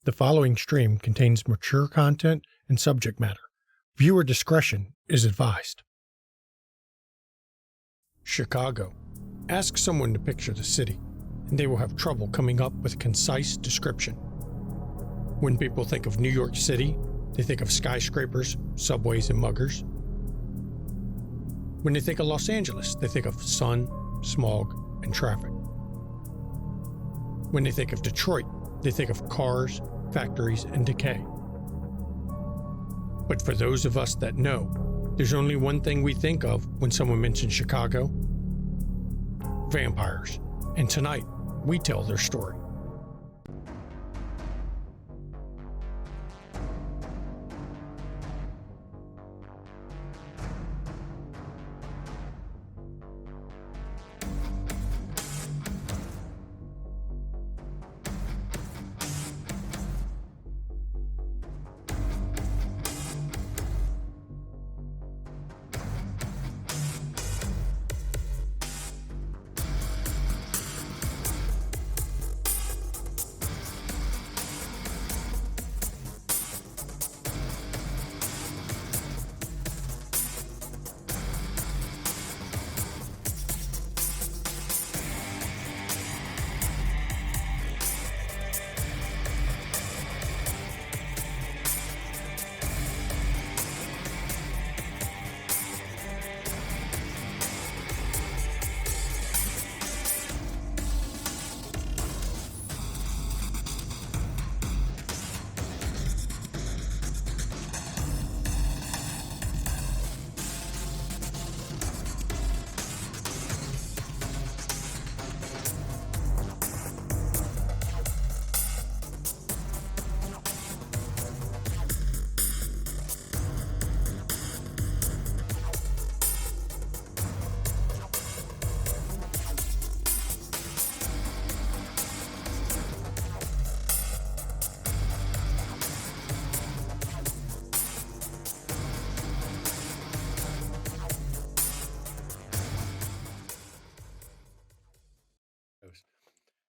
The following stream contains mature content and subject matter. Viewer discretion is advised. Chicago. Ask someone to picture the city, and they will have trouble coming up with a concise description. When people think of New York City, they think of skyscrapers, subways, and muggers. When they think of Los Angeles, they think of sun, smog, and traffic. When they think of Detroit, they think of cars, factories, and decay. But for those of us that know, there's only one thing we think of when someone mentions Chicago: vampires. And tonight, we tell their story.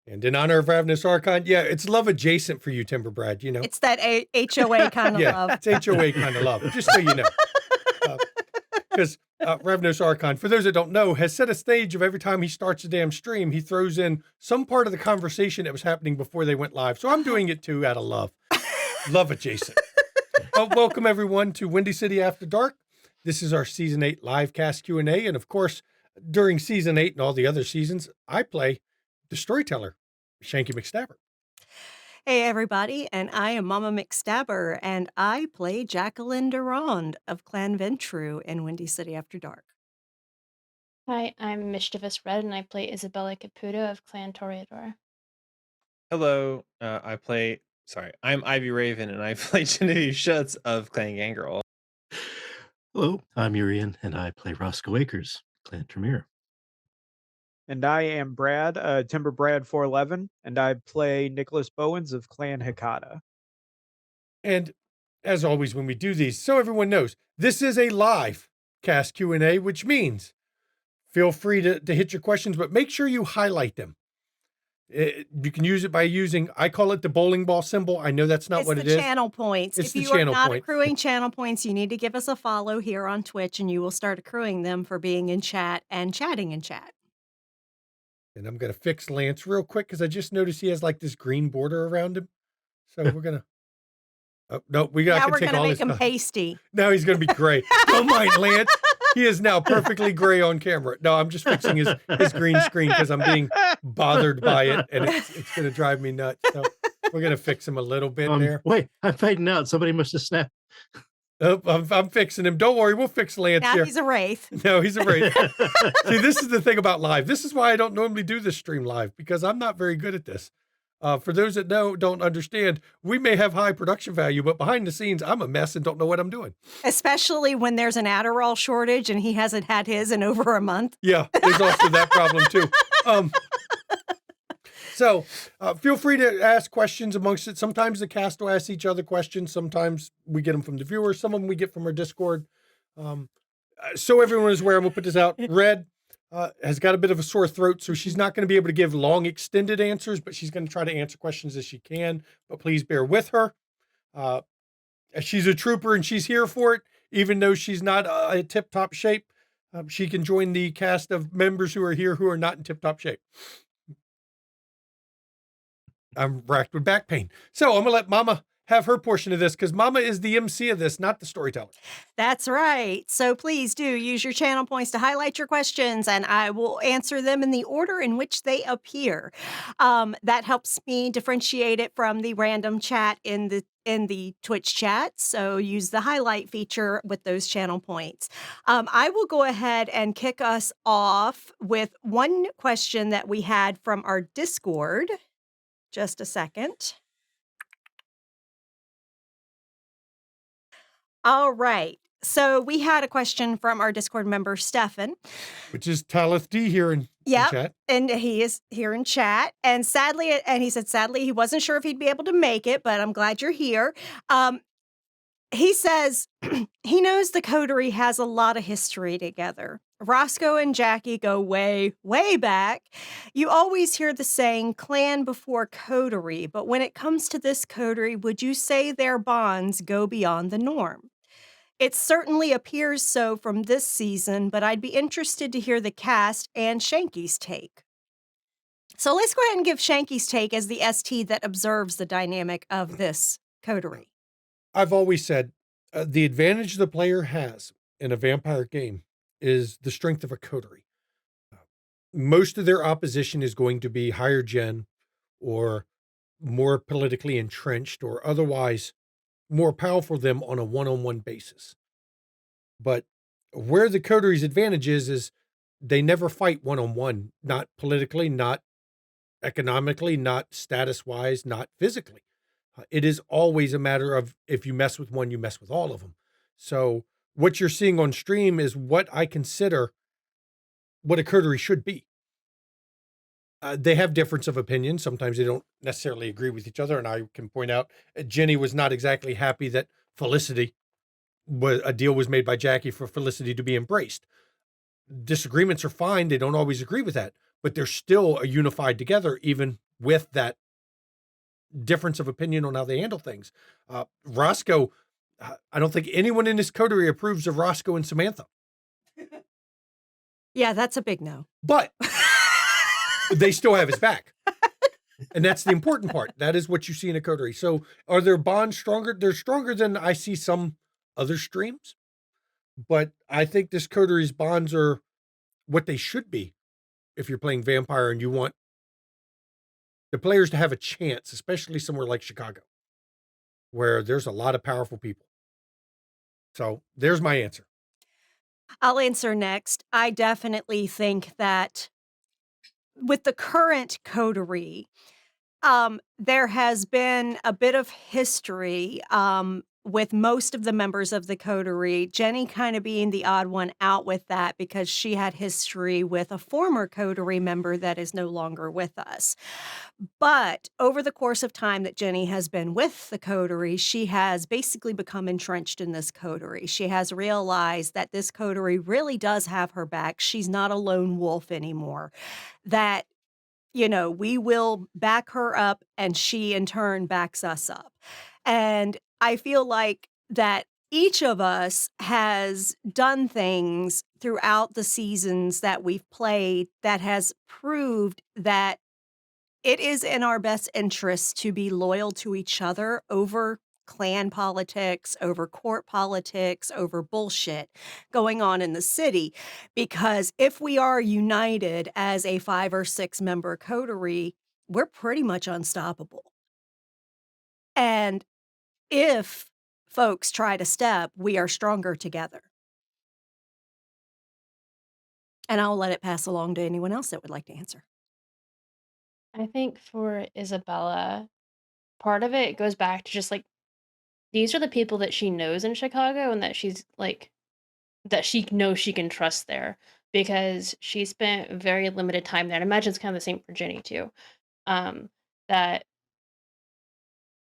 And in honor of Ravenous Archon, yeah, it's love adjacent for you, Timber Brad, you know. It's that HOA kind of love. Yeah, it's HOA kind of love, just so you know. Because Ravenous Archon, for those that don't know, has set a stage of every time he starts a damn stream, he throws in some part of the conversation that was happening before they went live. So I'm doing it too out of love. Love adjacent. Welcome, everyone, to Windy City After Dark. This is our Season 8 live cast Q&A. And of course, during Season 8 and all the other seasons, I play the storyteller, Shanky McStabber. Hey, everybody, and I am Mama McStabber, and I play Jacqueline Durand of Clan Ventru in Windy City After Dark. Hi, I'm Mischievous Red, and I play Isabella Caputo of Clan Toreador. Hello, I'm Ivy Raven, and I play Genevieve Schutz of Clan Gangrel. Hello, I'm Urian, and I play Roscoe Akers, Clan Tremere. And I am Brad, Timber Brad 411, and I play Nicholas Bowens of Clan Hikata. And as always, when we do these, so everyone knows, this is a live cast Q&A, which means feel free to hit your questions, but make sure you highlight them. You can use it by using, I call it the bowling ball symbol. I know that's not what it is. It's the channel points. It's if the you are channel not point. accruing channel points, you need to give us a follow here on Twitch, and you will start accruing them for being in chat and chatting in chat. And I'm going to fix Lance real quick because I just noticed he has like this green border around him. So we're going to, no, we got to take all make this. him pasty. Now he's going to be gray. Don't mind Lance. He is now perfectly gray on camera. No, I'm just fixing his green screen because I'm being bothered by it and it's going to drive me nuts. So we're going to fix him a little bit there. Wait, I'm fading out. Somebody must have snapped. Oh, I'm fixing him. Don't worry, we'll fix Lance Now here. he's a wraith. No, he's a wraith. See, this is the thing about live. This is why I don't normally do this stream live, because I'm not very good at this. For those that don't understand, we may have high production value, but behind the scenes, I'm a mess and don't know what I'm doing. Especially when there's an Adderall shortage and he hasn't had his in over a month. Yeah, there's also that problem too. So feel free to ask questions amongst it. Sometimes the cast will ask each other questions. Sometimes we get them from the viewers. Some of them we get from our Discord. So everyone is aware, I'm going to put this out. Red, has got a bit of a sore throat, so she's not going to be able to give long, extended answers, but she's going to try to answer questions as she can. But please bear with her. Uh, she's a trooper and she's here for it, even though she's not a tip-top shape. She can join the cast of members who are here who are not in tip-top shape. I'm racked with back pain. So I'm going to let Mama have her portion of this because Mama is the MC of this, not the storyteller. That's right. So please do use your channel points to highlight your questions, and I will answer them in the order in which they appear. That helps me differentiate it from the random chat in the Twitch chat. So use the highlight feature with those channel points. I will go ahead and kick us off with one question that we had from our Discord. Just a second. All right. So we had a question from our Discord member, Stefan. Which is Talith D here in chat. And he is here in chat. And he said, sadly, he wasn't sure if he'd be able to make it, but I'm glad you're here. He says he knows the coterie has a lot of history together. Roscoe and Jackie go way, way back. You always hear the saying clan before coterie, but when it comes to this coterie, would you say their bonds go beyond the norm? It certainly appears so from this season, but I'd be interested to hear the cast and Shanky's take. So let's go ahead and give Shanky's take as the ST that observes the dynamic of this coterie. I've always said the advantage the player has in a vampire game is the strength of a coterie. Most of their opposition is going to be higher gen or more politically entrenched or otherwise more powerful than them on a one-on-one basis. But where the coterie's advantage is they never fight one-on-one, not politically, not economically, not status-wise, not physically. It is always a matter of if you mess with one, you mess with all of them. So what you're seeing on stream is what I consider what a coterie should be. They have difference of opinion. Sometimes they don't necessarily agree with each other. And I can point out Jenny was not exactly happy that a deal was made by Jackie for Felicity to be embraced. Disagreements are fine. They don't always agree with that, but they're still unified together, even with that difference of opinion on how they handle things. Roscoe, I don't think anyone in this coterie approves of Roscoe and Samantha. Yeah, that's a big no. But they still have his back. And that's the important part. That is what you see in a coterie. So are their bonds stronger? They're stronger than I see some other streams. But I think this coterie's bonds are what they should be if you're playing vampire and you want the players to have a chance, especially somewhere like Chicago, where there's a lot of powerful people. So there's my answer. I'll answer next. I definitely think that with the current coterie, there has been a bit of history with most of the members of the coterie, Jenny kind of being the odd one out with that because she had history with a former coterie member that is no longer with us. But over the course of time that Jenny has been with the coterie, she has basically become entrenched in this coterie. She has realized that this coterie really does have her back. She's not a lone wolf anymore. That we will back her up and she in turn backs us up. And I feel like that each of us has done things throughout the seasons that we've played that has proved that it is in our best interest to be loyal to each other over clan politics, over court politics, over bullshit going on in the city. Because if we are united as a 5 or 6 member coterie, we're pretty much unstoppable. And if folks try to step, we are stronger together. And I'll let it pass along to anyone else that would like to answer. I think for Isabella, part of it goes back to just these are the people that she knows in Chicago and that she's that she knows she can trust there because she spent very limited time there. And I imagine it's kind of the same for Jenny too. That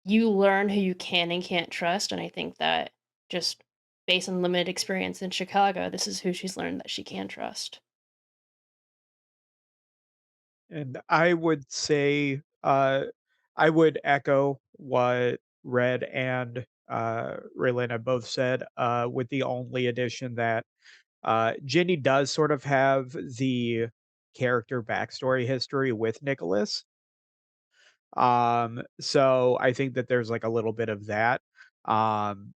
you learn who you can and can't trust. And I think that just based on limited experience in Chicago, this is who she's learned that she can trust. And I would say, I would echo what Red and Raylena both said, with the only addition that Ginny does sort of have the character backstory history with Nicholas. So I think that there's like a little bit of that. Um,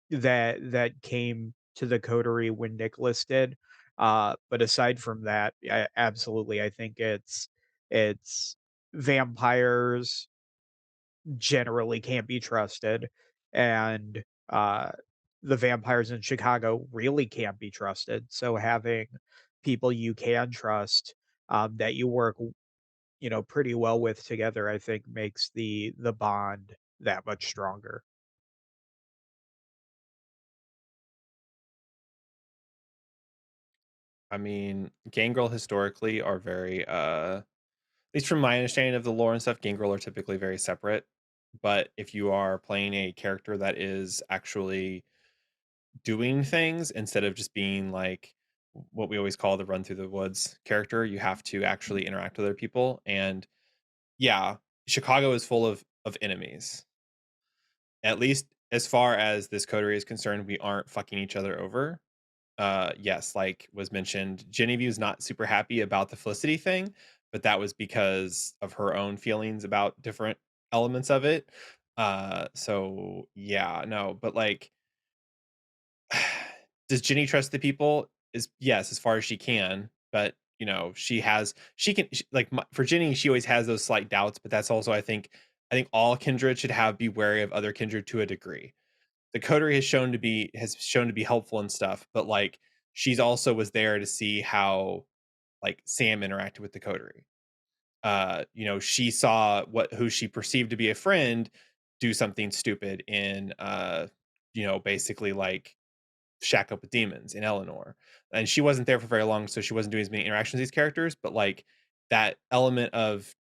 that came to the coterie when Nicholas did. But aside from that, absolutely, I think it's vampires generally can't be trusted, and the vampires in Chicago really can't be trusted. So having people you can trust, that you work, pretty well with together, I think makes the bond that much stronger. I mean, Gangrel historically are very at least from my understanding of the lore and stuff, Gangrel are typically very separate. But if you are playing a character that is actually doing things instead of just being like what we always call the run through the woods character, you have to actually interact with other people. And yeah, Chicago is full of enemies. At least as far as this coterie is concerned, we aren't fucking each other over. Yes, like was mentioned, Genevieve's not super happy about the Felicity thing, but that was because of her own feelings about different elements of it. So yeah, no, but like does Ginny trust the people? Is yes, as far as she can, but she can like for Ginny, she always has those slight doubts, but that's also I think all kindred should have be wary of other kindred to a degree. The coterie has shown to be helpful and stuff, but like she's also was there to see how like Sam interacted with the coterie. She saw who she perceived to be a friend do something stupid in basically like shack up with demons in Eleanor. And she wasn't there for very long, so she wasn't doing as many interactions with these characters, but like that element of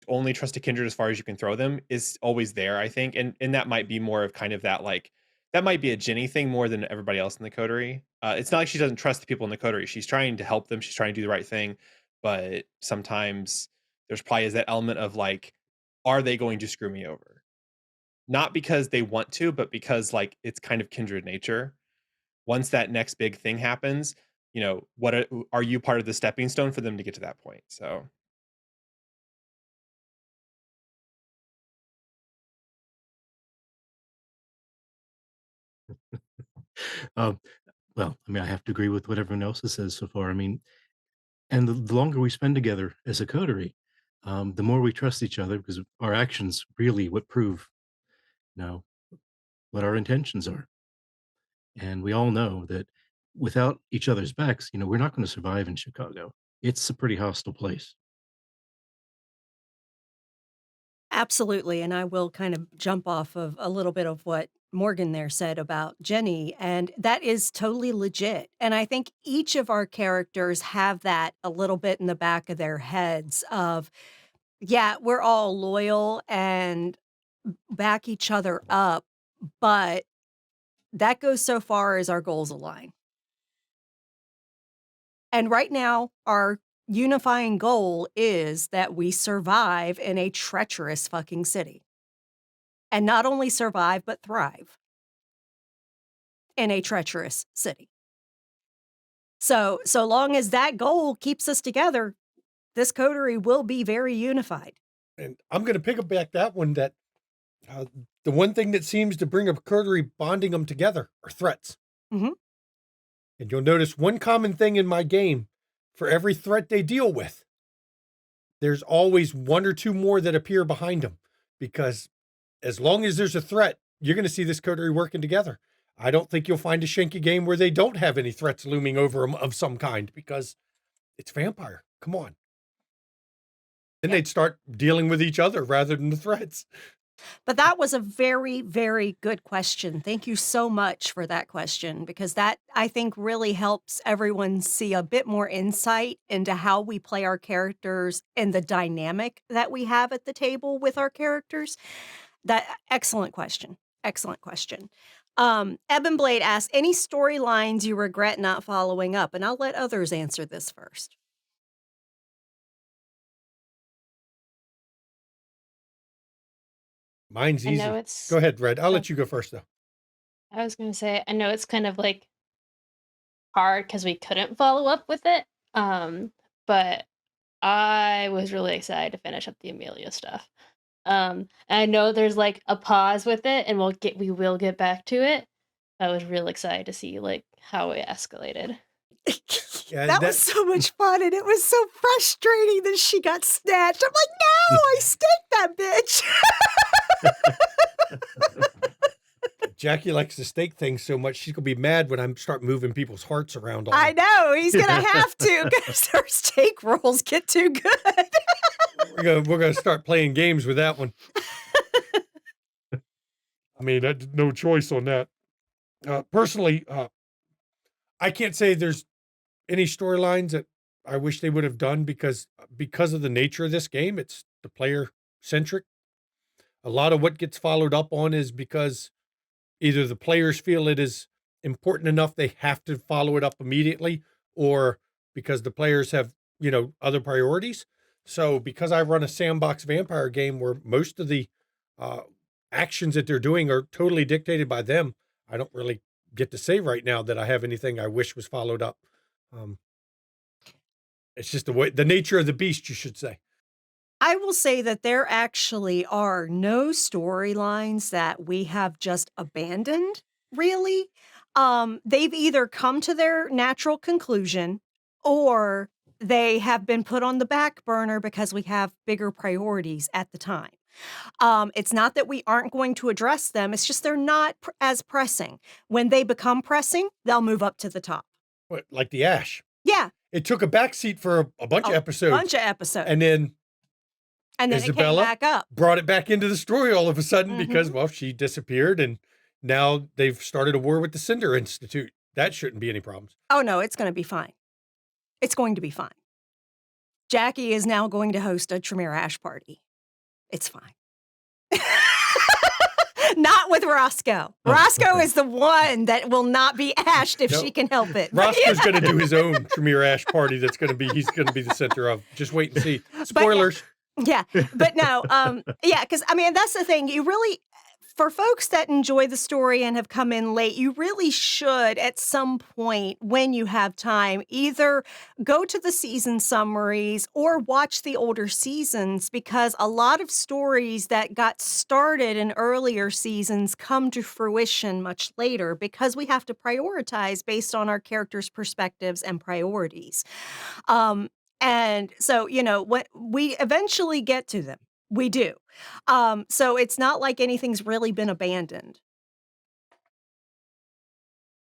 only trust a kindred as far as you can throw them is always there, I think. And that might be more of kind of that like that might be a Ginny thing more than everybody else in the coterie. It's not like she doesn't trust the people in the coterie. She's trying to help them. She's trying to do the right thing, but sometimes there's probably is that element of like, are they going to screw me over? Not because they want to, but because like it's kind of kindred nature. Once that next big thing happens, what are you part of the stepping stone for them to get to that point? So Um, well, I mean, I have to agree with what everyone else has said so far. I mean, and the longer we spend together as a coterie, the more we trust each other because our actions really what prove, you know, what our intentions are. And we all know that without each other's backs, we're not going to survive in Chicago. It's a pretty hostile place. Absolutely, and I will kind of jump off of a little bit of what Morgan there said about Jenny, and that is totally legit. And I think each of our characters have that a little bit in the back of their heads of, yeah, we're all loyal and back each other up, but that goes so far as our goals align. And right now, our unifying goal is that we survive in a treacherous fucking city. And not only survive, but thrive in a treacherous city. So long as that goal keeps us together, this coterie will be very unified. And I'm going to pick up back that one that the one thing that seems to bring a coterie bonding them together are threats. Mhm. And you'll notice one common thing in my game for every threat they deal with, there's always one or two more that appear behind them because as long as there's a threat, you're going to see this coterie working together. I don't think you'll find a Shinky game where they don't have any threats looming over them of some kind because it's vampire. Come on. Then Yeah. they'd start dealing with each other rather than the threats. But that was a very, very good question. Thank you so much for that question because that, I think, really helps everyone see a bit more insight into how we play our characters and the dynamic that we have at the table with our characters. That excellent question. Excellent question. Eben Blade asks, any storylines you regret not following up? And I'll let others answer this first. Mine's I easy. know it's. Go ahead, Red. I'll Oh, let you go first, though. I was gonna say I know it's kind of like hard because we couldn't follow up with it. But I was really excited to finish up the Amelia stuff. And I know there's like a pause with it, and we will get back to it. I was real excited to see like how it escalated. Yeah, That was so much fun, and it was so frustrating that she got snatched. I'm like, no, I staked that bitch. Jackie likes to stake things so much, she's going to be mad when I start moving people's hearts around on I her. know, he's going to have to because her stake rolls get too good. We're gonna start playing games with that one. I mean, I had no choice on that. Personally, I can't say there's any storylines that I wish they would have done because of the nature of this game. It's the player centric. A lot of what gets followed up on is because either the players feel it is important enough they have to follow it up immediately, or because the players have, other priorities. So because I run a sandbox vampire game where most of the uh, actions that they're doing are totally dictated by them, I don't really get to say right now that I have anything I wish was followed up. Um, it's just the nature of the beast, you should say. I will say that there actually are no storylines that we have just abandoned, really. They've either come to their natural conclusion or they have been put on the back burner because we have bigger priorities at the time. It's not that we aren't going to address them, it's just they're not as pressing. When they become pressing, they'll move up to the top. What, like the Ash? Yeah. It took a backseat for a bunch of episodes. And then it came Isabella back up. brought it back into the story all of a sudden because, Mhm. well, she disappeared and now they've started a war with the Cinder Institute. That shouldn't be any problems. Oh, no, it's going to be fine. It's going to be fine. Jackie is now going to host a Tremere Ash party. It's fine. Not with Roscoe. Oh, Roscoe okay. is the one that will not be ashed if No. she can help it. But Roscoe's going to do his own Tremere Ash party he's going to be the center of. Just wait and see. Spoilers. yeah, but no, because I mean, that's the thing. You really, for folks that enjoy the story and have come in late, you really should at some point when you have time, either go to the season summaries or watch the older seasons, because a lot of stories that got started in earlier seasons come to fruition much later because we have to prioritize based on our characters' perspectives and priorities. And so, when we eventually get to them, we do. So it's not like anything's really been abandoned.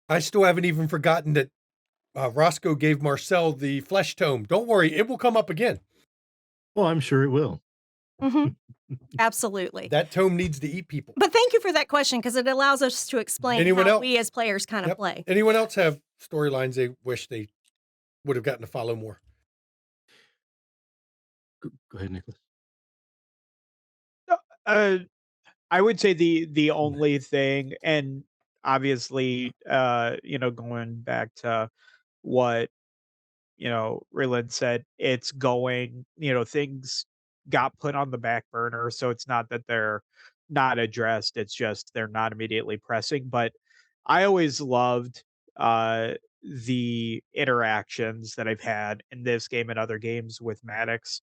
I still haven't even forgotten that Roscoe gave Marcel the flesh tome. Don't worry, it will come up again. Well, I'm sure it will. Mm-hmm. Absolutely. That tome needs to eat people. But thank you for that question because it allows us to explain Anyone how else? we as players kind of Yep. play. Anyone else have storylines they wish they would have gotten to follow more? Go ahead, Nicholas. I would say the only thing, and obviously, going back to what Ryland said, it's going, things got put on the back burner, so it's not that they're not addressed, it's just they're not immediately pressing. But I always loved uh the interactions that I've had in this game and other games with Maddox.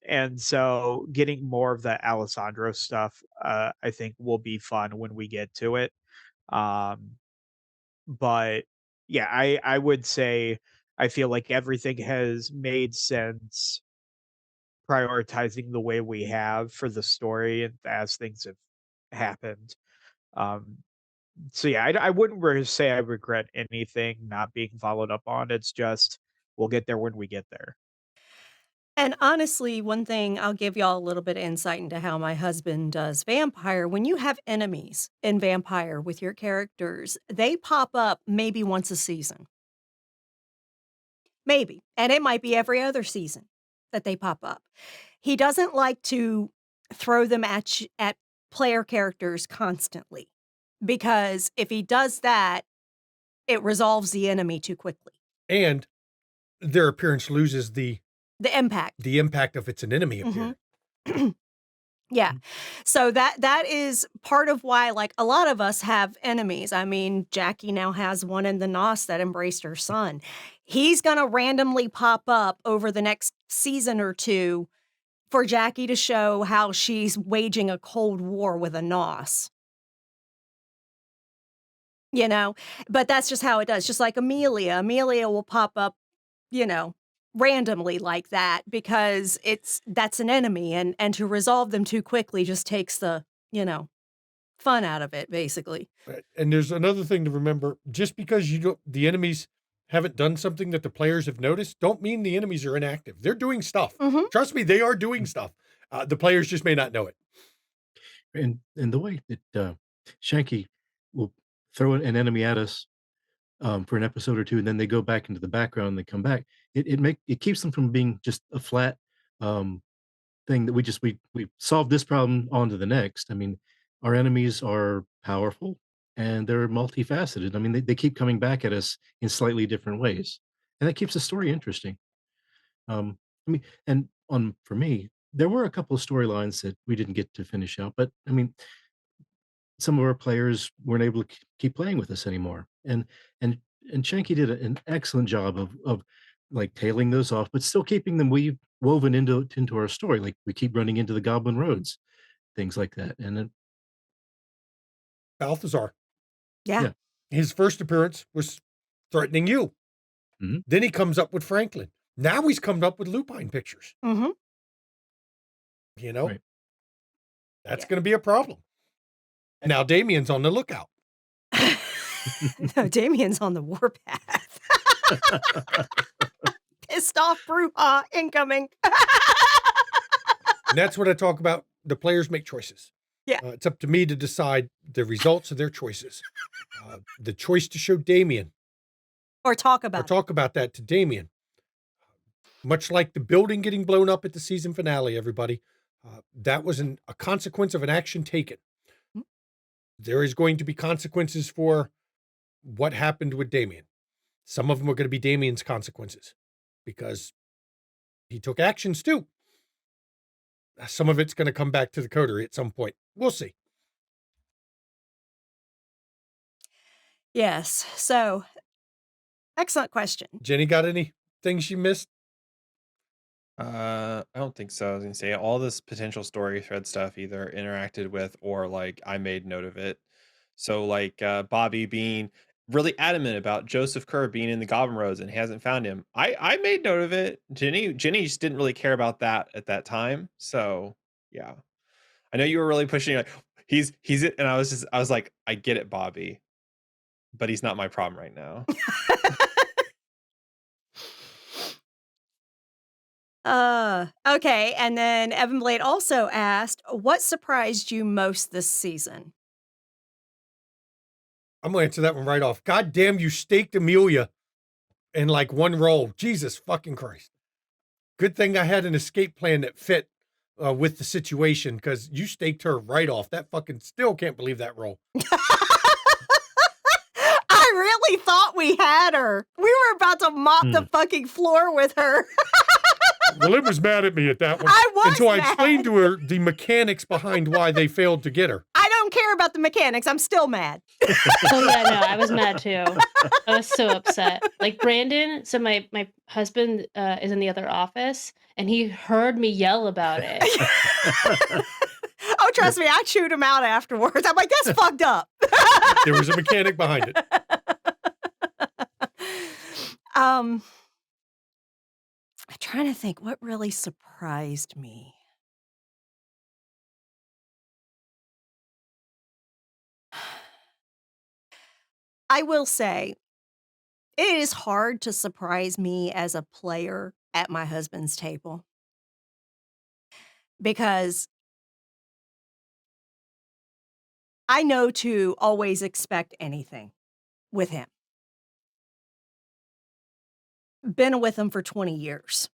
And so getting more of the Alessandro stuff, I think will be fun when we get to it. Um, but yeah, I would say I feel like everything has made sense prioritizing the way we have for the story and as things have happened. Um, so yeah, I wouldn't really say I regret anything not being followed up on. It's just we'll get there when we get there. And honestly, one thing I'll give y'all a little bit of insight into how my husband does vampire. When you have enemies in vampire with your characters, they pop up maybe once a season. Maybe. And it might be every other season that they pop up. He doesn't like to throw them at player characters constantly because if he does that, it resolves the enemy too quickly. And their appearance loses the impact. The impact if it's an enemy appearing. Yeah. So that is part of why, like, a lot of us have enemies. I mean, Jackie now has one in the NOS that embraced her son. He's gonna randomly pop up over the next season or 2 for Jackie to show how she's waging a cold war with a NOS. You know? But that's just how it does. Just like Amelia. Amelia will pop up, you know, randomly like that because that's an enemy, and to resolve them too quickly just takes the, you know, fun out of it, basically. And there's another thing to remember. Just because the enemies haven't done something that the players have noticed, don't mean the enemies are inactive. They're doing stuff. Mhm. Trust me, they are doing stuff. The players just may not know it. And the way that Shanky will throw an enemy at us for an episode or two, and then they go back into the background and they come back. It keeps them from being just a flat um, thing that we solve this problem on to the next. I mean, our enemies are powerful and they're multifaceted. I mean, they keep coming back at us in slightly different ways, and that keeps the story interesting. I mean, and on for me, there were a couple of storylines that we didn't get to finish out, but I mean, some of our players weren't able to keep playing with us anymore. And and Shanky did an excellent job of like tailing those off, but still keeping them woven into our story. Like we keep running into the Goblin Roads, things like that. And then, Balthazar, Yeah. yeah, his first appearance was threatening you. Mhm. Then he comes up with Franklin. Now he's come up with lupine pictures. Mhm. You know, right. that's Yeah. going to be a problem. Now Damien's on the lookout. No, Damien's on the warpath. Pissed off brouhaha incoming. And that's what I talk about. The players make choices. Yeah. It's up to me to decide the results of their choices. The choice to show Damien Or talk or about it. talk about that to Damien, much like the building getting blown up at the season finale, everybody, that was a consequence of an action taken. Mm. There is going to be consequences for what happened with Damien. Some of them are going to be Damien's consequences because he took actions too. Some of it's going to come back to the coterie at some point. We'll see. Yes. So, excellent question. Jenny got anything she missed? I don't think so. I was gonna say all this potential story thread stuff either interacted with or like I made note of it. So like Bobby being really adamant about Joseph Kerr being in the Goblin Roads and he hasn't found him. I made note of it. Jenny just didn't really care about that at that time. So yeah. I know you were really pushing like he's it, and I was like, I get it, Bobby, but he's not my problem right now. Okay. And then Evan Blade also asked, what surprised you most this season? I'm going to answer that one right off. God damn, you staked Amelia in like one roll. Jesus fucking Christ. Good thing I had an escape plan that fit with the situation because you staked her right off. That fucking still can't believe that roll. I really thought we had her. We were about to mop the fucking floor with her. Well, it was mad at me at that one. I was And so I mad. explained to her the mechanics behind why they failed to get her. I don't care about the mechanics. I'm still mad. Oh yeah, no, I was mad too. I was so upset. Like Brandon, so my husband is in the other office, and he heard me yell about it. Oh, trust me, I chewed him out afterwards. I'm like, that's fucked up. There was a mechanic behind it. I'm trying to think what really surprised me. I will say, it is hard to surprise me as a player at my husband's table because I know to always expect anything with him. Been with him for 20 years.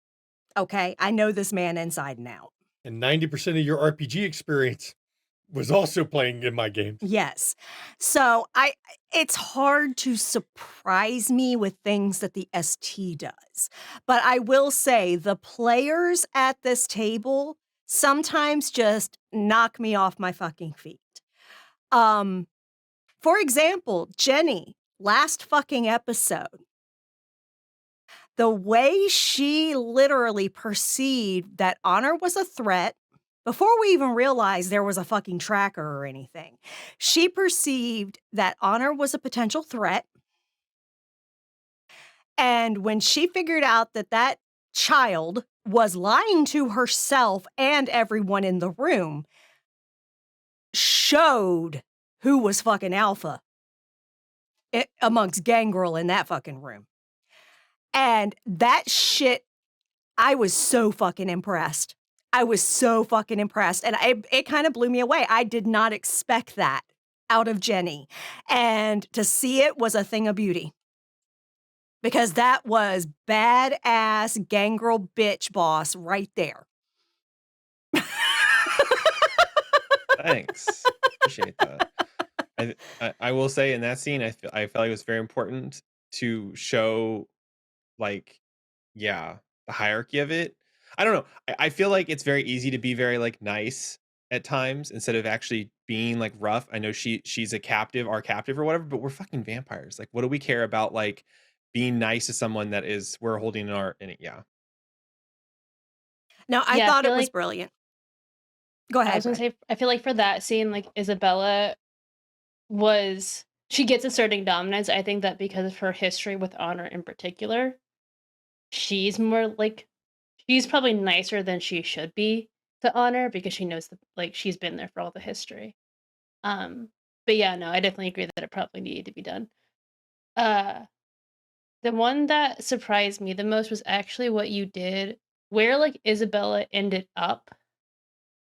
Okay, I know this man inside and out. And 90% of your RPG experience was also playing in my games. Yes. So it's hard to surprise me with things that the ST does. But I will say the players at this table sometimes just knock me off my fucking feet. For example, Jenny, last fucking episode, the way she literally perceived that Honor was a threat before we even realized there was a fucking tracker or anything. She perceived that Honor was a potential threat. And when she figured out that that child was lying to herself and everyone in the room, showed who was fucking alpha amongst Gangrel in that fucking room. And that shit, I was so fucking impressed. I was so fucking impressed. And it kind of blew me away. I did not expect that out of Jenny. And to see it was a thing of beauty. Because that was badass Gangrel bitch boss right there. Thanks. Appreciate that. I will say in that scene, I felt like it was very important to show, like, yeah, the hierarchy of it. I don't know. I feel like it's very easy to be very like nice at times instead of actually being like rough. I know she's a captive, our captive or whatever, but we're fucking vampires. Like, what do we care about like being nice to someone that is we're holding our in it? Yeah. No, I Yeah, I thought feel it was like brilliant. Go I ahead. was gonna Ray. say I feel like for that scene, like Isabella she gets asserting dominance. I think that because of her history with Honor in particular, she's more like she's probably nicer than she should be to Honor because she knows she's been there for all the history. But yeah, no, I definitely agree that it probably needed to be done. The one that surprised me the most was actually what you did, where like Isabella ended up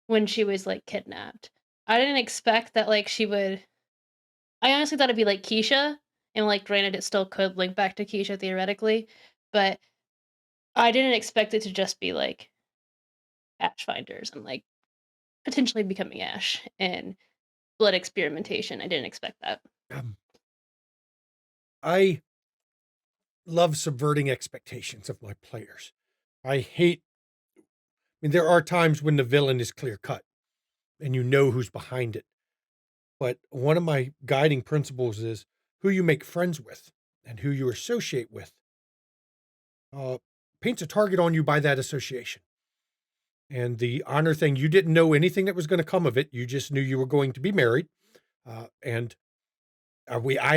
when she was like kidnapped. I didn't expect that like she would. I honestly thought it'd be like Keisha, and like granted, it still could link back to Keisha theoretically, but I didn't expect it to just be like Ash finders and like potentially becoming Ash and blood experimentation. I didn't expect that. I love subverting expectations of my players. I mean, there are times when the villain is clear cut and you know who's behind it. But one of my guiding principles is who you make friends with and who you associate with paints a target on you by that association. And the Honor thing, you didn't know anything that was going to come of it. You just knew you were going to be married. I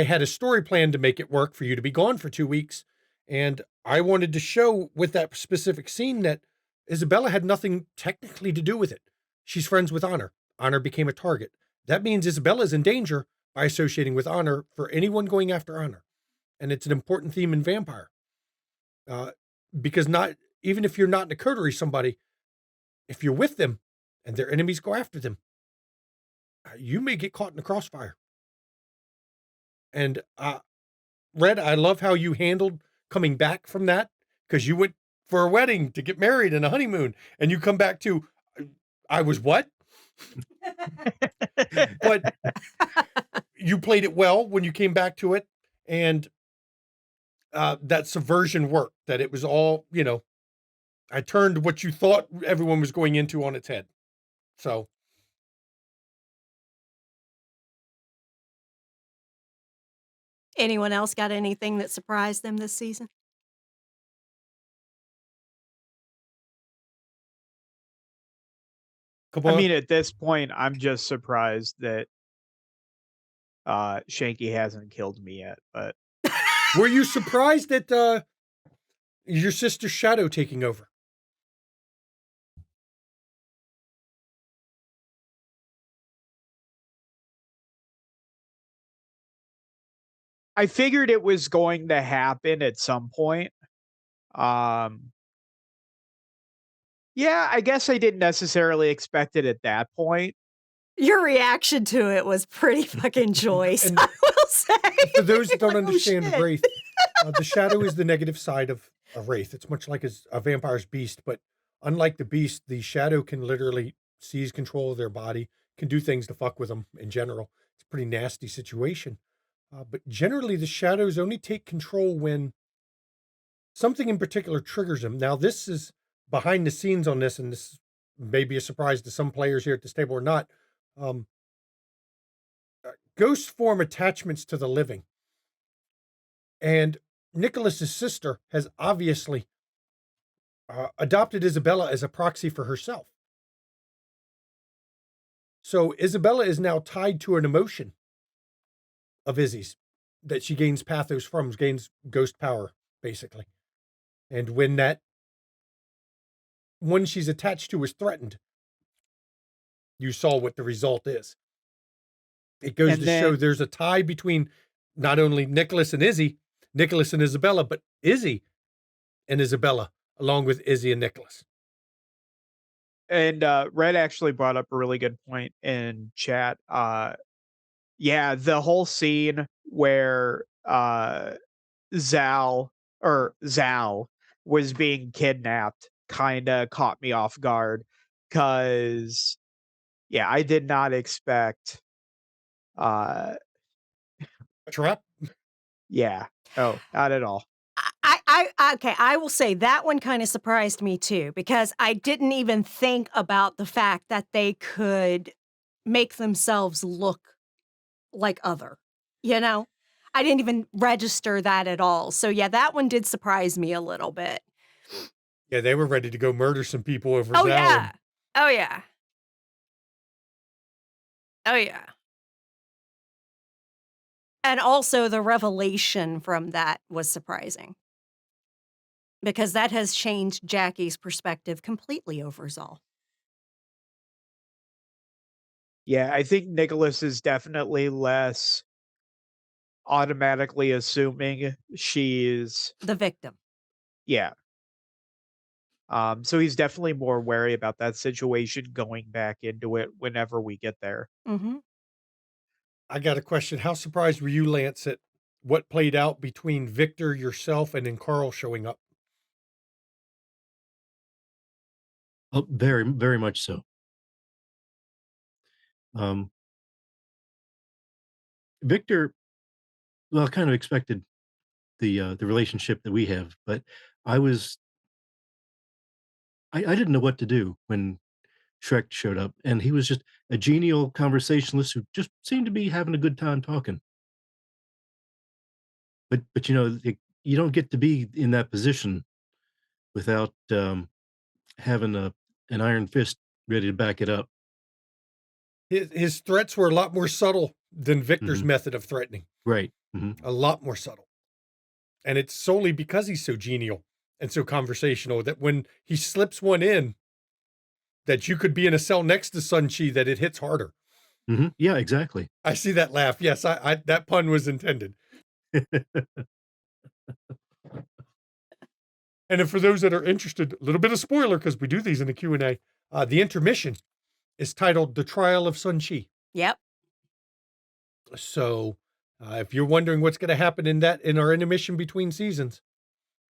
had a story plan to make it work for you to be gone for 2 weeks. And I wanted to show with that specific scene that Isabella had nothing technically to do with it. She's friends with Honor. Honor became a target. That means Isabella is in danger by associating with Honor for anyone going after Honor. And it's an important theme in Vampire. Because even if you're not in a coterie, somebody, if you're with them and their enemies go after them, you may get caught in the crossfire. And Red, I love how you handled coming back from that, because you went for a wedding to get married and a honeymoon, and you come back to, I was what? But you played it well when you came back to it, and that subversion worked, that it was all, I turned what you thought everyone was going into on its head. So. Anyone else got anything that surprised them this season? I mean, at this point, I'm just surprised that Shanky hasn't killed me yet. But were you surprised at your sister's shadow taking over? I figured it was going to happen at some point. Yeah, I guess I didn't necessarily expect it at that point. Your reaction to it was pretty fucking choice, I will say. For those that don't understand Wraith, the shadow is the negative side of a Wraith. It's much like a vampire's beast, but unlike the beast, the shadow can literally seize control of their body, can do things to fuck with them in general. It's a pretty nasty situation. But generally, the shadows only take control when something in particular triggers them. Now, this is behind the scenes on this, and this maybe a surprise to some players here at this table or not. Um, Ghosts form attachments to the living. And Nicholas's sister has obviously adopted Isabella as a proxy for herself. So Isabella is now tied to an emotion of Izzy's that she gains pathos from, gains ghost power, basically. And when that one she's attached to is threatened, you saw what the result is. It goes And to show then there's a tie between not only Nicholas and Izzy, Nicholas and Isabella, but Izzy and Isabella, along with Izzy and Nicholas. and Red actually brought up a really good point in chat. Yeah, the whole scene where Zal was being kidnapped kind of caught me off guard because yeah, I did not expect uh A trap? yeah. Oh, not at all. Okay, I will say that one kind of surprised me too, because I didn't even think about the fact that they could make themselves look like other, you know? I didn't even register that at all. So yeah, that one did surprise me a little bit. Yeah, they were ready to go murder some people over Oh Zal. yeah. Oh yeah. Oh yeah. And also the revelation from that was surprising. Because that has changed Jackie's perspective completely over Zal. Yeah, I think Nicholas is definitely less automatically assuming she's The victim. yeah. So he's definitely more wary about that situation going back into it whenever we get there. Mm-hmm. I got a question. How surprised were you, Lance, at what played out between Victor, yourself, and then Carl showing up? Oh, very, very much so. Um, Victor, well, kind of expected the relationship that we have, but I was I didn't know what to do when Shrek showed up, and he was just a genial conversationalist who just seemed to be having a good time talking. But you know, you don't get to be in that position without having an iron fist ready to back it up. His threats were a lot more subtle than Victor's Mhm. method of threatening. Right. Mhm. A lot more subtle. And it's solely because he's so genial and so conversational that when he slips one in, that you could be in a cell next to Sun Chi, that it hits harder. Mhm. Yeah, exactly. I see that laugh. Yes, I that pun was intended. And then for those that are interested, a little bit of spoiler because we do these in the Q&A. The intermission is titled "The Trial of Sun Chi." Yep. So, if you're wondering what's going to happen in our intermission between seasons,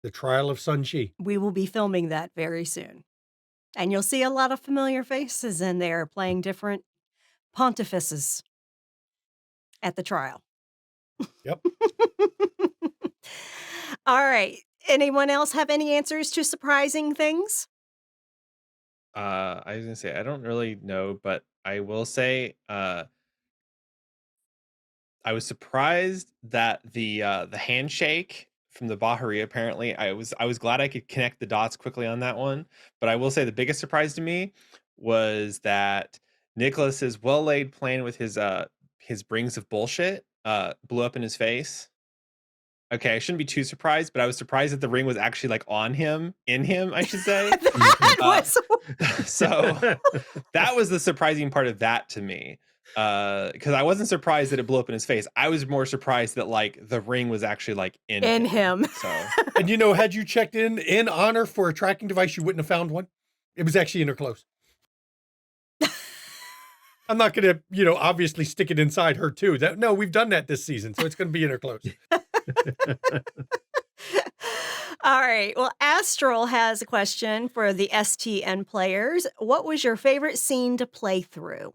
the trial of Sun Chi. We will be filming that very soon. And you'll see a lot of familiar faces in there playing different pontifices at the trial. Yep. All right. Anyone else have any answers to surprising things? I was gonna say I don't really know, but I will say I was surprised that the handshake from the Bahari, apparently I was glad I could connect the dots quickly on that one. But I will say the biggest surprise to me was that Nicholas's well laid plan with his rings of bullshit blew up in his face. Okay, I shouldn't be too surprised, but I was surprised that the ring was actually like on him, in him, I should say. That Uh, was so that was the surprising part of that to me. Because I wasn't surprised that it blew up in his face. I was more surprised that like the ring was actually like in in him. So And you know, had you checked in honor for a tracking device, you wouldn't have found one. It was actually in her clothes. I'm not going to, obviously stick it inside her too. No, we've done that this season, so it's going to be in her clothes. All right. Well, Astral has a question for the STN players. What was your favorite scene to play through?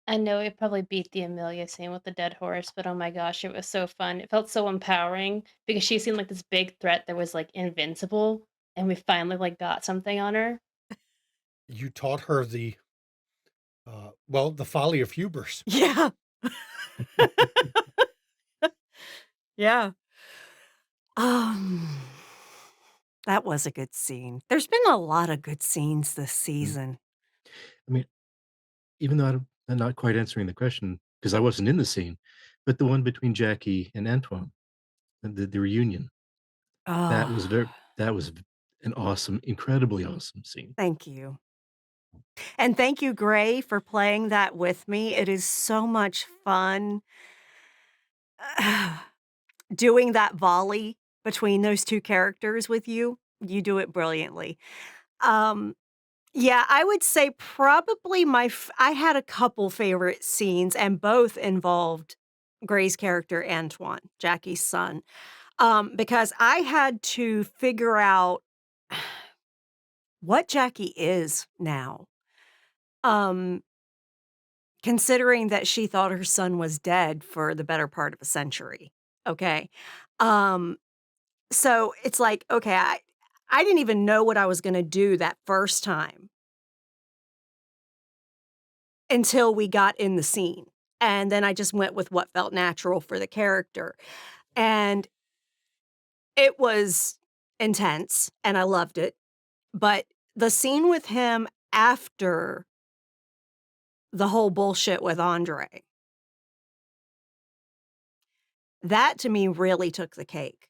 I know it probably beat the Amelia scene with the dead horse, but oh my gosh, it was so fun. It felt so empowering because she seemed like this big threat that was like invincible, and we finally like got something on her. You taught her the well, the folly of hubris. Yeah. Yeah. Um, that was a good scene. There's been a lot of good scenes this Mm. season. I mean, even though I'm not quite answering the question because I wasn't in the scene, but the one between Jackie and Antoine, the reunion, that was Oh, very that was an awesome, incredibly awesome scene. thank you. And thank you, Gray, for playing that with me. It is so much fun doing that volley between those two characters with you. You do it brilliantly. Um, yeah, I would say probably I had a couple favorite scenes, and both involved Gray's character, Antoine, Jackie's son, because I had to figure out what Jackie is now. Um, Considering that she thought her son was dead for the better part of a century, okay? Um, so it's like, okay, I didn't even know what I was gonna do that first time until we got in the scene, and then I just went with what felt natural for the character, and it was intense, and I loved it, but the scene with him after the whole bullshit with Andre, that to me really took the cake.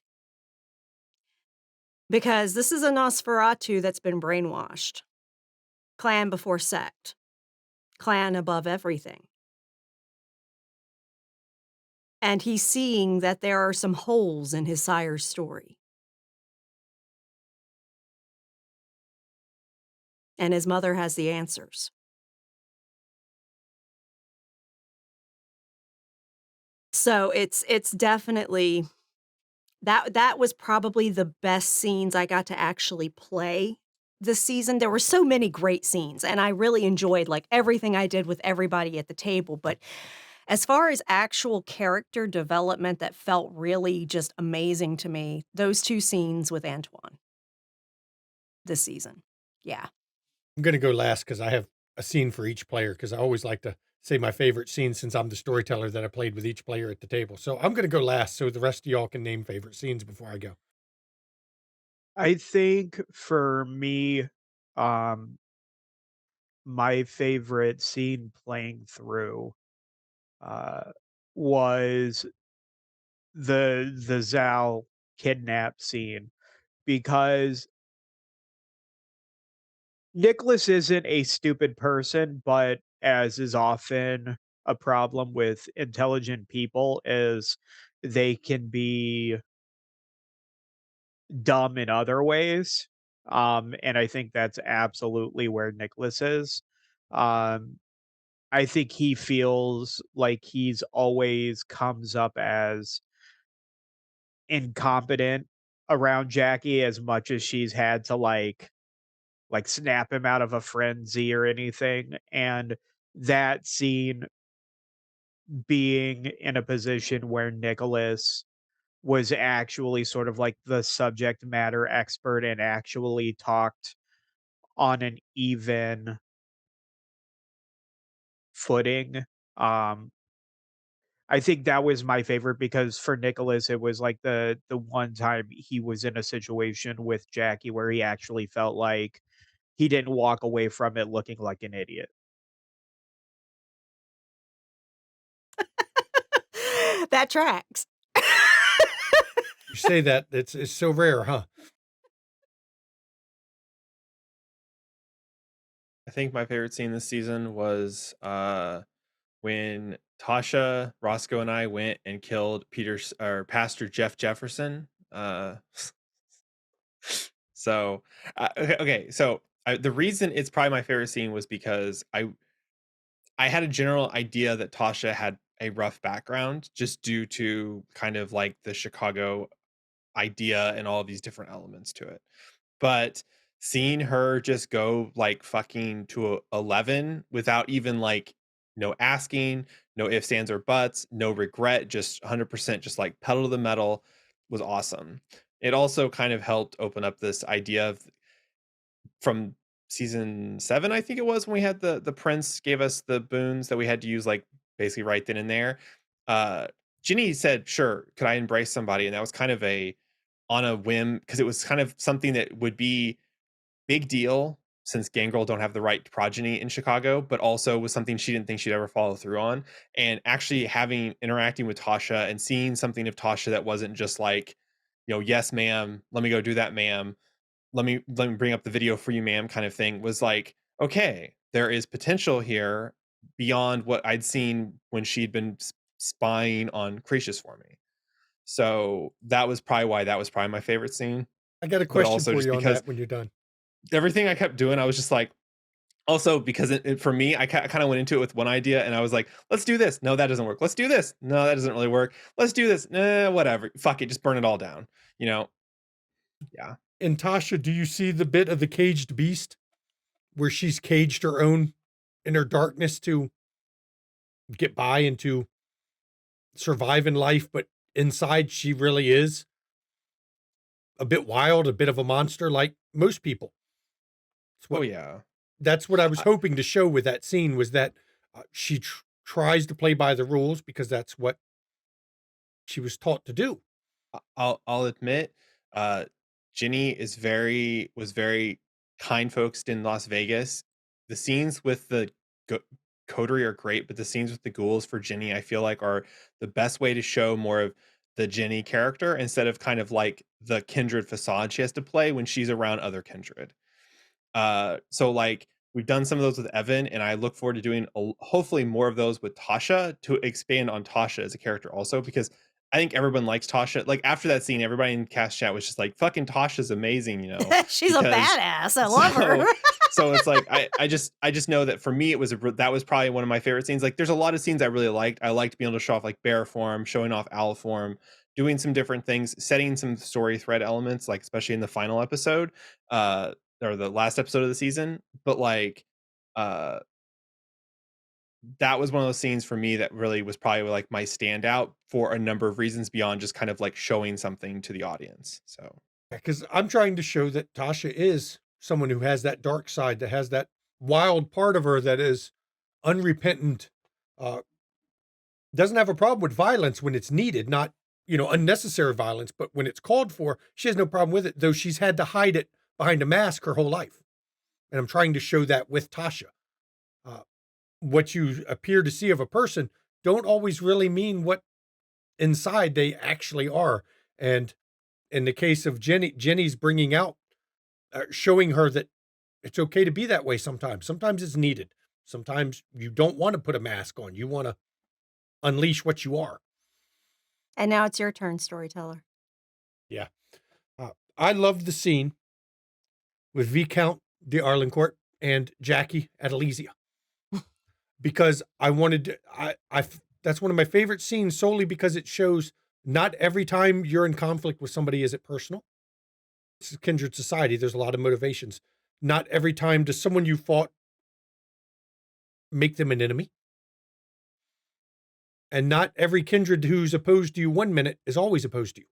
Because this is a Nosferatu that's been brainwashed. Clan before sect. Clan above everything. And he's seeing that there are some holes in his sire's story. And his mother has the answers. So it's definitely that was probably the best scenes I got to actually play this season. There were so many great scenes, and I really enjoyed, like, everything I did with everybody at the table, but as far as actual character development that felt really just amazing to me, those 2 scenes with Antoine this season. Yeah. I'm gonna go last because I have a scene for each player because I always like to say my favorite scene since I'm the storyteller that I played with each player at the table. So I'm gonna go last so the rest of y'all can name favorite scenes before I go. I think for me, um, my favorite scene playing through, uh, was the Zal kidnap scene because Nicholas isn't a stupid person, but as is often a problem with intelligent people is they can be dumb in other ways. And I think that's absolutely where Nicholas is. Um, I think he feels like he's always comes up as incompetent around Jackie as much as she's had to like snap him out of a frenzy or anything. And that scene being in a position where Nicholas was actually sort of like the subject matter expert and actually talked on an even footing. Um, I think that was my favorite because for Nicholas, it was like the one time he was in a situation with Jackie where he actually felt like he didn't walk away from it looking like an idiot. That tracks. You say that it's so rare, huh? I think my favorite scene this season was when Tasha, Roscoe, and I went and killed Pastor Jeff Jefferson. So okay, so the reason it's probably my favorite scene was because I had a general idea that Tasha had a rough background just due to kind of like the Chicago idea and all of these different elements to it. But seeing her just go like fucking to 11 without even like no asking, no ifs, ands, or buts, no regret, just 100% just like pedal to the metal was awesome. It also kind of helped open up this idea of from season 7, I think it was when we had the prince gave us the boons that we had to use like basically right then and there. Uh Ginny said, "Sure, could I embrace somebody?" And that was kind of a on a whim because it was kind of something that would be big deal since Gangrel don't have the right progeny in Chicago, but also was something she didn't think she'd ever follow through on. And actually having interacting with Tasha and seeing something of Tasha that wasn't just like, yes, ma'am, let me go do that, ma'am. Let me bring up the video for you, ma'am, kind of thing was like, okay, there is potential here beyond what I'd seen when she'd been spying on Cretius for me. So that was probably why that was probably my favorite scene. I got a But question also for just you on because that when you're done. everything I kept doing, I was just like, also because for me, I kind of went into it with one idea and I was like, let's do this. No, that doesn't work. Let's do this. No, that doesn't really work. Let's do this. Nah, whatever. Fuck it. Just burn it all down. Yeah. In Tasha, do you see the bit of the caged beast where she's caged her own inner darkness to get by and to survive in life, but inside she really is a bit wild, a bit of a monster like most people. It's Oh what yeah. That's what I was I, hoping to show with that scene was that she tries to play by the rules because that's what she was taught to do. I'll admit, uh, Ginny was very kind folks in Las Vegas. The scenes with the go- coterie are great, but the scenes with the ghouls for Ginny, I feel like, are the best way to show more of the Ginny character instead of kind of like the kindred facade she has to play when she's around other kindred. So like we've done some of those with Evan, and I look forward to doing hopefully more of those with Tasha to expand on Tasha as a character also because I think everyone likes Tasha. Like after that scene, everybody in cast chat was just like, "Fucking Tasha's amazing," She's a because badass. I love her. so it's like I just know that for me it was that was probably one of my favorite scenes. Like there's a lot of scenes I really liked. I liked being able to show off like bear form, showing off owl form, doing some different things, setting some story thread elements, like especially in the final episode. Or the last episode of the season, but like uh that was one of those scenes for me that really was probably like my standout for a number of reasons beyond just kind of like showing something to the audience. So Because I'm trying to show that Tasha is someone who has that dark side, that has that wild part of her that is unrepentant, uh, doesn't have a problem with violence when it's needed, not, unnecessary violence, but when it's called for, she has no problem with it, though she's had to hide it behind a mask her whole life. And I'm trying to show that with Tasha. Uh, what you appear to see of a person don't always really mean what inside they actually are. And in the case of Jenny's bringing out, showing her that it's okay to be that way sometimes. Sometimes it's needed. Sometimes you don't want to put a mask on. You want to unleash what you are. And now it's your turn, storyteller. Yeah. I loved the scene with Viscount de Arlincourt and Jackie at Elysia because I wanted to, that's one of my favorite scenes solely because it shows not every time you're in conflict with somebody is it personal. This is kindred society. There's a lot of motivations. Not every time does someone you fought make them an enemy. And not every kindred who's opposed to you 1 minute is always opposed to you.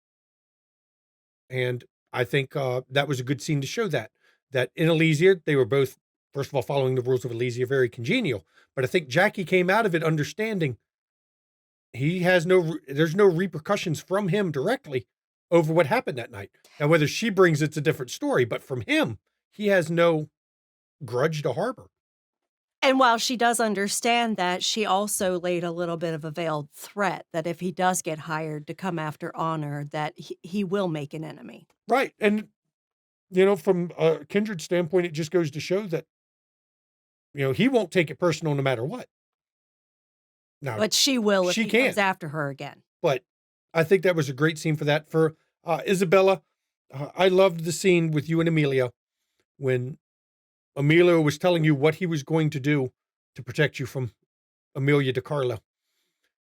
And I think that was a good scene to show that in Elysia, they were both, first of all, following the rules of Elysia, very congenial. But I think Jackie came out of it understanding there's no repercussions from him directly over what happened that night. Now, whether she brings it's a different story, but from him, he has no grudge to harbor. And while she does understand that, she also laid a little bit of a veiled threat that if he does get hired to come after Honor, that he will make an enemy. Right. And, from a kindred standpoint, it just goes to show that, he won't take it personal no matter what. Now, But she will if she he comes can. after her again. But I think that was a great scene for that. For Isabella, I loved the scene with you and Emilio when Emilio was telling you what he was going to do to protect you from Amelia DiCarlo.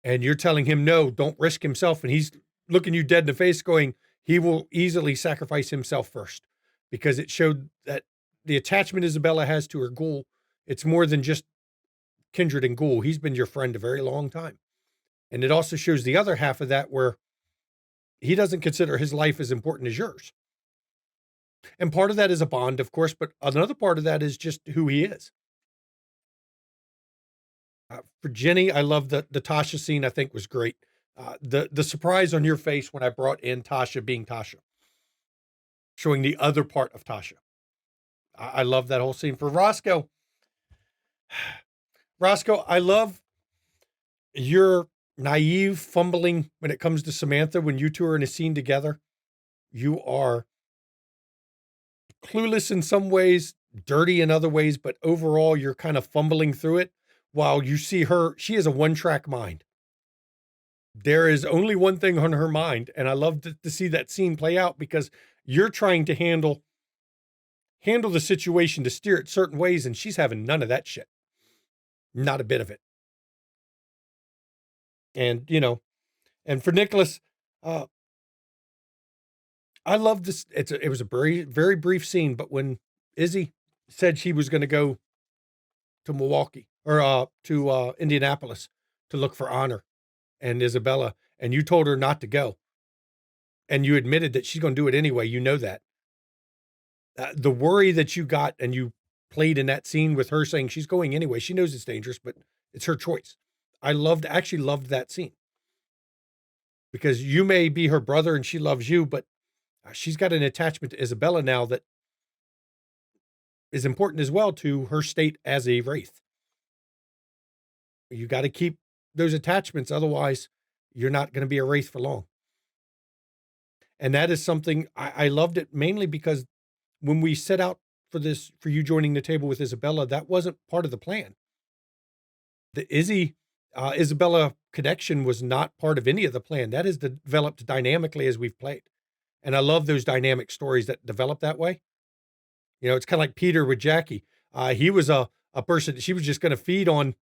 And you're telling him, no, don't risk himself. And he's looking you dead in the face going, he will easily sacrifice himself first because it showed that the attachment Isabella has to her ghoul, it's more than just kindred and ghoul. He's been your friend a very long time. And it also shows the other half of that where he doesn't consider his life as important as yours. And part of that is a bond, of course, but another part of that is just who he is. For Jenny, I love the Tasha scene. I think was great. The surprise on your face when I brought in Tasha being Tasha, showing the other part of Tasha. I love that whole scene. For Roscoe, I love your naive fumbling when it comes to Samantha. When you two are in a scene together, you are clueless in some ways, dirty in other ways, but overall you're kind of fumbling through it while you see her. She has a one-track mind. There is only one thing on her mind. And I love to see that scene play out because you're trying to handle the situation to steer it certain ways. And she's having none of that shit. Not a bit of it. And, and for Nicholas, I love this. It was a very, very brief scene, but when Izzy said she was going to go to Milwaukee or to Indianapolis to look for Honor and Isabella, and you told her not to go, and you admitted that she's going to do it anyway. You know that. The worry that you got and you played in that scene with her saying she's going anyway. She knows it's dangerous, but it's her choice. I actually loved that scene because you may be her brother and she loves you, but she's got an attachment to Isabella now that is important as well to her state as a wraith. You got to keep those attachments. Otherwise you're not going to be a wraith for long. And that is something I loved it mainly because when we set out for you joining the table with Isabella, that wasn't part of the plan. The Isabella connection was not part of any of the plan. That is developed dynamically as we've played. And I love those dynamic stories that develop that way. It's kind of like Peter with Jackie. He was a person that she was just going to feed on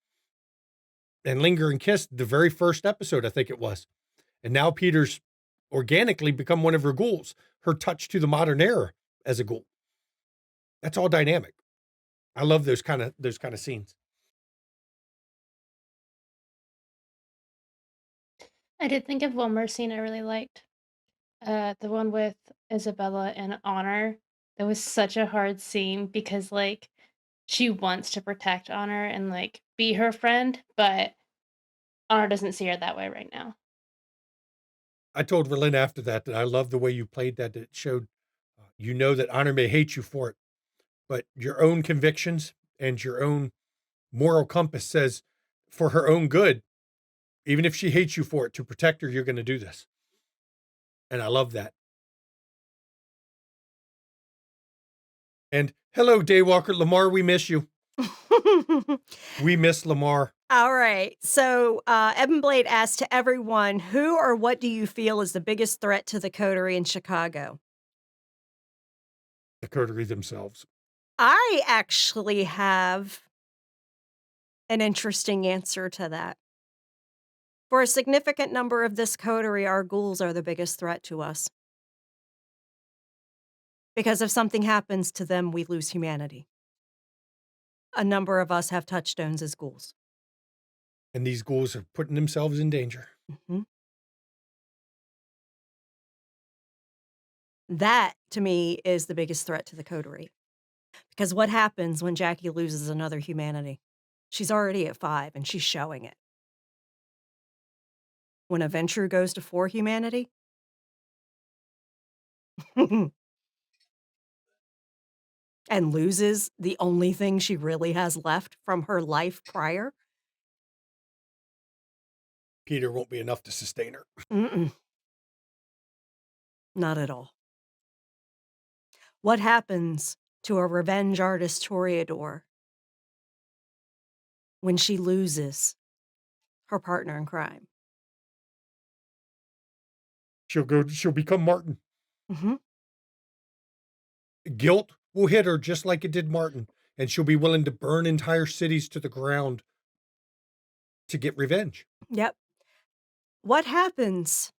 and linger and kiss the very first episode, I think it was. And now Peter's organically become one of her ghouls, her touch to the modern era as a ghoul. That's all dynamic. I love those kind of scenes. I did think of one more scene I really liked. The one with Isabella and Honor. That was such a hard scene because she wants to protect Honor and be her friend, but Honor doesn't see her that way right now. I told Verlin after that I love the way you played that. It showed, that Honor may hate you for it, but your own convictions and your own moral compass says for her own good, even if she hates you for it, to protect her, you're going to do this. And I love that. And hello, Daywalker. Lamar, we miss you. We miss Lamar. All right. So Eben Blade asked to everyone, who or what do you feel is the biggest threat to the coterie in Chicago? The coterie themselves. I actually have an interesting answer to that. For a significant number of this coterie, our ghouls are the biggest threat to us. Because if something happens to them, we lose humanity. A number of us have touchstones as ghouls. And these ghouls are putting themselves in danger. Mm-hmm. That, to me, is the biggest threat to the coterie. Because what happens when Jackie loses another humanity? She's already at 5, and she's showing it. When a Ventrue goes to 4 humanity, and loses the only thing she really has left from her life prior, Peter won't be enough to sustain her. mm-mm. Not at all. What happens to a revenge artist Toreador when she loses her partner in crime? She'll become Martin. Mm-hmm. Guilt will hit her just like it did Martin, and she'll be willing to burn entire cities to the ground to get revenge. Yep. What happens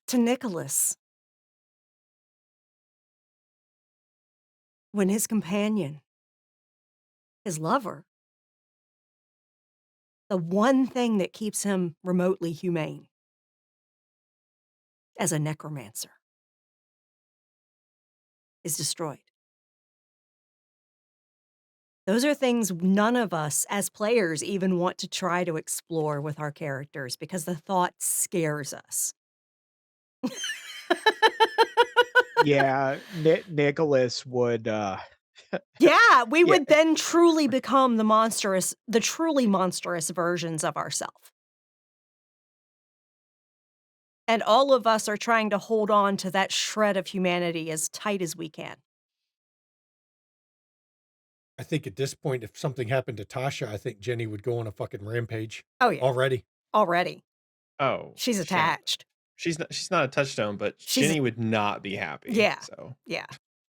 to Nicholas when his companion, his lover, the one thing that keeps him remotely humane as a necromancer is destroyed. Those are things none of us as players even want to try to explore with our characters because the thought scares us. Yeah, Nicholas would Yeah, we yeah, would then truly become the truly monstrous versions of ourselves. And all of us are trying to hold on to that shred of humanity as tight as we can. I think at this point, if something happened to Tasha, I think Jenny would go on a fucking rampage Oh, yeah, already. already. Oh, She's shit. attached. She's not a touchstone, but She's a- Jenny would not be happy. Yeah. So Yeah.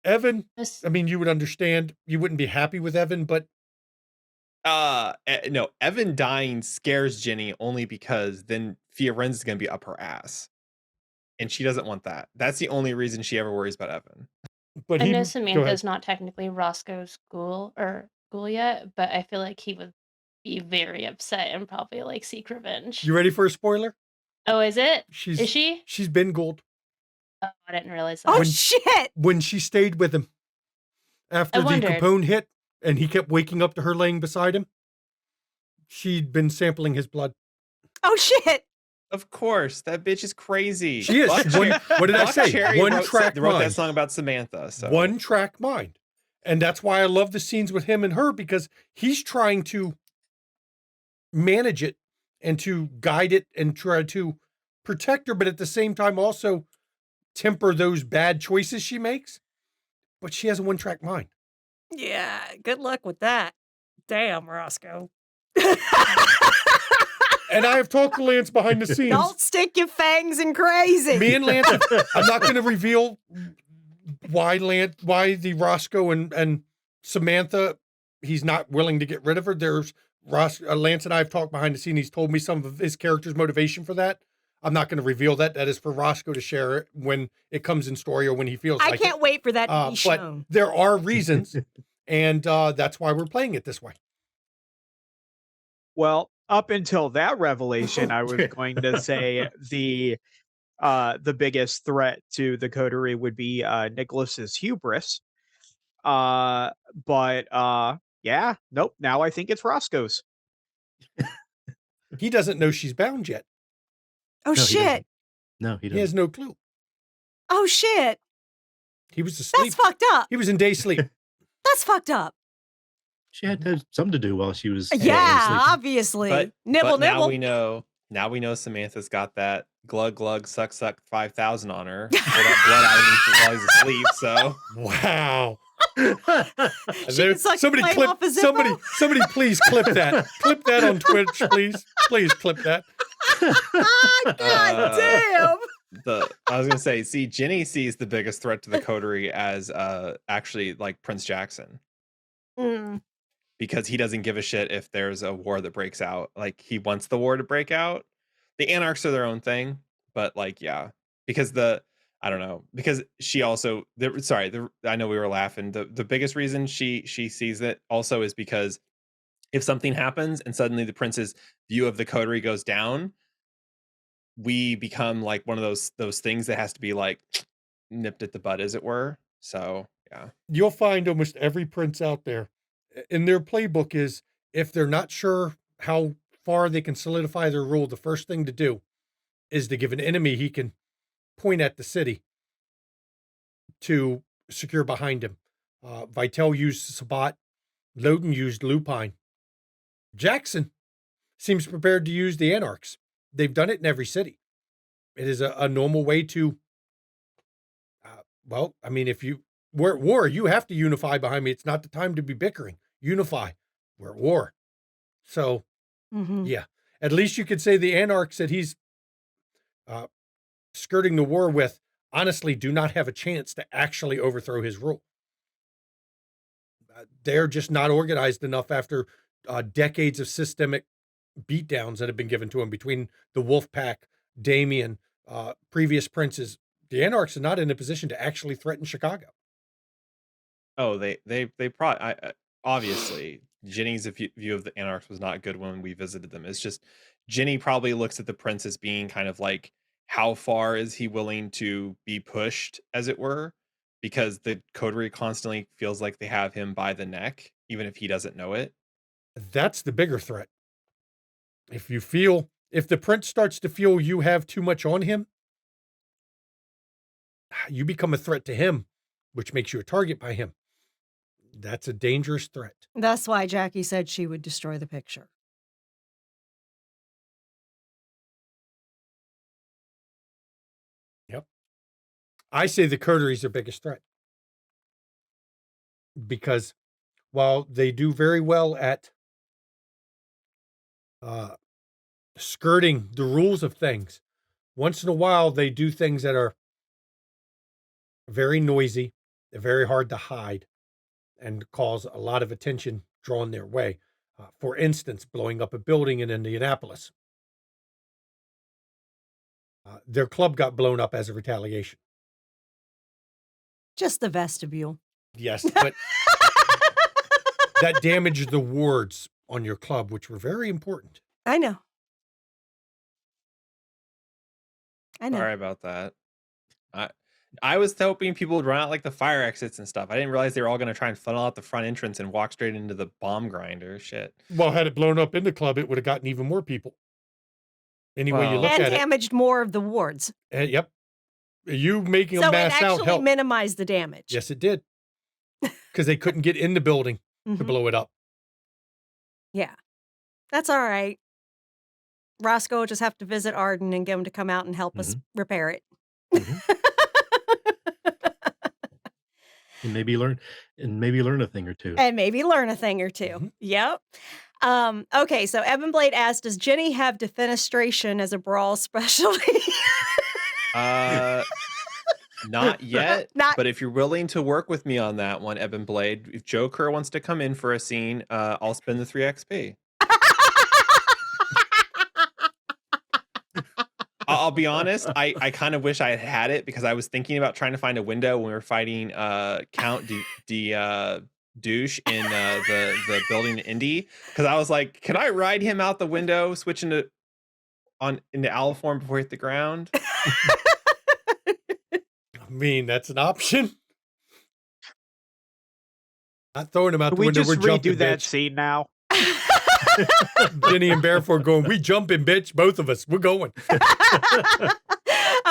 Evan, This- I mean, you would understand. You wouldn't be happy with Evan, but no, Evan dying scares Jenny only because then Fiorenza's gonna be up her ass. And she doesn't want that. That's the only reason she ever worries about Evan. but I he know go ahead. Samantha's not technically Roscoe's ghoul yet, but I feel like he would be very upset and probably like seek revenge. You ready for a spoiler? Oh, is it? She's Is she? she's been gold Oh, I didn't realize that. Oh, When- shit. when she stayed with him after the wondered. Capone hit, and he kept waking up to her laying beside him. She'd been sampling his blood. Oh, shit. Of course, that bitch is crazy. She is. Buck One- what did I Buck say? Cherry One wrote, track wrote that mind. song about Samantha. So One track mind. And that's why I love the scenes with him and her, because he's trying to manage it and to guide it and try to protect her, but at the same time also temper those bad choices she makes. But she has a one track mind. Yeah, good luck with that. Damn, Roscoe. And I have talked to Lance behind the scenes. Don't stick your fangs in crazy. Me and Lance, I'm not going to reveal why the Roscoe and Samantha, he's not willing to get rid of her. There's Lance and I have talked behind the scene. He's told me some of his character's motivation for that. I'm not going to reveal that. That is for Roscoe to share it when it comes in story or when he feels I like can't it. wait for that to be But shown. there are reasons, and that's why we're playing it this way. well, up until that revelation, I was going to say the biggest threat to the coterie would be Nicholas's hubris. But yeah, nope. Now I think it's Roscoe's. He doesn't know she's bound yet. Oh, No, he shit. doesn't. No, he He has doesn't. no clue. Oh, shit. He was asleep. That's fucked up. He was in day sleep. That's fucked up. She had to have something to do while she was Yeah, sleeping. obviously. but Nibble, now nibble. Now we know Samantha's got that glug glug suck 5,000 on her. Pull that blood out of him while he's asleep. So Wow. She can suck somebody flame clip off a Zippo. somebody please clip that. Clip that on Twitch, please. Please clip that. God damn. I was gonna say, see, Jenny sees the biggest threat to the coterie as actually like Prince Jackson, Mm. because he doesn't give a shit if there's a war that breaks out. Like, he wants the war to break out. The anarchs are their own thing, but like, yeah, because I don't know, because she also I know we were laughing. The biggest reason she sees it also is because if something happens and suddenly the prince's view of the coterie goes down, we become like one of those things that has to be like nipped at the bud, as it were. So yeah. You'll find almost every prince out there in their playbook is, if they're not sure how far they can solidify their rule, the first thing to do is to give an enemy he can point at the city to secure behind him. Vitale used Sabat. Loden used Lupine. Jackson seems prepared to use the anarchs. They've done it in every city. It is a normal way to, well, I mean, if we're at war, you have to unify behind me. It's not the time to be bickering. Unify. We're at war. So, Mhm. yeah, at least you could say the anarchs that he's skirting the war with, honestly, do not have a chance to actually overthrow his rule. They're just not organized enough after decades of systemic beatdowns that have been given to him between the Wolf Pack, Damien, previous princes. The anarchs are not in a position to actually threaten Chicago. Oh, they probably obviously, Jenny's view of the Anarchs was not good when we visited them. It's just Jenny probably looks at the prince as being kind of like, how far is he willing to be pushed, as it were? Because the coterie constantly feels like they have him by the neck, even if he doesn't know it. That's the bigger threat. If the prince starts to feel you have too much on him, you become a threat to him, which makes you a target by him. That's a dangerous threat. That's why Jackie said she would destroy the picture. Yep. I say the coterie is their biggest threat. Because while they do very well at skirting the rules of things, once in a while they do things that are very noisy, very hard to hide, and cause a lot of attention drawn their way. For instance, blowing up a building in Indianapolis. Their club got blown up as a retaliation. Just the vestibule. Yes, but that damaged the wards on your club, which were very important. I know. I know. Sorry about that. I was hoping people would run out like the fire exits and stuff. I didn't realize they were all going to try and funnel out the front entrance and walk straight into the bomb grinder. Shit. Well, had it blown up in the club, it would have gotten even more people. Any way you look And at it. damaged more of the wards. Yep. You making So a it mass out actually helped. minimized the damage. Yes, it did. Because they couldn't get in the building to Mhm. blow it up. Yeah. That's all right. Roscoe will just have to visit Arden and get him to come out and help us repair it. And maybe learn a thing or two. And maybe learn a thing or two. Yep. Okay, so Evan Blade asked, does Jenny have defenestration as a brawl specialty? Not yet. Not- But if you're willing to work with me on that one, Evan Blade, if Joe Kerr wants to come in for a scene, I'll spend the 3 XP. I'll be honest. I kind of wish I had it because I was thinking about trying to find a window when we were fighting Count Douche in the building in Indy, because I was like, can I ride him out the window, switch into owl form before he hit the ground? I mean, that's an option. Not throwing him out Can the we window. just We're jumping, redo that bitch. scene now? Jenny and Bearford going, we jumping, bitch. Both of us. We're going.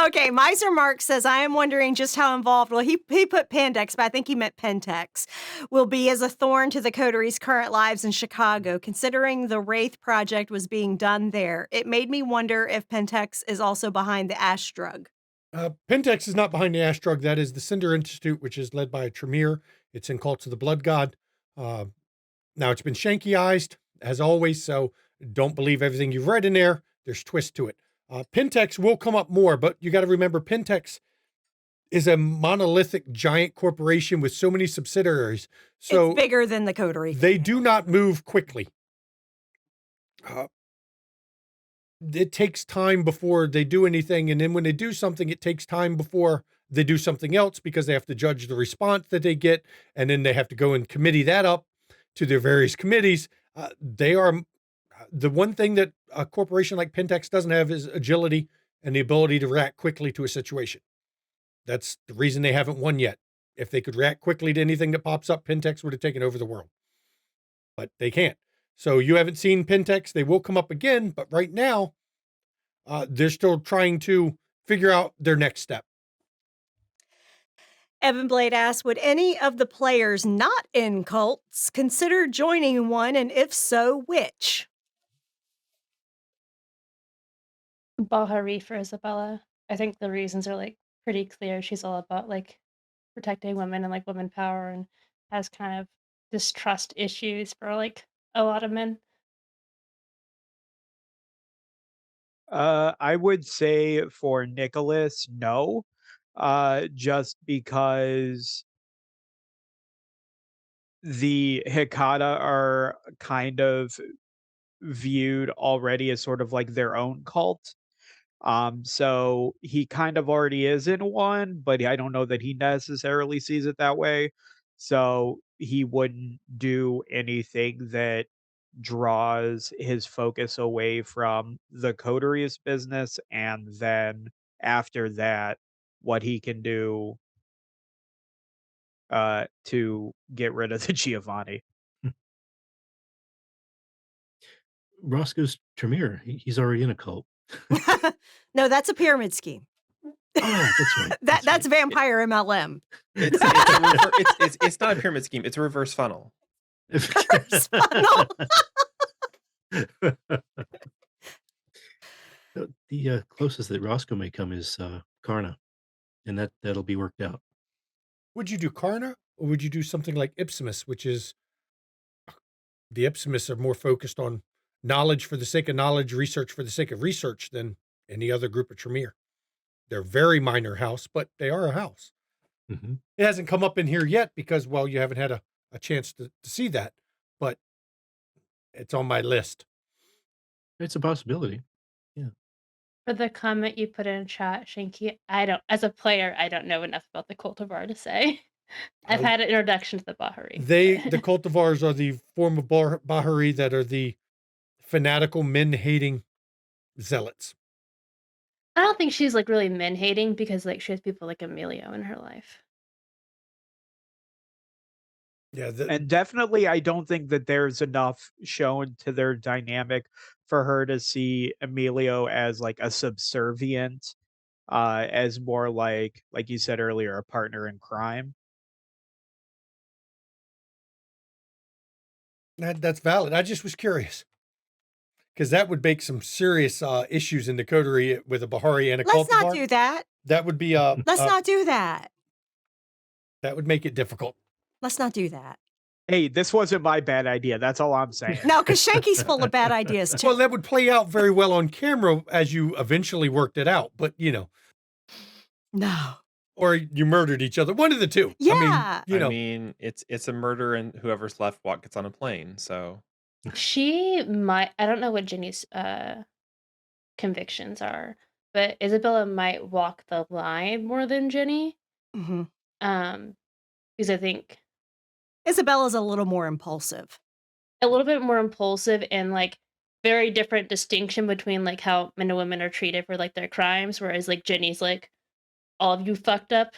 Okay, Miser Mark says, I am wondering just how involved, well, he put Pandex, but I think he meant Pentex, will be as a thorn to the coteries' current lives in Chicago, considering the Wraith project was being done there. It made me wonder if Pentex is also behind the Ash drug. Pentex is not behind the Ash drug. That is the Cinder Institute, which is led by Tremere. It's in Cults of the Blood God. Now, it's been Shankyized, as always, so don't believe everything you've read in there. There's twist to it. Pentex will come up more, but you got to remember Pentex is a monolithic giant corporation with so many subsidiaries. So it's bigger than the coterie. They do not move quickly. It takes time before they do anything. And then when they do something, it takes time before they do something else because they have to judge the response that they get. And then they have to go and committee that up to their various committees. They are the one thing that a corporation like Pentex doesn't have is agility and the ability to react quickly to a situation. That's the reason they haven't won yet. If they could react quickly to anything that pops up, Pentex would have taken over the world. But they can't. So you haven't seen Pentex. They will come up again, but right now, they're still trying to figure out their next step. Evan Blade asks, would any of the players not in cults consider joining one, and if so, which? Bahari for Isabella. I think the reasons are like pretty clear. She's all about like protecting women and like women power, and has kind of distrust issues for like a lot of men. I would say for Nicholas, no. Just because the Hikata are kind of viewed already as sort of like their own cult. So he kind of already is in one, but I don't know that he necessarily sees it that way. So he wouldn't do anything that draws his focus away from the coteries business, and then after that, what he can do to get rid of the Giovanni. Roscoe's Tremere, he's already in a cult. No, that's a pyramid scheme. Oh, that's right. That's That's right. vampire MLM. It's not a pyramid scheme. It's a reverse funnel. Reverse funnel. The closest that Roscoe may come is Karna, and that'll be worked out. Would you do Karna, or would you do something like Ipsimus, which is the Ipsimus are more focused on knowledge for the sake of knowledge, research for the sake of research than any other group of Tremere. They're very minor house, but they are a house. Mhm. It hasn't come up in here yet because, well, you haven't had a chance to see that, but it's on my list. It's a possibility. For the comment you put in chat, Shanky, as a player, I don't know enough about the cultivar to say. I've Uh, had an introduction to the Bahari. The cultivars are the form of Bahari that are the fanatical, men-hating zealots. I don't think she's like really men hating because like she has people like Emilio in her life. Yeah, And definitely, I don't think that there's enough shown to their dynamic for her to see Emilio as like a subservient, as more like you said earlier, a partner in crime. that's valid. I just was curious because that would make some serious issues in the coterie with a Bahari and a Let's cultivar. not do that. That would be Let's not do that. that would make it difficult. Let's not do that. Hey, this wasn't my bad idea. That's all I'm saying. No, because Shanky's full of bad ideas too. Well, that would play out very well on camera as you eventually worked it out, but No. or you murdered each other. One of the two. Yeah. I I mean, mean, it's a murder, and whoever's left gets on a plane. So She might. I don't know what Jenny's convictions are, but Isabella might walk the line more than Jenny. hmm Because I think Isabella's a little more impulsive. a little bit more impulsive and like very different distinction between like how men and women are treated for like their crimes, whereas like Jenny's like, all of you fucked up,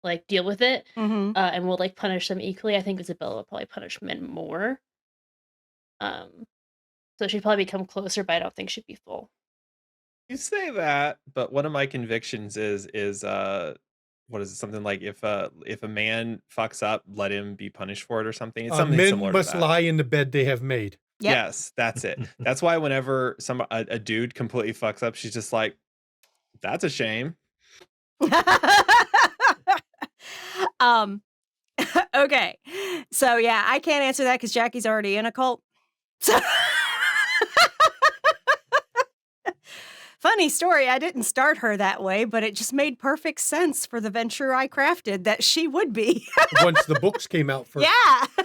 like deal with it, hmm and we'll like punish them equally. I think Isabella will probably punish men more. So she'd probably become closer, but I don't think she'd be full. you say that, but one of my convictions is what is it? Something like if a man fucks up, let him be punished for it or something. It's something men similar must to that. lie in the bed they have made. Yep. Yes, that's it. That's why whenever a dude completely fucks up, she's just like, that's a shame. Okay. So yeah, I can't answer that because Jackie's already in a cult. So funny story, I didn't start her that way, but it just made perfect sense for the venture I crafted that she would be. Once the books came out for Yeah.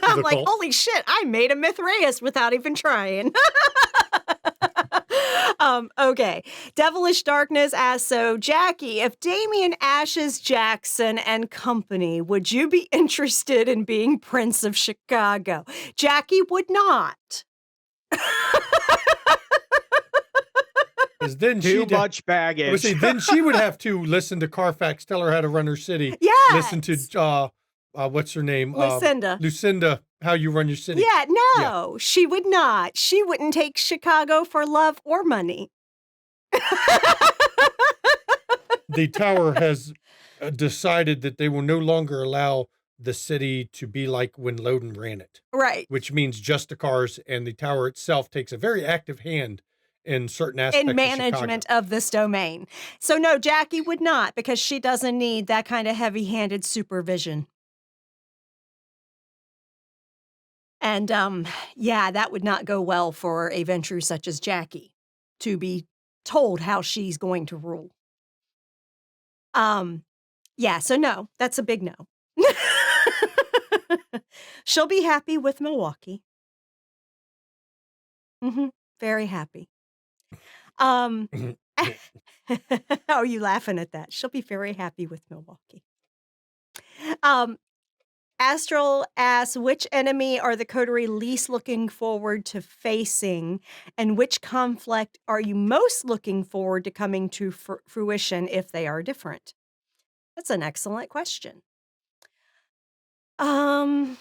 I'm the like, cult. holy shit, I made a Mithraeus without even trying. Okay. Devilish Darkness asks, so Jackie, if Damian Ashes Jackson and company, would you be interested in being Prince of Chicago? Jackie would not. Because then Too she'd much I would baggage. say then she would have to listen to Carfax tell her how to run her city. Yes. Listen to what's her name? Lucinda. Lucinda, how you run your city. Yeah, no, she would not. She wouldn't take Chicago for love or money. The tower has decided that they will no longer allow the city to be like when Loden ran it, Right. which means just the cars, and the tower itself takes a very active hand in certain aspects In management of this domain. So no, Jackie would not because she doesn't need that kind of heavy-handed supervision. And yeah, that would not go well for a venture such as Jackie to be told how she's going to rule. Yeah, so no, that's a big no. She'll be happy with Milwaukee. Very happy. Oh, you laughing at that? She'll be very happy with Milwaukee. Astral asks, which enemy are the coterie least looking forward to facing, and which conflict are you most looking forward to coming to fruition if they are different? That's an excellent question. Um,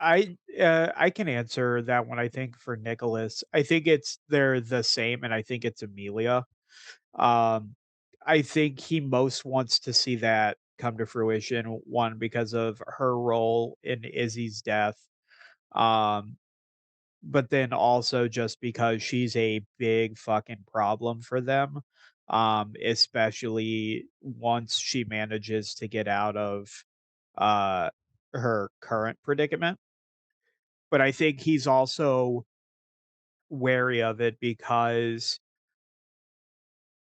I can answer that one. I think for Nicholas, I think they're the same, and I think it's Amelia. Um, I think he most wants to see that come to fruition. One, because of her role in Izzy's death, um, but then also just because she's a big fucking problem for them. Especially once she manages to get out of uh her current predicament. But I think he's also wary of it because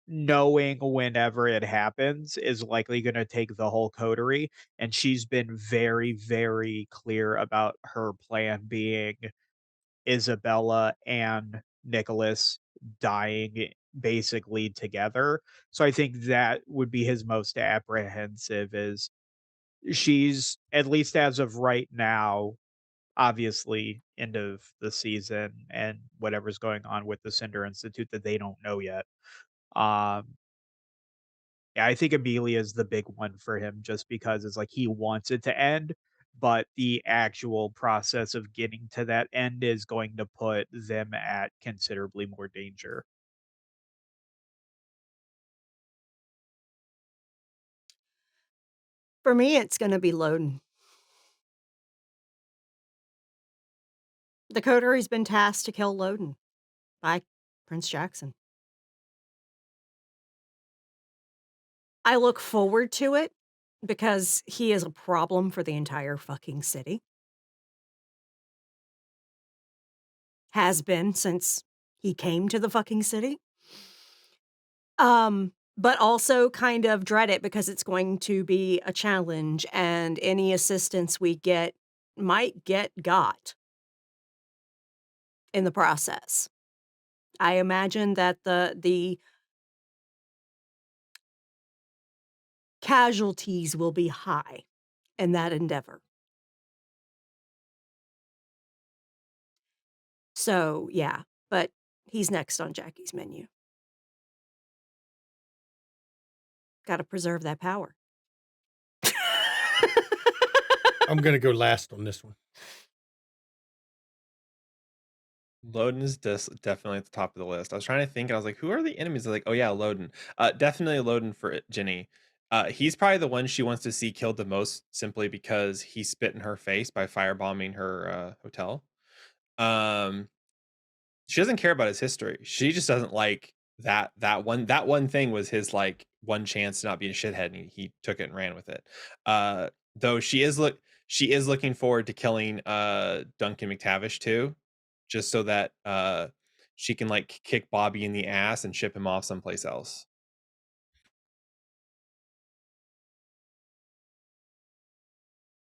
knowing whenever it happens is likely going to take the whole coterie, and she's been very, very clear about her plan being Isabella and Nicholas dying basically together. So I think that would be his most apprehensive is she's, at least as of right now, obviously end of the season and whatever's going on with the Cinder Institute that they don't know yet. Um, yeah, I think Amelia is the big one for him just because it's like he wants it to end, but the actual process of getting to that end is going to put them at considerably more danger. for me, it's going to be Loden. The coterie's been tasked to kill Loden by Prince Jackson. I look forward to it because he is a problem for the entire fucking city. Has been since he came to the fucking city. But also kind of dread it because it's going to be a challenge, and any assistance we get might get got in the process. I imagine that the casualties will be high in that endeavor. So, yeah, but he's next on Jackie's menu. Gotta preserve that power. I'm going to go last on this one. Loden is definitely at the top of the list. I was trying to think, and I was like, who are the enemies? I was like, oh yeah, Loden. Definitely Loden for Ginny. He's probably the one she wants to see killed the most, simply because he spit in her face by firebombing her hotel. Um, she doesn't care about his history. She just doesn't like that one thing was his like one chance to not be a shithead, and he took it and ran with it. Though she is looking forward to killing Duncan McTavish too, just so that she can like kick Bobby in the ass and ship him off someplace else.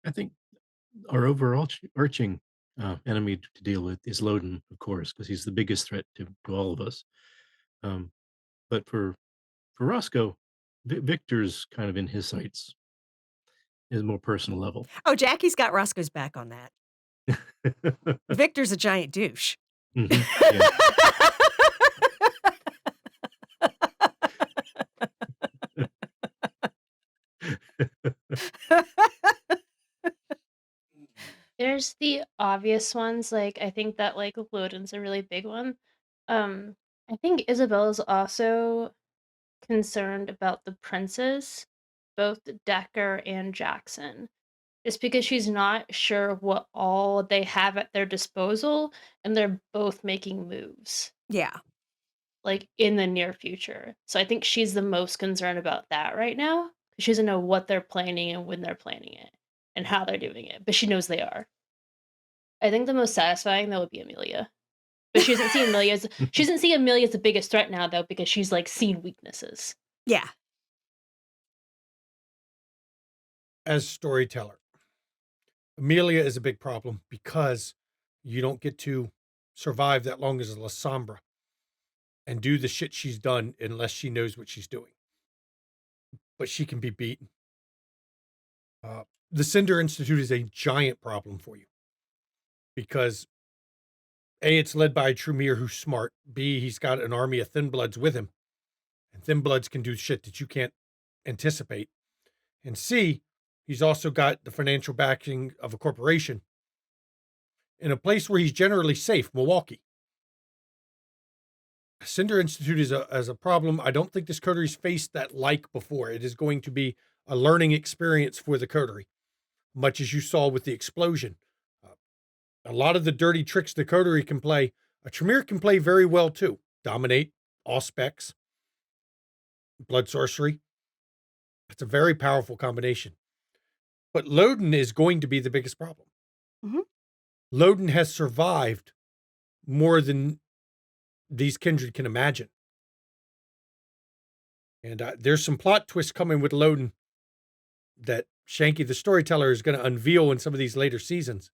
I think our overarching enemy to deal with is Loden, of course, because he's the biggest threat to all of us. Um, but for Roscoe, Victor's kind of in his sights, is more personal level. Oh, Jackie's got Roscoe's back on that. Victor's a giant douche. Mhm, yeah. There's the obvious ones, like, I think that, like, Loden's a really big one. Um, I think Isabella's also concerned about the princes, both Decker and Jackson, just because she's not sure what all they have at their disposal, and they're both making moves, Yeah. like, in the near future. So I think she's the most concerned about that right now. She doesn't know what they're planning and when they're planning it, and how they're doing it, but she knows they are. I think the most satisfying, though, would be Amelia. But she doesn't see Amelia as the biggest threat now, though, because she's, like, seen weaknesses. Yeah. As storyteller, Amelia is a big problem because you don't get to survive that long as a La Sombra and do the shit she's done unless she knows what she's doing. But she can be beaten. The Cinder Institute is a giant problem for you because A, it's led by a Tremere who's smart. B, he's got an army of Thin Bloods with him, and Thin Bloods can do shit that you can't anticipate. And C, he's also got the financial backing of a corporation in a place where he's generally safe, Milwaukee. Cinder Institute is a problem. I don't think this coteries faced that like before. It is going to be a learning experience for the coterie, much as you saw with the explosion. A lot of the dirty tricks the coterie can play, a Tremere can play very well too. Dominate, Auspex, Blood Sorcery. It's a very powerful combination. But Loden is going to be the biggest problem. Mhm. Loden has survived more than these kindred can imagine. And there's some plot twists coming with Loden that Shanky the storyteller is going to unveil in some of these later seasons.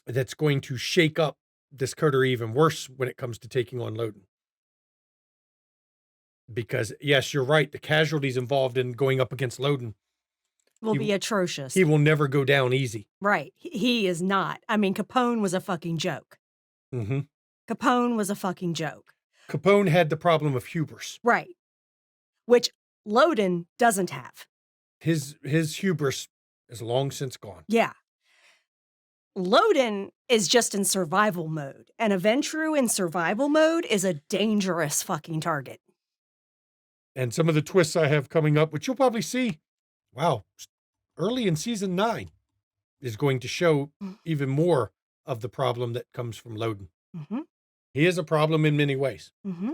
That's going to shake up this coterie even worse when it comes to taking on Loden. Because yes, you're right. The casualties involved in going up against Loden Will He- be atrocious. he will never go down easy. Right. He is not. I mean, Capone was a fucking joke. Mm-hmm. Capone was a fucking joke. Capone had the problem of hubris. Right. Which Loden doesn't have. His hubris is long since gone. Yeah. Loden is just in survival mode. And a Ventrue in survival mode is a dangerous fucking target. And some of the twists I have coming up, which you'll probably see, wow, early in season 9, is going to show even more of the problem that comes from Loden. Mm-hmm. He is a problem in many ways. Mm-hmm.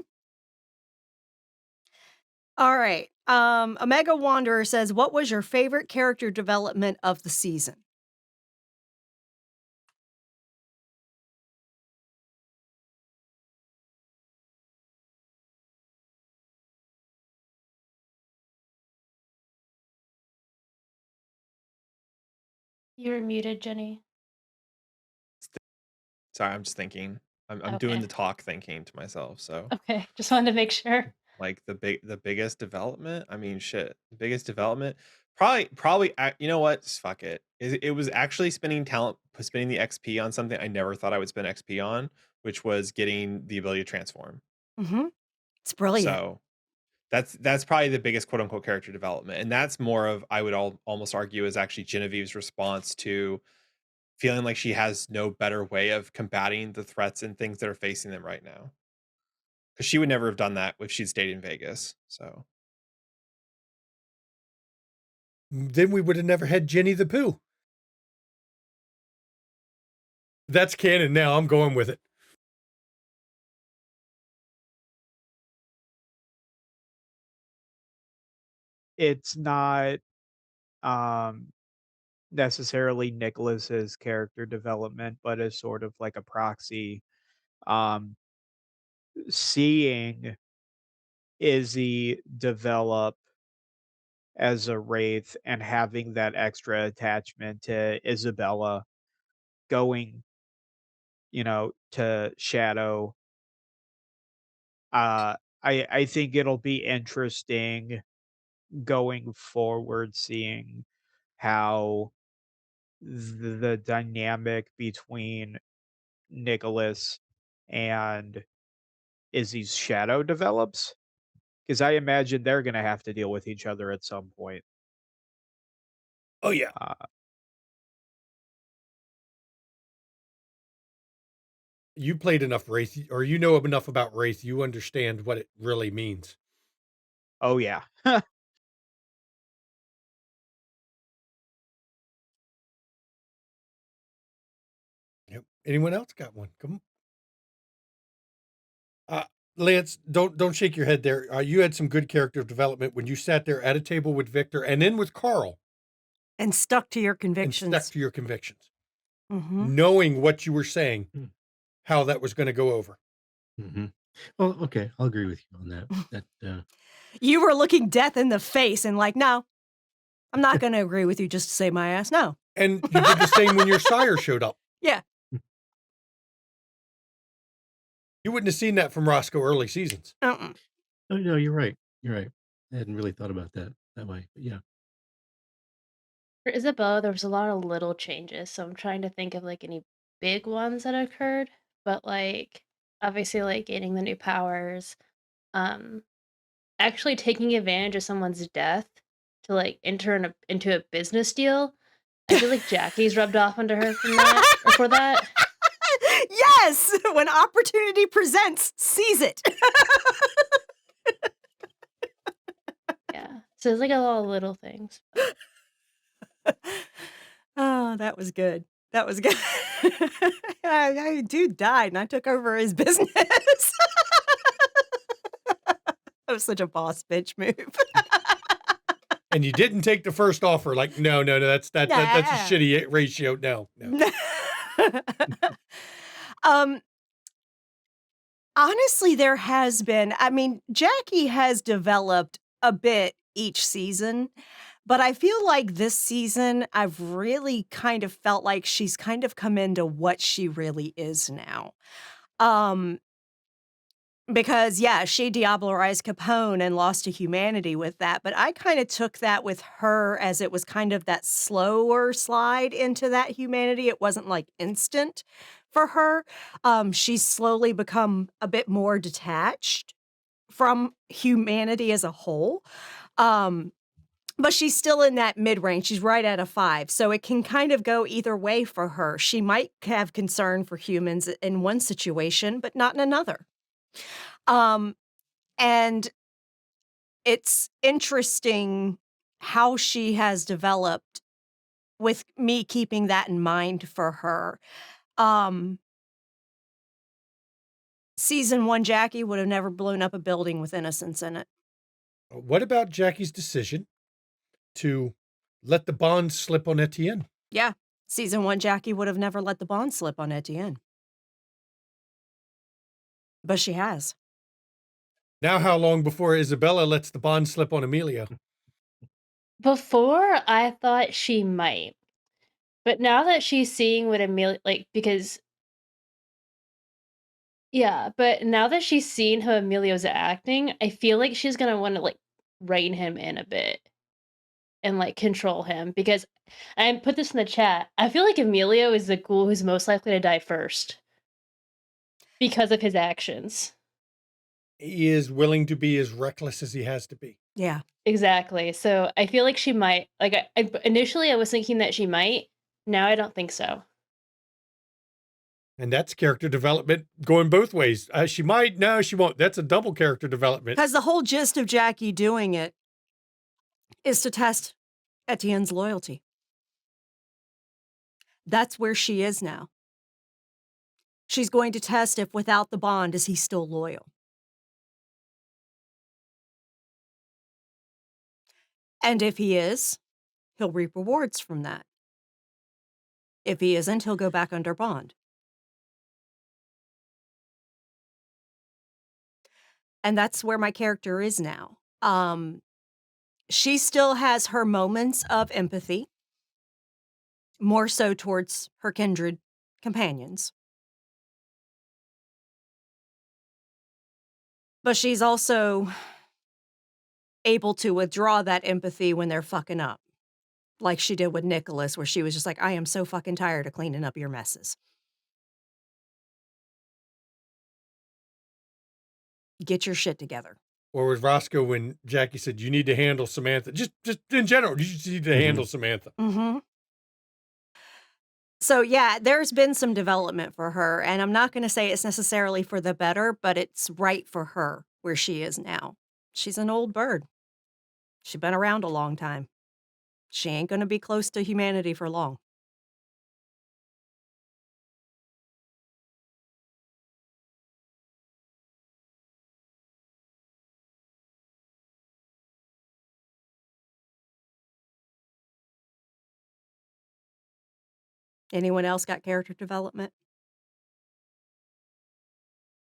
All right. Omega Wanderer says, what was your favorite character development of the season? You're muted, Jenny. Sorry, I'm just thinking. I'm doing the talk thinking to myself. So Okay, just wanted to make sure. like the biggest development. I mean, shit, the biggest development. Probably. You know what? Just fuck it. It was actually spending the XP on something I never thought I would spend XP on, which was getting the ability to transform. Mm-hmm. It's brilliant. So that's probably the biggest quote unquote character development, and that's more of, I would almost argue, is actually Genevieve's response to feeling like she has no better way of combating the threats and things that are facing them right now. Because she would never have done that if she'd stayed in Vegas. So Then we would have never had Jenny the Pooh. That's canon now. I'm going with it. It's not necessarily Nicholas's character development, but as sort of like a proxy. Um, Seeing Izzy develop as a wraith and having that extra attachment to Isabella going, to Shadow. I think it'll be interesting going forward, seeing how the dynamic between Nicholas and Izzy's shadow develops, because I imagine they're gonna have to deal with each other at some point. Oh, yeah. Uh, You played enough Wraith, or you know enough about Wraith. You understand what it really means. oh yeah. Yep. Anyone else got one? Come on. Lance, don't shake your head there. You had some good character development when you sat there at a table with Victor and then with Carl And stuck to your and convictions. stuck to your convictions, Mm-hmm. knowing what you were saying, Hmm. how that was going to go over. Mm-hmm. Well, okay, I'll agree with you on that. You were looking death in the face and like, no, I'm not going to agree with you just to save my ass. No. And you did the same when your sire showed up. Yeah. You wouldn't have seen that from Roscoe early seasons. Uh-uh. Oh no, you're right. You're right. I hadn't really thought about that way, but yeah. For Isabella, there was a lot of little changes, so I'm trying to think of like any big ones that occurred. But like obviously like gaining the new powers, um, actually taking advantage of someone's death to like enter into a business deal. I feel like Jackie's rubbed off onto her from that or for that. Yes, when opportunity presents, seize it. Yeah. So it's like a lot of little things. Oh, that was good. That was good. Dude died and I took over his business. That was such a boss bitch move. And you didn't take the first offer. Like, no, that's a shitty ratio. No. Honestly, there has been, I mean, Jackie has developed a bit each season, but I feel like this season, I've really kind of felt like she's kind of come into what she really is now. Because, yeah, she diablerized Capone and lost to humanity with that, but I kind of took that with her as it was kind of that slower slide into that humanity. It wasn't like instant for her. She's slowly become a bit more detached from humanity as a whole. But she's still in that mid-range. She's right at a 5. So it can kind of go either way for her. She might have concern for humans in one situation, but not in another. And it's interesting how she has developed with me keeping that in mind for her. Season 1 Jackie would have never blown up a building with innocence in it. What about Jackie's decision to let the bond slip on Etienne? Yeah. Season 1 Jackie would have never let the bond slip on Etienne. But she has. Now, how long before Isabella lets the bond slip on Amelia? Before, I thought she might. But now that she's seeing what Amelia like because yeah, but now that she's seen how Emilio's acting, I feel like she's gonna wanna like rein him in a bit and like control him because I put this in the chat. I feel like Emilio is the ghoul who's most likely to die first because of his actions. He is willing to be as reckless as he has to be. Yeah. Exactly. So I feel like she might like I initially I was thinking that she might. Now I don't think so. And that's character development going both ways. She might, no, she won't. That's a double character development. Because the whole gist of Jackie doing it is to test Etienne's loyalty. That's where she is now. She's going to test if without the bond, is he still loyal? And if he is, he'll reap rewards from that. If he isn't, he'll go back under bond. And that's where my character is now. She still has her moments of empathy, more so towards her kindred companions. But she's also able to withdraw that empathy when they're fucking up. Like she did with Nicholas, where she was just like, I am so fucking tired of cleaning up your messes. Get your shit together. Or with Roscoe when Jackie said, you need to handle Samantha. Just in general, you just need to handle Samantha. Mm-hmm. So yeah, there's been some development for her, and I'm not going to say it's necessarily for the better, but it's right for her where she is now. She's an old bird. She's been around a long time. She ain't going to be close to humanity for long. Anyone else got character development?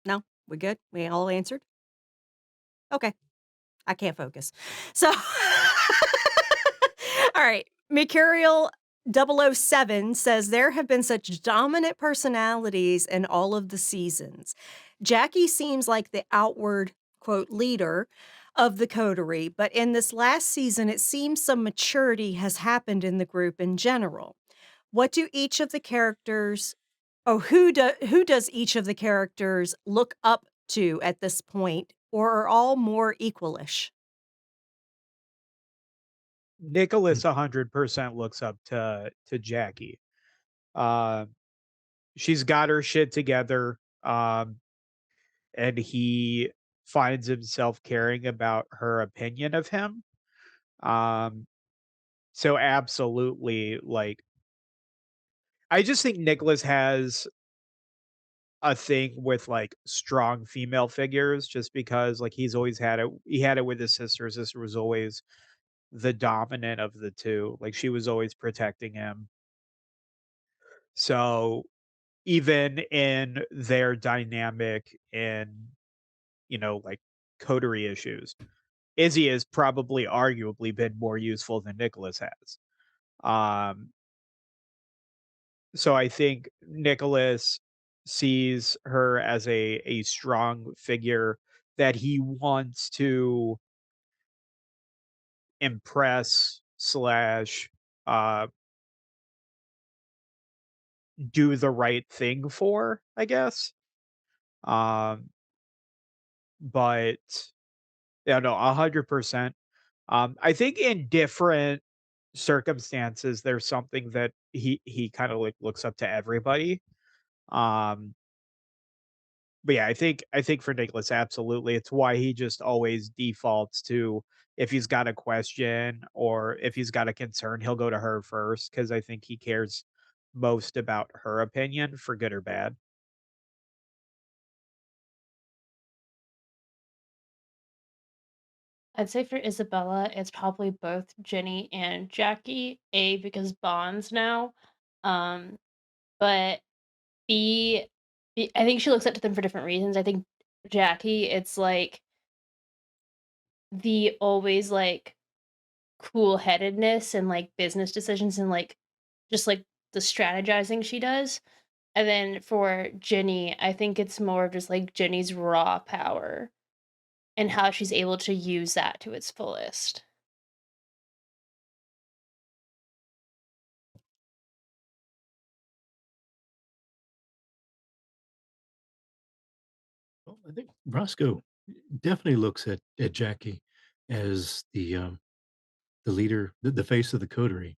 No? We good? We all answered? Okay. I can't focus. So, all right. Mercurial 007 says there have been such dominant personalities in all of the seasons. Jackie seems like the outward, quote, leader of the coterie, but in this last season, it seems some maturity has happened in the group in general. What do each of the characters who does each of the characters look up to at this point, or are all more equalish? Nicholas 100% looks up to Jackie. Um, she's got her shit together, and he finds himself caring about her opinion of him. Um, so absolutely, like, I just think Nicholas has a thing with like strong female figures just because like he's always had it. He had it with his sister. His sister was always the dominant of the two. Like she was always protecting him. So even in their dynamic in, like coterie issues, Izzy has probably arguably been more useful than Nicholas has. Um, so I think Nicholas sees her as a strong figure that he wants to impress slash uh do the right thing for, I guess. Um, but yeah, no, 100%. I think in different circumstances, there's something that he kind of like looks up to everybody. Um, but yeah, I think for Nicholas, absolutely, it's why he just always defaults to if he's got a question or if he's got a concern, he'll go to her first because I think he cares most about her opinion for good or bad. I'd say for Isabella, it's probably both Jenny and Jackie. A, because bonds now. Um, but B, I think she looks up to them for different reasons. I think Jackie, it's like the always like cool headedness and like business decisions and like just like the strategizing she does. And then for Jenny, I think it's more of just like Jenny's raw power and how she's able to use that to its fullest. Well, I think Roscoe definitely looks at Jackie as the leader, the face of the coterie,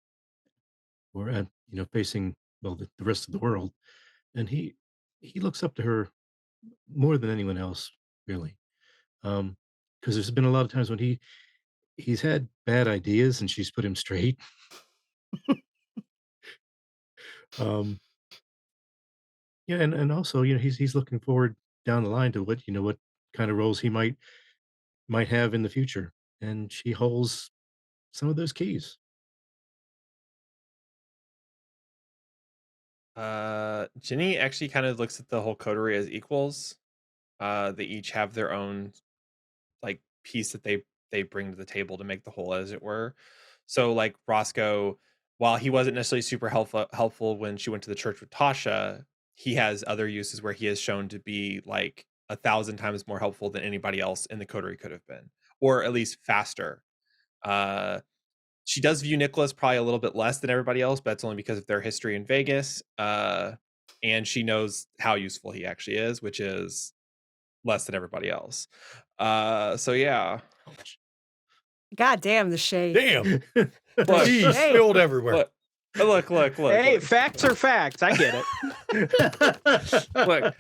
or facing well the rest of the world, and he looks up to her more than anyone else, really. Because there's been a lot of times when he's had bad ideas and she's put him straight. Um, yeah, and also he's looking forward down the line to what kind of roles he might have in the future, and she holds some of those keys. Ginny actually kind of looks at the whole coterie as equals. They each have their own like piece that they bring to the table to make the whole, as it were. So like Roscoe, while he wasn't necessarily super helpful when she went to the church with Tasha, he has other uses where he has shown to be like 1,000 times more helpful than anybody else in the coterie could have been, or at least faster. Uh, she does view Nicholas probably a little bit less than everybody else, but that's only because of their history in Vegas. And she knows how useful he actually is, which is less than everybody else. So yeah. Ouch. God damn the shade. Damn. Look, Tea Hey. spilled everywhere. look. Hey, Look. facts are facts. I get it. Look,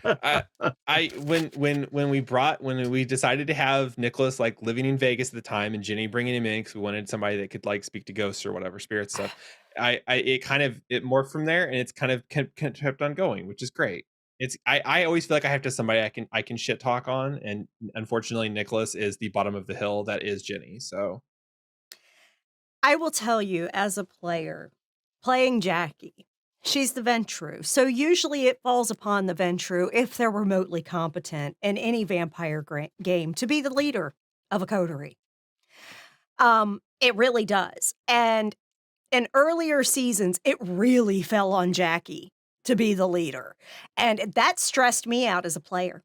I when we decided to have Nicholas like living in Vegas at the time and Jenny bringing him in because we wanted somebody that could like speak to ghosts or whatever spirit stuff. It morphed from there and it's kind of kept on going, which is great. I always feel like I have to somebody I can shit talk on, and unfortunately Nicholas is the bottom of the hill that is Jenny. So I will tell you, as a player, playing Jackie, she's the Ventru. So usually it falls upon the Ventru, if they're remotely competent in any vampire game, to be the leader of a coterie. It really does. And in earlier seasons, it really fell on Jackie to be the leader. And that stressed me out as a player.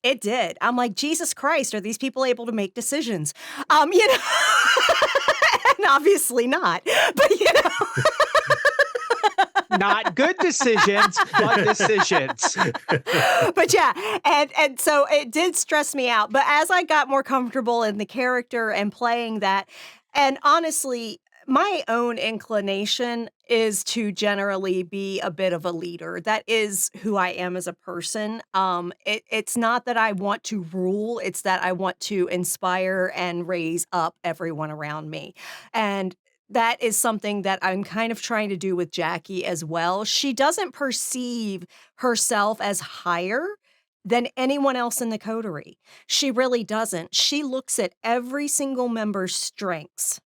It did. I'm like, Jesus Christ, are these people able to make decisions? And obviously not. But Not good decisions, but decisions. but yeah, and so it did stress me out. But as I got more comfortable in the character and playing that, and honestly, my own inclination is to generally be a bit of a leader. That is who I am as a person. It's not that I want to rule, it's that I want to inspire and raise up everyone around me. And that is something that I'm kind of trying to do with Jackie as well. She doesn't perceive herself as higher than anyone else in the coterie. She really doesn't. She looks at every single member's strengths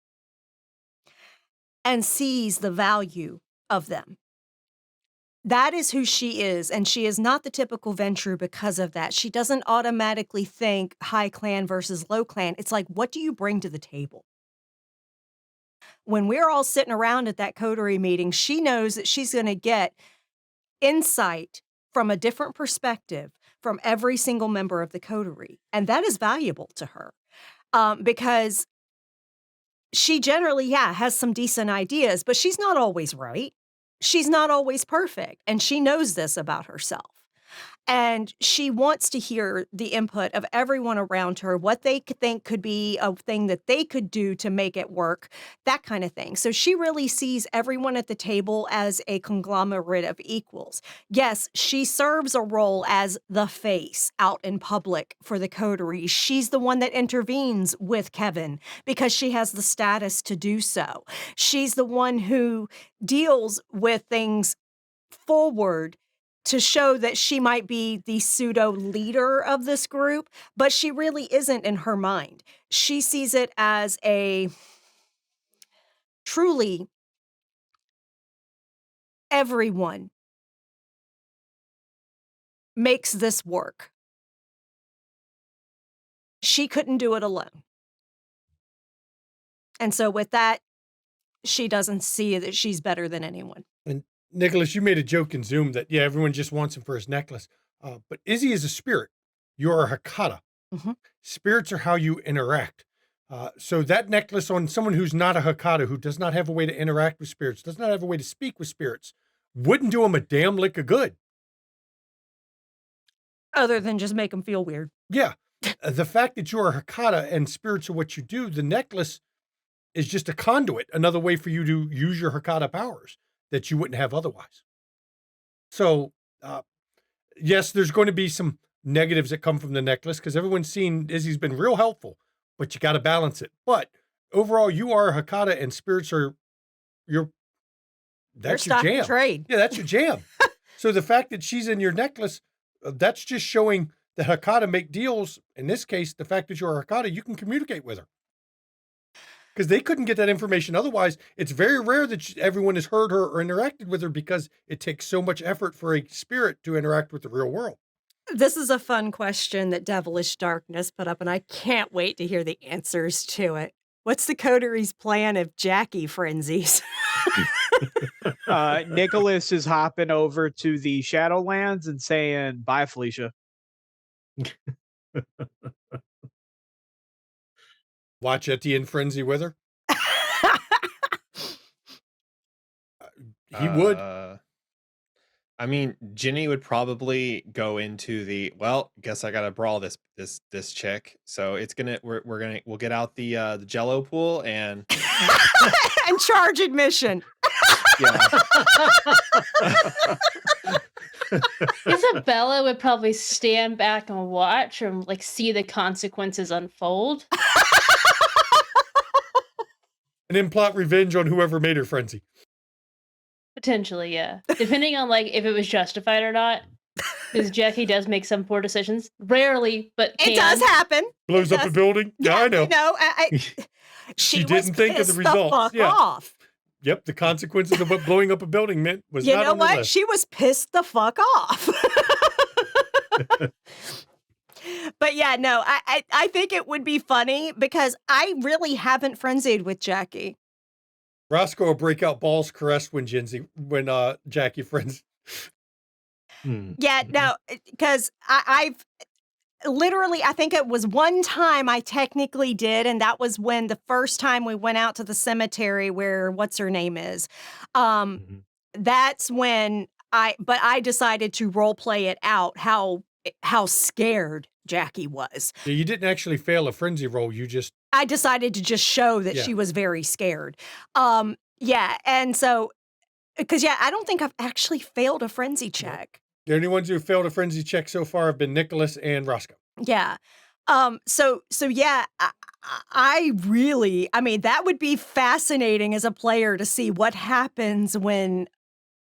and sees the value of them. That is who she is, and she is not the typical Ventrue because of that. She doesn't automatically think high clan versus low clan. It's like, what do you bring to the table? When we're all sitting around at that coterie meeting, she knows that she's going to get insight from a different perspective from every single member of the coterie, and that is valuable to her because she generally, has some decent ideas, but she's not always right. She's not always perfect, and she knows this about herself. And she wants to hear the input of everyone around her, what they could think could be a thing that they could do to make it work, that kind of thing. So she really sees everyone at the table as a conglomerate of equals. Yes, she serves a role as the face out in public for the coterie. She's the one that intervenes with Kevin because she has the status to do so. She's the one who deals with things forward to show that she might be the pseudo leader of this group, but she really isn't in her mind. She sees it as a truly everyone makes this work. She couldn't do it alone. And so with that, she doesn't see that she's better than anyone. And Nicholas, you made a joke in Zoom that, everyone just wants him for his necklace. But Izzy is a spirit. You're a Hakata. Mhm. Spirits are how you interact. So that necklace on someone who's not a Hakata, who does not have a way to interact with spirits, does not have a way to speak with spirits, wouldn't do him a damn lick of good. Other than just make them feel weird. Yeah. The fact that you're a Hakata and spirits are what you do, the necklace is just a conduit, another way for you to use your Hakata powers that you wouldn't have otherwise. So, yes, there's going to be some negatives that come from the necklace because everyone's seen Izzy's been real helpful, but you got to balance it. But overall, you are a Hakata and spirits are that's your stock and jam. trade. Yeah, that's your jam. So the fact that she's in your necklace, that's just showing the Hakata make deals. In this case, the fact that you're a Hakata, you can communicate with her. Because they couldn't get that information. Otherwise, it's very rare that everyone has heard her or interacted with her because it takes so much effort for a spirit to interact with the real world. This is a fun question that Devilish Darkness put up, and I can't wait to hear the answers to it. What's the coterie's plan if Jackie frenzies? Nicholas is hopping over to the Shadowlands and saying, "Bye, Felicia." Watch Etty in frenzy with her. He would. I mean, Ginny would probably go into guess I gotta brawl this chick. So it's we'll get out the Jello pool and and charge admission. yeah. Isabella would probably stand back and watch and see the consequences unfold. And then plot revenge on whoever made her frenzy. Potentially, yeah. Depending on if it was justified or not. Because Jackie does make some poor decisions. Rarely, but can. It does happen. Blows up a building. Yeah, I know. She didn't think of the results. Fuck off. Yep, the consequences of what blowing up a building meant was you not know on the what? list. She was pissed the fuck off. But yeah, no, I think it would be funny because I really haven't frenzied with Jackie. Roscoe will break out balls caressed when Jackie friends. Yeah, no, because I've literally, I think it was one time I technically did, and that was when the first time we went out to the cemetery where what's her name is. Mhm. That's when I decided to role play it out how scared Jackie was. Yeah, you didn't actually fail a frenzy roll. You just I decided to just show that Yeah. she was very scared. Yeah, and so because I don't think I've actually failed a frenzy check. the only ones who failed a frenzy check so far have been Nicholas and Roscoe. Yeah. So yeah, I really, I mean, that would be fascinating as a player to see what happens when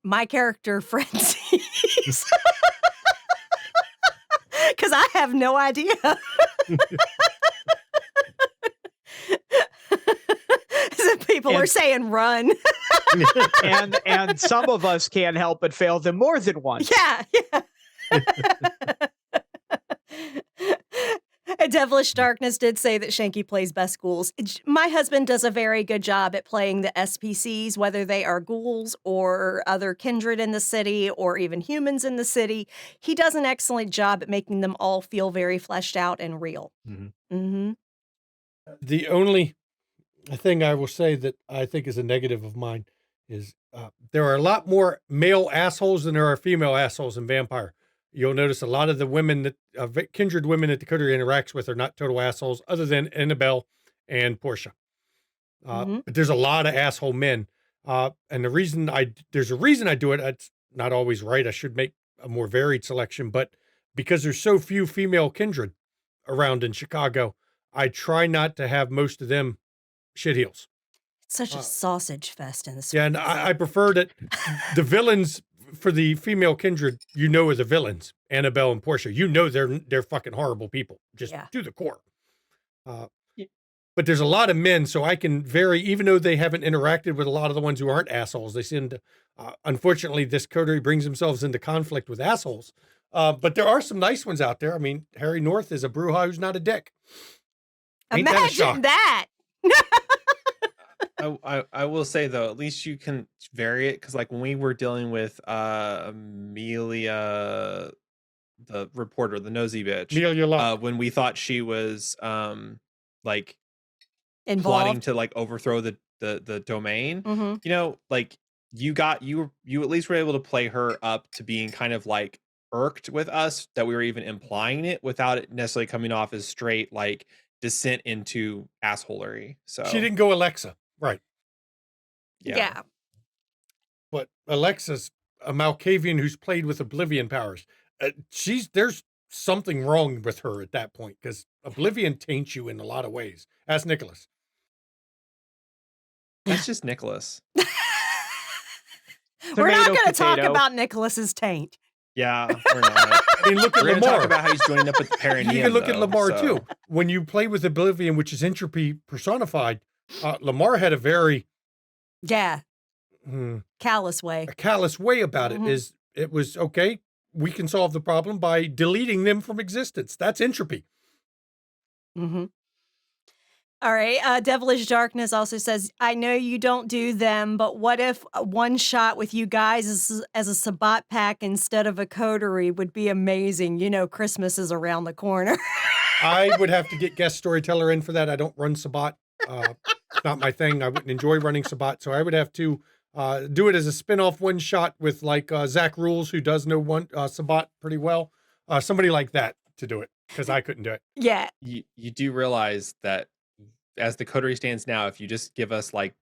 my character frenzies. Because I have no idea. People are saying run. and some of us can't help but fail them more than once. Yeah. Devilish Darkness did say that Shanky plays best ghouls. My husband does a very good job at playing the SPCs, whether they are ghouls or other kindred in the city or even humans in the city. He does an excellent job at making them all feel very fleshed out and real. Mhm. The only thing I will say that I think is a negative of mine is there are a lot more male assholes than there are female assholes in Vampire. You'll notice a lot of the women that kindred women that the coterie interacts with are not total assholes, other than Annabelle and Portia. But there's a lot of asshole men, and there's a reason I do it. It's not always right. I should make a more varied selection, but because there's so few female kindred around in Chicago, I try not to have most of them shitheels. It's such a sausage fest in the Yeah, and I prefer that the villains for the female kindred, are the villains, Annabelle and Portia. They're fucking horrible people, just to the core. But there's a lot of men, so I can vary, even though they haven't interacted with a lot of the ones who aren't assholes. They seem to, unfortunately, this coterie brings themselves into conflict with assholes. But there are some nice ones out there. I mean, Harry North is a Bruja who's not a dick. Ain't that a shock? Imagine that. I will say though, at least you can vary it, because like when we were dealing with Amelia, the reporter, the nosy bitch, Amelia Locke. when we thought she was like plotting Involved. to like overthrow the domain, Mhm. like you at least were able to play her up to being kind of like irked with us, that we were even implying it without it necessarily coming off as straight like descent into assholery. So She didn't go Alexa. Right. Yeah. But Alexa's a Malkavian who's played with Oblivion powers. There's something wrong with her at that point, because Oblivion taints you in a lot of ways. Ask Nicholas. that's just Nicholas. We're not going to talk potato. about Nicholas's taint. Yeah, we're not. I mean, look at We're going to Lamar. talk about how he's joining up with the perineum. You can look at though, Lamar so. too. When you play with Oblivion, which is entropy personified, Lamar had a very Yeah. Callous way. a callous way about it. It was okay. We can solve the problem by deleting them from existence. That's entropy. All right. Devilish Darkness also says, I know you don't do them, but what if a one shot with you guys as a Sabbat pack instead of a coterie would be amazing. Christmas is around the corner. I would have to get guest storyteller in for that. I don't run Sabbat. It's not my thing. I wouldn't enjoy running Sabbat. So I would have to do it as a spin-off one shot with like Zach Rules, who does know Sabbat pretty well. Somebody like that to do it, because I couldn't do it. Yeah. You do realize that as the coterie stands now, if you just give us like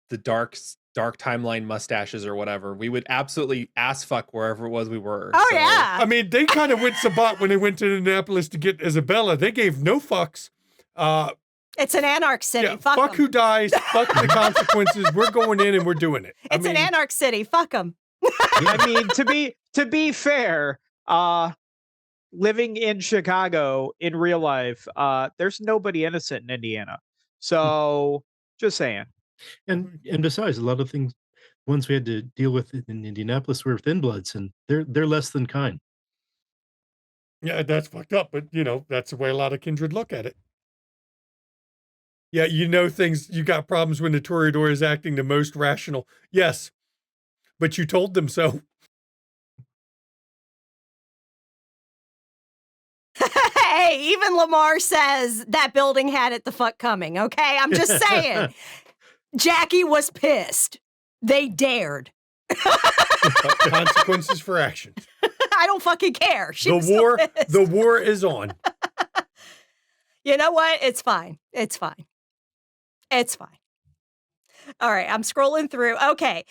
the dark timeline mustaches or whatever, we would absolutely ass fuck wherever it was we were. Oh, So, yeah. I mean, they kind of went Sabbat when they went to Indianapolis to get Isabella. They gave no fucks. It's an Anarch City. Yeah, Fuck fuck 'em. who dies. Fuck the consequences. We're going in and we're doing it. It's an Anarch City. Fuck them. I mean, to be fair, living in Chicago in real life, there's nobody innocent in Indiana. So just saying. And besides, a lot of things, ones we had to deal with in Indianapolis were thin bloods, and they're less than kind. Yeah, that's fucked up, but that's the way a lot of kindred look at it. Yeah, you got problems when the Toreador is acting the most rational. Yes, but you told them so. when Lamar says that building had it the fuck coming, okay? I'm just saying. Jackie was pissed. They dared. Consequences for actions. I don't fucking care. She The was still war, pissed. the war is on. You know what? It's fine. It's fine. It's fine. All right, I'm scrolling through. Okay.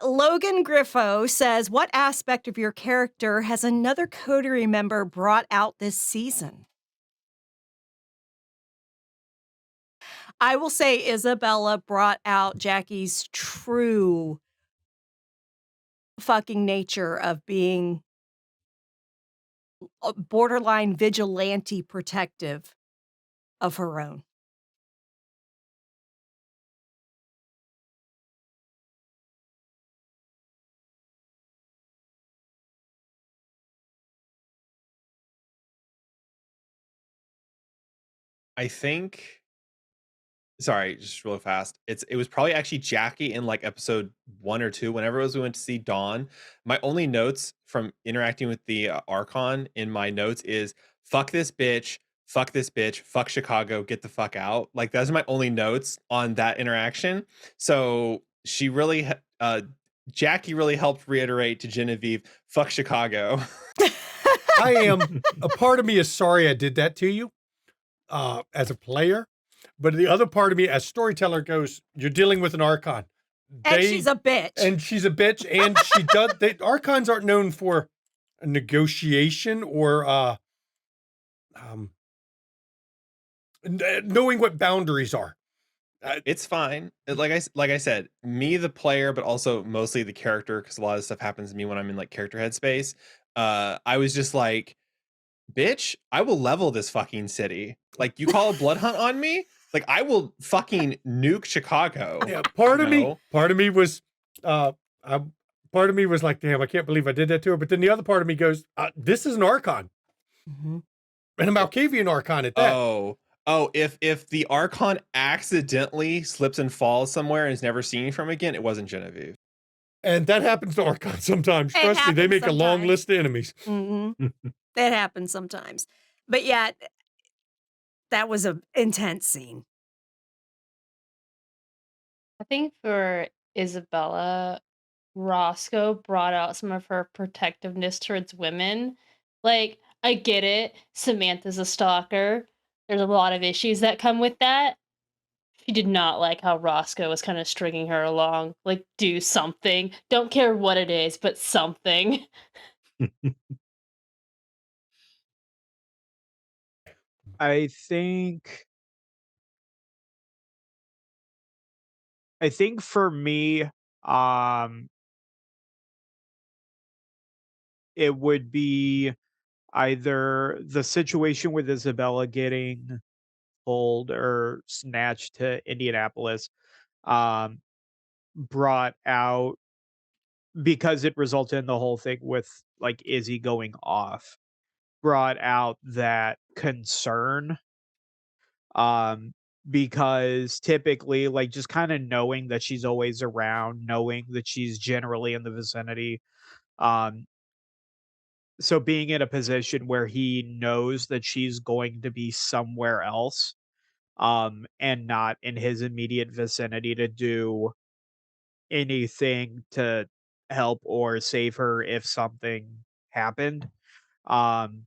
Logan Griffo says, what aspect of your character has another coterie member brought out this season? I will say Isabella brought out Jackie's true fucking nature of being a borderline vigilante protective of her own. I think sorry, just real fast. It was probably actually Jackie in like episode 1 or 2 whenever it was we went to see Dawn. My only notes from interacting with the Archon in my notes is fuck this bitch, fuck Chicago, get the fuck out. Like those are my only notes on that interaction. So she really Jackie really helped reiterate to Genevieve, fuck Chicago. A part of me is sorry I did that to you as a player, but the other part of me as storyteller goes, you're dealing with an Archon. And she's a bitch. And she's a bitch, and she does. Archons aren't known for negotiation or knowing what boundaries are. It's fine. Like I said, me the player, but also mostly the character, because a lot of stuff happens to me when I'm in like character headspace. I was just like, bitch, I will level this fucking city. Like you call a blood hunt on me, like I will fucking nuke Chicago. Yeah, part of me was part of me was like, damn, I can't believe I did that to her. But then the other part of me goes, this is an Archon. Mm-hmm. And a Malkavian Archon at that. Oh, if the Archon accidentally slips and falls somewhere and is never seen from again, it wasn't Genevieve. And that happens to Archon sometimes. Trust me, they make a long list of enemies. Mm-hmm. That happens sometimes. But yeah, that was an intense scene. I think for Isabella, Roscoe brought out some of her protectiveness towards women. Like, I get it. Samantha's a stalker. There's a lot of issues that come with that. She did not like how Roscoe was kind of stringing her along. Like, do something. Don't care what it is, but something. I think for me, it would be either the situation with Isabella getting pulled or snatched to Indianapolis, um, brought out because it resulted in the whole thing with like Izzy going off, brought out that concern. Um, because typically, like just kind of knowing that she's always around, knowing that she's generally in the vicinity, um, so being in a position where he knows that she's going to be somewhere else, and not in his immediate vicinity to do anything to help or save her if something happened. Um,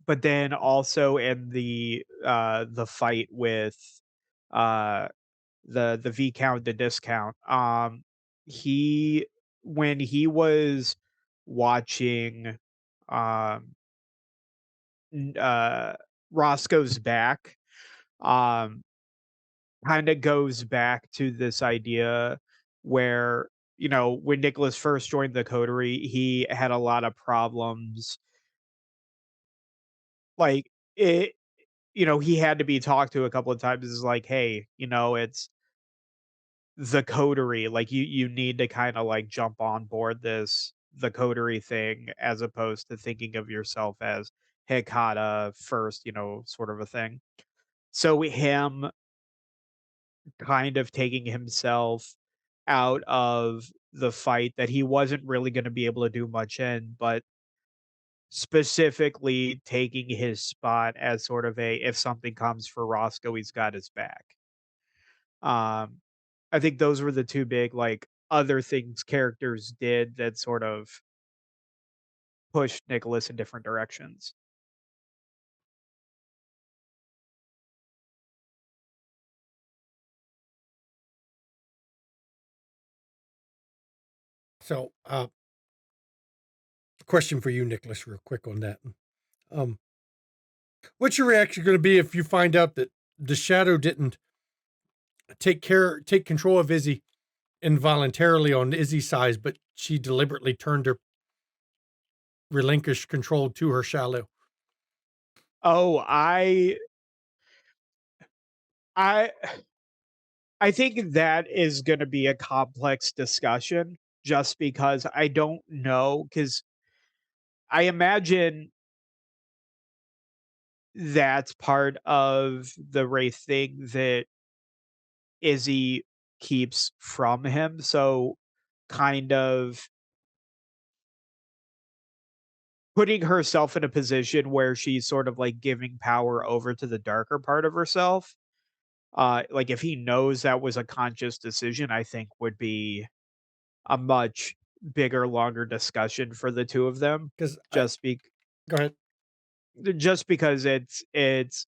but then also in the fight with uh the Viscount, the discount, he when he was watching um Roscoe's back, um, kind of goes back to this idea where, when Nicholas first joined the coterie, he had a lot of problems. Like it, he had to be talked to a couple of times. It's like, hey, it's the coterie. Like you need to kind of like jump on board the coterie thing as opposed to thinking of yourself as Hikata first, sort of a thing. So him kind of taking himself out of the fight that he wasn't really going to be able to do much in, but specifically taking his spot as sort of a if something comes for Roscoe, he's got his back. Um, I think those were the two big like other things characters did that sort of pushed Nicholas in different directions. So, question for you, Nicholas, real quick on that. Um, what's your reaction going to be if you find out that the shadow didn't take control of Izzy involuntarily on Izzy's side, but she deliberately turned her relinquished control to her shadow? Oh, I I think that is going to be a complex discussion just because I don't know cuz I imagine that's part of the Wraith thing that Izzy keeps from him. So kind of putting herself in a position where she's sort of like giving power over to the darker part of herself. Like if he knows that was a conscious decision, I think would be a much bigger, longer discussion for the two of them. Because Just be go ahead. just because it's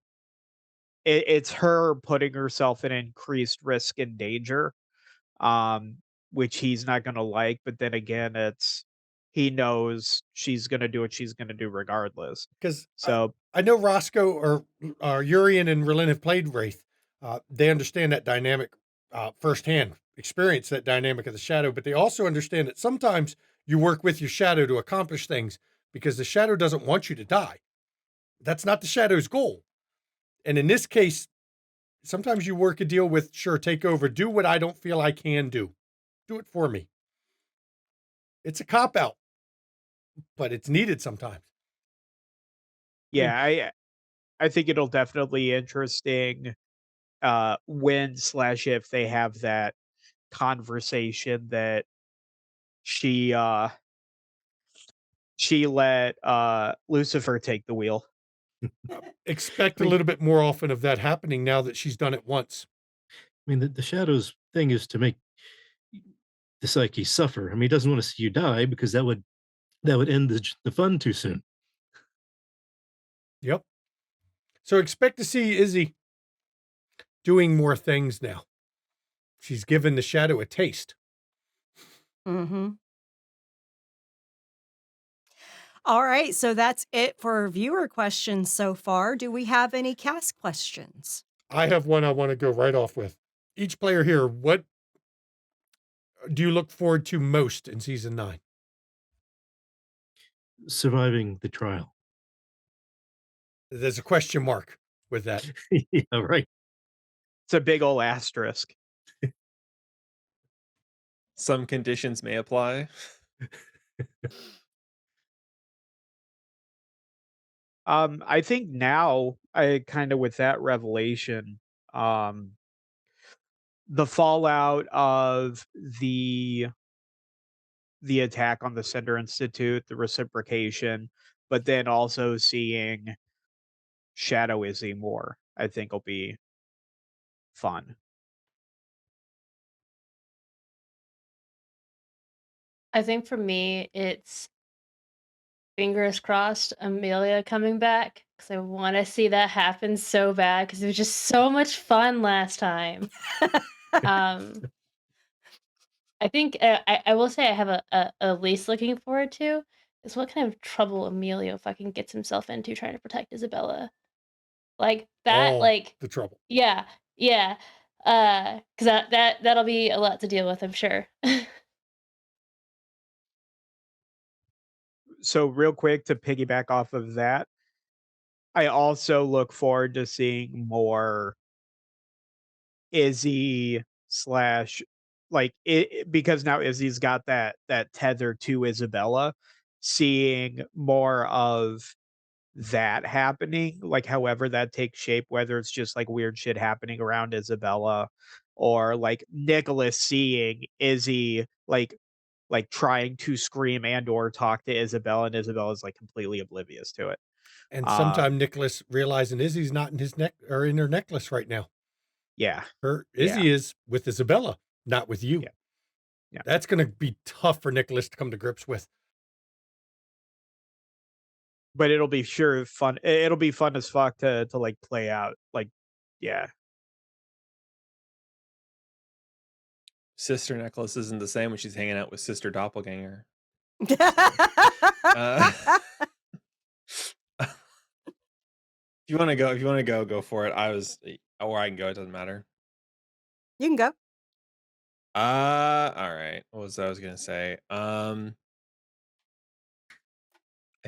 her putting herself in increased risk and danger, um, which he's not gonna like, but then again, it's he knows she's gonna do what she's gonna do regardless. Because So, I know Roscoe or Urian and Relin have played Wraith. They understand that dynamic firsthand, experience that dynamic of the shadow, but they also understand that sometimes you work with your shadow to accomplish things because the shadow doesn't want you to die. That's not the shadow's goal. And in this case, sometimes you work a deal with, sure, take over, do what I don't feel I can do. Do it for me. It's a cop out, but it's needed sometimes. I mean, yeah, I think it'll definitely interesting, when slash if they have that conversation that she, uh she let, Lucifer take the wheel. expect I a mean, little bit more often of that happening now that she's done it once. the shadows thing is to make the psyche suffer. I mean, he doesn't want to see you die because that would end the fun too soon. Yep. So expect to see Izzy doing more things now. She's given the shadow a taste. Mhm. All right, so that's it for viewer questions so far. Do we have any cast questions? I have one I want to go right off with. Each player here, what do you look forward to most in season 9? Surviving the trial. There's a question mark with that. Yeah, right. It's a big ol' asterisk. Some conditions may apply. I think now, I kinda with that revelation, um, the fallout of the attack on the Cinder Institute, the reciprocation, but then also seeing Shadow Izzy more, I think will be fun. I think for me, it's fingers crossed Amelia coming back because I want to see that happen so bad because it was just so much fun last time. Um, I think I will say I have a least looking forward to is what kind of trouble Emilio fucking gets himself into trying to protect Isabella. Like that, All like the trouble. yeah, yeah. 'Cause that'll be a lot to deal with, I'm sure. So real quick to piggyback off of that, I also look forward to seeing more Izzy slash like it because now Izzy's got that tether to Isabella, seeing more of that happening, like however that takes shape, whether it's just like weird shit happening around Isabella or like Nicholas seeing Izzy like trying to scream and or talk to Isabella, and Isabella's like completely oblivious to it. And Um, sometime Nicholas realizing Izzy's not in his neck or in her necklace right now. yeah, Her yeah, Izzy is with Isabella, not with you. yeah, yeah. That's going to be tough for Nicholas to come to grips with. But it'll be sure fun. It'll be fun as fuck to like play out. Like, yeah, Sister necklace isn't the same when she's hanging out with sister doppelganger. Uh, if you want to go, go for it. Or I can go. It doesn't matter. You can go. All right. What was I was gonna say? I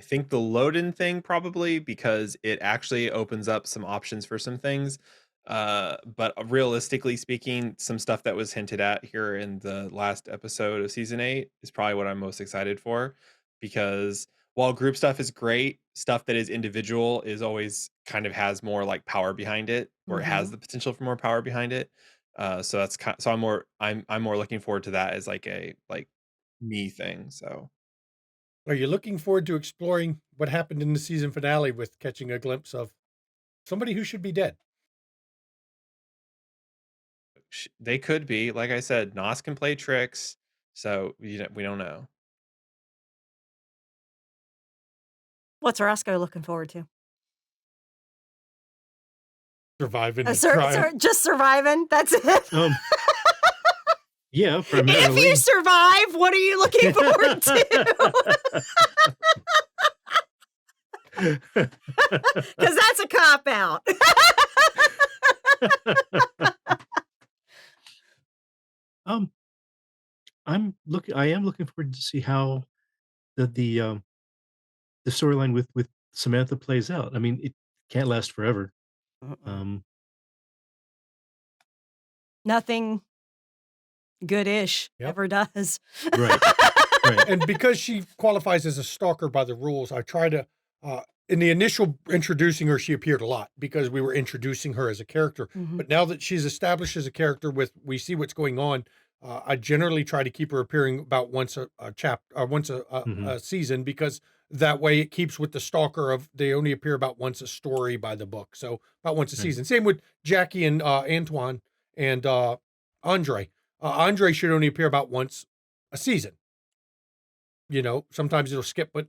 think the load-in thing probably because it actually opens up some options for some things. But realistically speaking, some stuff that was hinted at here in the last episode of season 8 is probably what I'm most excited for because while group stuff is great, stuff that is individual is always kind of has more like power behind it, or it has Mhm. the potential for more power behind it. So that's so I'm more looking forward to that as like a like me thing. So Are you looking forward to exploring what happened in the season finale with catching a glimpse of somebody who should be dead? they could be, like I said, Nos can play tricks, so we don't know. What's Roscoe looking forward to? Surviving the Sir, trial. just surviving. That's it. Yeah, If primarily. you survive, what are you looking forward to? Because that's a cop out. um, I am looking forward to see how the storyline with Samantha plays out. I mean, it can't last forever. Um, Nothing good-ish Yep. ever does. Right. Right. And because she qualifies as a stalker by the rules, I try to, in the initial introducing her, she appeared a lot because we were introducing her as a character. Mhm. But now that she's established as a character we see what's going on, I generally try to keep her appearing about once a chapter, once Mhm. a season, because that way it keeps with the stalker of they only appear about once a story by the book. So about once a Right. season. Same with Jackie and Antoine and Andre. Andre should only appear about once a season. You know, sometimes it'll skip, but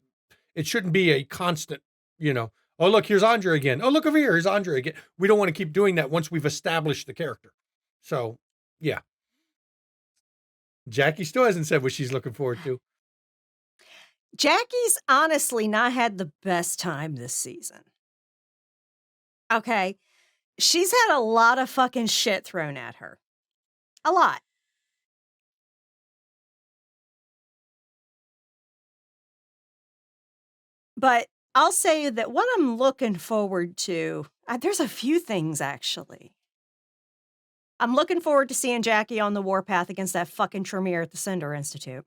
it shouldn't be a constant, you know, oh, look, here's Andre again. Oh, look over here. Here's Andre again. We don't want to keep doing that once we've established the character. So, yeah. Jackie still hasn't said what she's looking forward to. Jackie's honestly not had the best time this season. Okay. She's had a lot of fucking shit thrown at her. A lot. But I'll say that what I'm looking forward to, there's a few things actually. I'm looking forward to seeing Jackie on the warpath against that fucking Tremere at the Cinder Institute.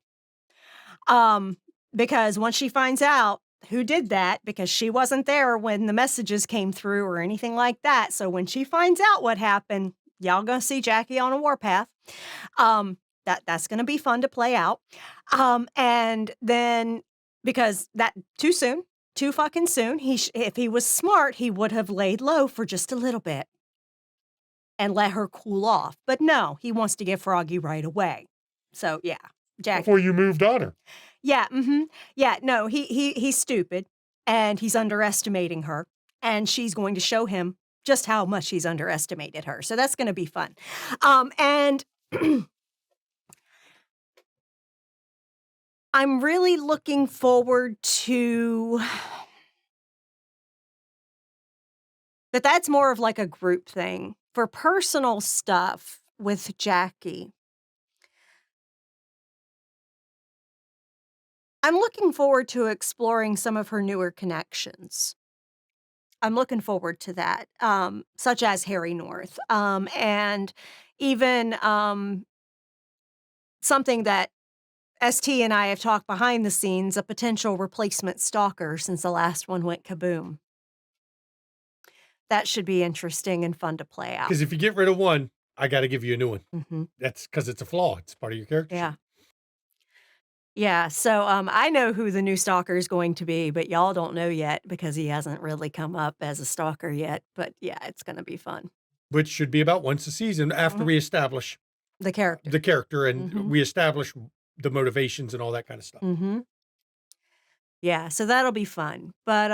Because once she finds out who did that, because she wasn't there when the messages came through or anything like that. So when she finds out what happened, y'all gonna see Jackie on a warpath. That's gonna be fun to play out. And then because that too soon, too fucking soon. If he was smart, he would have laid low for just a little bit and let her cool off. But no, he wants to get Froggy right away. So yeah, Jackie. Before you moved on her. Yeah, yeah. No, he's stupid, and he's underestimating her, and she's going to show him just how much he's underestimated her. So that's going to be fun. And I'm really looking forward to that's more of like a group thing. For personal stuff with Jackie, I'm looking forward to exploring some of her newer connections. I'm looking forward to that, such as Harry North, and even something that ST and I have talked behind the scenes, a potential replacement stalker since the last one went kaboom. That should be interesting and fun to play out. Because if you get rid of one, I got to give you a new one. Mhm. That's because it's a flaw. It's part of your character. Yeah. Yeah, so, I know who the new stalker is going to be, but y'all don't know yet because he hasn't really come up as a stalker yet, but yeah, it's gonna be fun. which should be about once a season after Mhm. we establish The character. the character and Mhm. we establish the motivations and all that kind of stuff. Mhm. Yeah, so that'll be fun, but,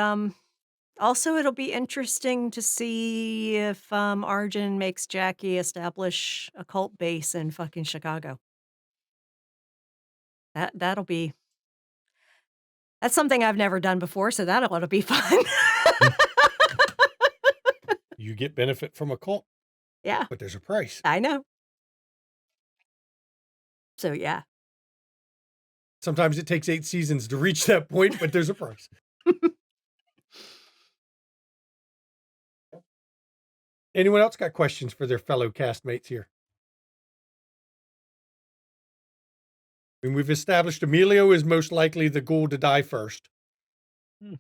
also it'll be interesting to see if, Arjun makes Jackie establish a cult base in fucking Chicago. That'll be that's something I've never done before, so that ought to be fun. You get benefit from a cult, Yeah, but there's a price. I know. So, yeah. Sometimes it takes 8 seasons to reach that point, but there's a price. Anyone else got questions for their fellow castmates here? I mean, we've established Emilio is most likely the ghoul to die first. Hmm.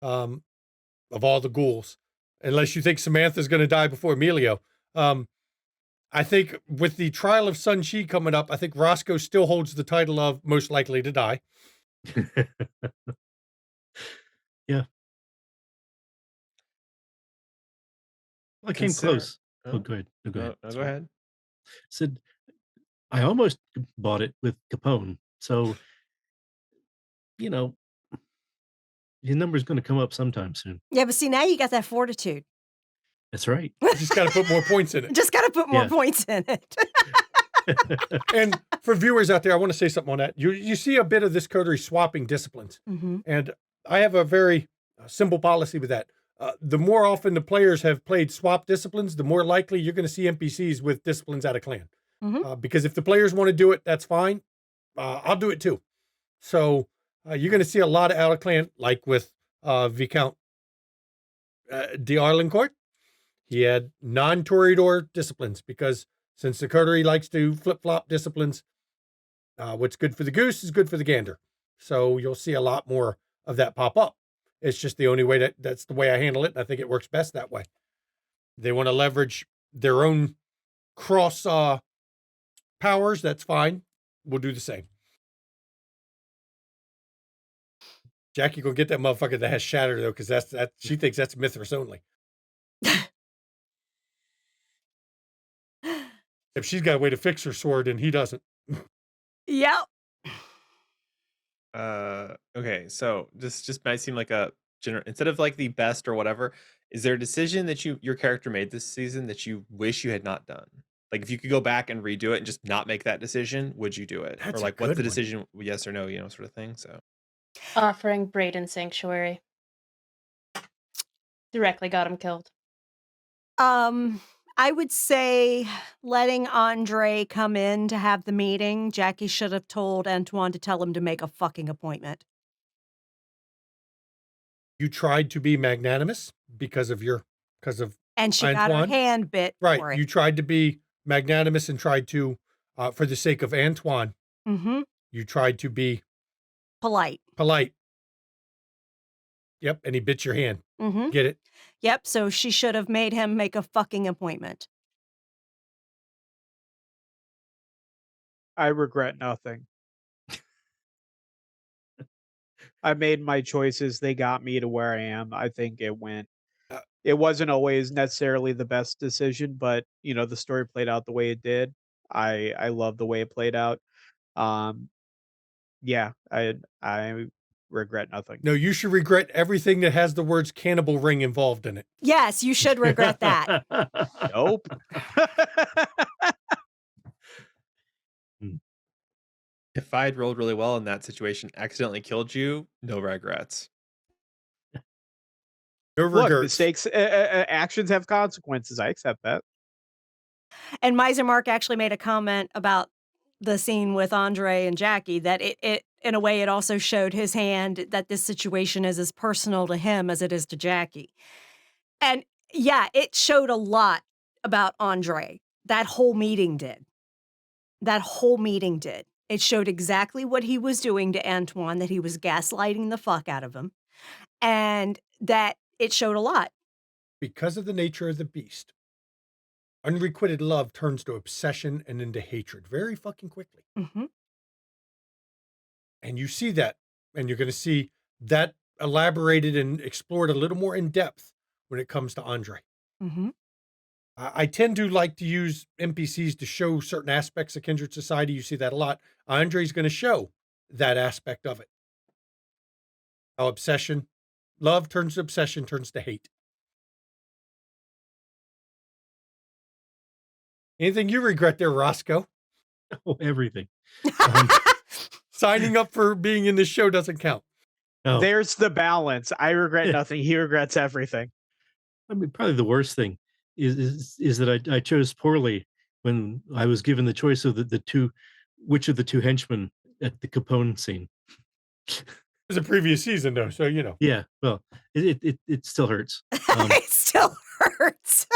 Of all the ghouls, unless you think Samantha's going to die before Emilio. I think with the trial of Sun Chi coming up, I think Roscoe still holds the title of most likely to die. Yeah. I came Consider- close. Oh, Oh, go ahead. No, go ahead. No, go Sorry. ahead. Said I almost bought it with Capone. So, you know, your number's going to come up sometime soon. Yeah, but see, now you got that fortitude. That's right. You just got to put more points in it. Just gotta put more Yeah. points in it. And for viewers out there, I want to say something on that. You see a bit of this coterie swapping disciplines. Mhm. And I have a very simple policy with that. The more often the players have played swap disciplines, the more likely you're going to see NPCs with disciplines out of clan. Mhm. Because if the players want to do it, that's fine. I'll do it too. So you're going to see a lot of out of clan, like with Viscount d'Arlincourt. He had non-Toreador disciplines because since the coterie likes to flip-flop disciplines, what's good for the goose is good for the gander. So you'll see a lot more of that pop up. It's just the only way that's the way I handle it. And I think it works best that way. They want to leverage their own cross powers. That's fine. We'll do the same. Jackie gonna get that motherfucker that has shatter though, because that she thinks that's Mithras only. If she's got a way to fix her sword and he doesn't. Yep. Okay, so this just might seem like a general instead of like the best or whatever. Is there a decision that your character made this season that you wish you had not done? Like if you could go back and redo it and just not make that decision, would you do it? That's Or a like what's good the one. decision, yes or no, sort of thing. So Offering Braden Sanctuary. Directly got him killed. I would say letting Andre come in to have the meeting. Jackie should have told Antoine to tell him to make a fucking appointment. You tried to be magnanimous because of And she got her Antoine? hand bit right. for it. You tried to be magnanimous and tried to, for the sake of Antoine, Mhm. you tried to be Polite. polite. Yep, and he bit your hand. Mhm. Get it? Yep, so she should have made him make a fucking appointment. I regret nothing. I made my choices. They got me to where I am. I think Uh, it wasn't always necessarily the best decision, but the story played out the way it did. I love the way it played out. Um, yeah, I regret nothing. No, you should regret everything that has the words cannibal ring involved in it. Yes, you should regret that. Nope. if I had rolled really well in that situation, accidentally killed you, no regrets. No Look, regrets. mistakes, actions have consequences. I accept that. And Miser Mark actually made a comment about the scene with Andre and Jackie that it in a way it also showed his hand that this situation is as personal to him as it is to Jackie. And yeah, it showed a lot about Andre. That whole meeting did. That whole meeting did. It showed exactly what he was doing to Antoine, that he was gaslighting the fuck out of him, and that it showed a lot. Because of the nature of the beast, unrequited love turns to obsession and into hatred very fucking quickly. Mhm. And you see that, and you're going to see that elaborated and explored a little more in depth when it comes to Andre. Mhm. I tend to like to use NPCs to show certain aspects of kindred society. You see that a lot. Andre's going to show that aspect of it. How love turns to obsession, turns to hate. Anything you regret there, Roscoe? Oh, everything. Signing up for being in this show doesn't count. Oh, There's the balance. I regret Yeah. nothing. He regrets everything. I mean, probably the worst thing is that I chose poorly when I was given the choice of the two, which of the two henchmen at the Capone scene. It was a previous season, though, so you know. Yeah, well, it still hurts. It still hurts.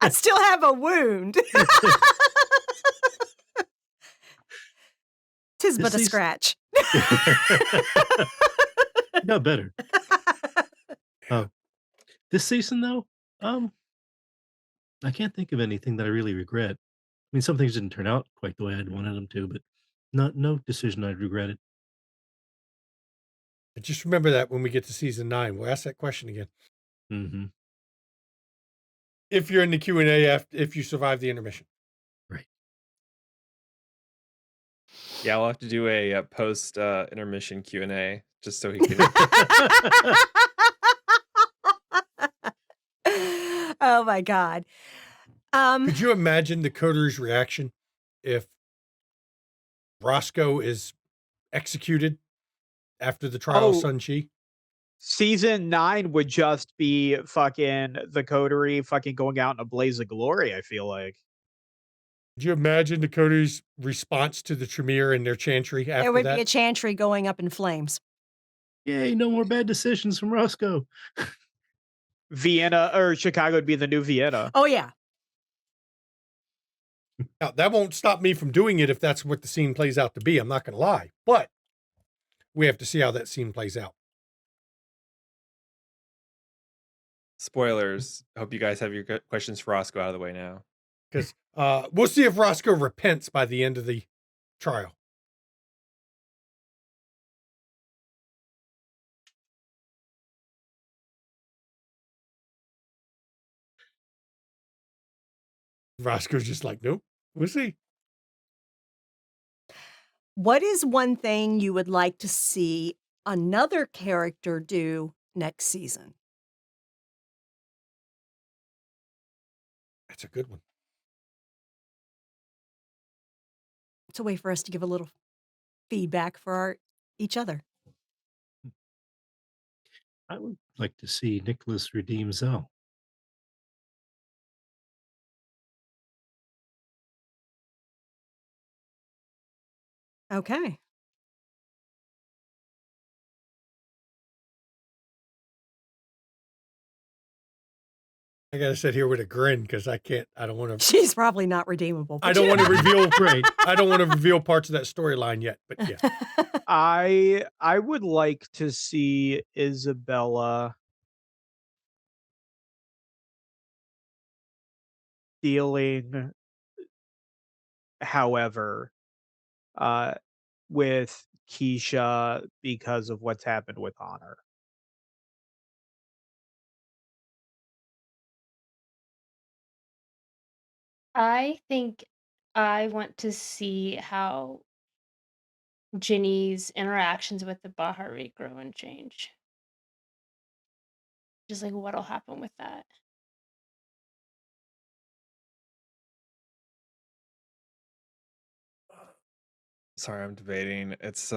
I still have a wound. Tis but a This scratch. Got better. This season, though, I can't think of anything that I really regret. I mean, some things didn't turn out quite the way I'd wanted them to, but no decision I'd regretted. Just remember that when we get to season 9, we'll ask that question again. Mm-hmm. If you're in the Q&A if you survive the intermission. Right. Yeah, we'll have to do a post intermission Q&A just so he can. Oh my God. Could you imagine the coder's reaction if Roscoe is executed after the trial of Oh. Sun Chi? Season 9 would just be fucking the coterie fucking going out in a blaze of glory, I feel like. Could you imagine the coder's response to the Tremere and their chantry after There would that? be a chantry going up in flames. Yay, no more bad decisions from Roscoe. Vienna or Chicago would be the new Vienna. Oh, yeah. Now, that won't stop me from doing it if that's what the scene plays out to be. I'm not going to lie, but we have to see how that scene plays out. Spoilers. I hope you guys have your questions for Roscoe out of the way now. Because we'll see if Roscoe repents by the end of the trial. Roscoe's just like, nope, we'll see. What is one thing you would like to see another character do next season? That's a good one. It's a way for us to give a little feedback for each other. I would like to see Nicholas redeem Zell. Okay. I got to sit here with a grin because I don't want to. She's probably not redeemable. I don't want to reveal. Right. I don't want to reveal parts of that storyline yet, but yeah. I would like to see Isabella dealing, however, with Keisha because of what's happened with Honor. I think I want to see how Ginny's interactions with the Bahari grow and change. Just like what'll happen with that. Sorry, I'm debating. It's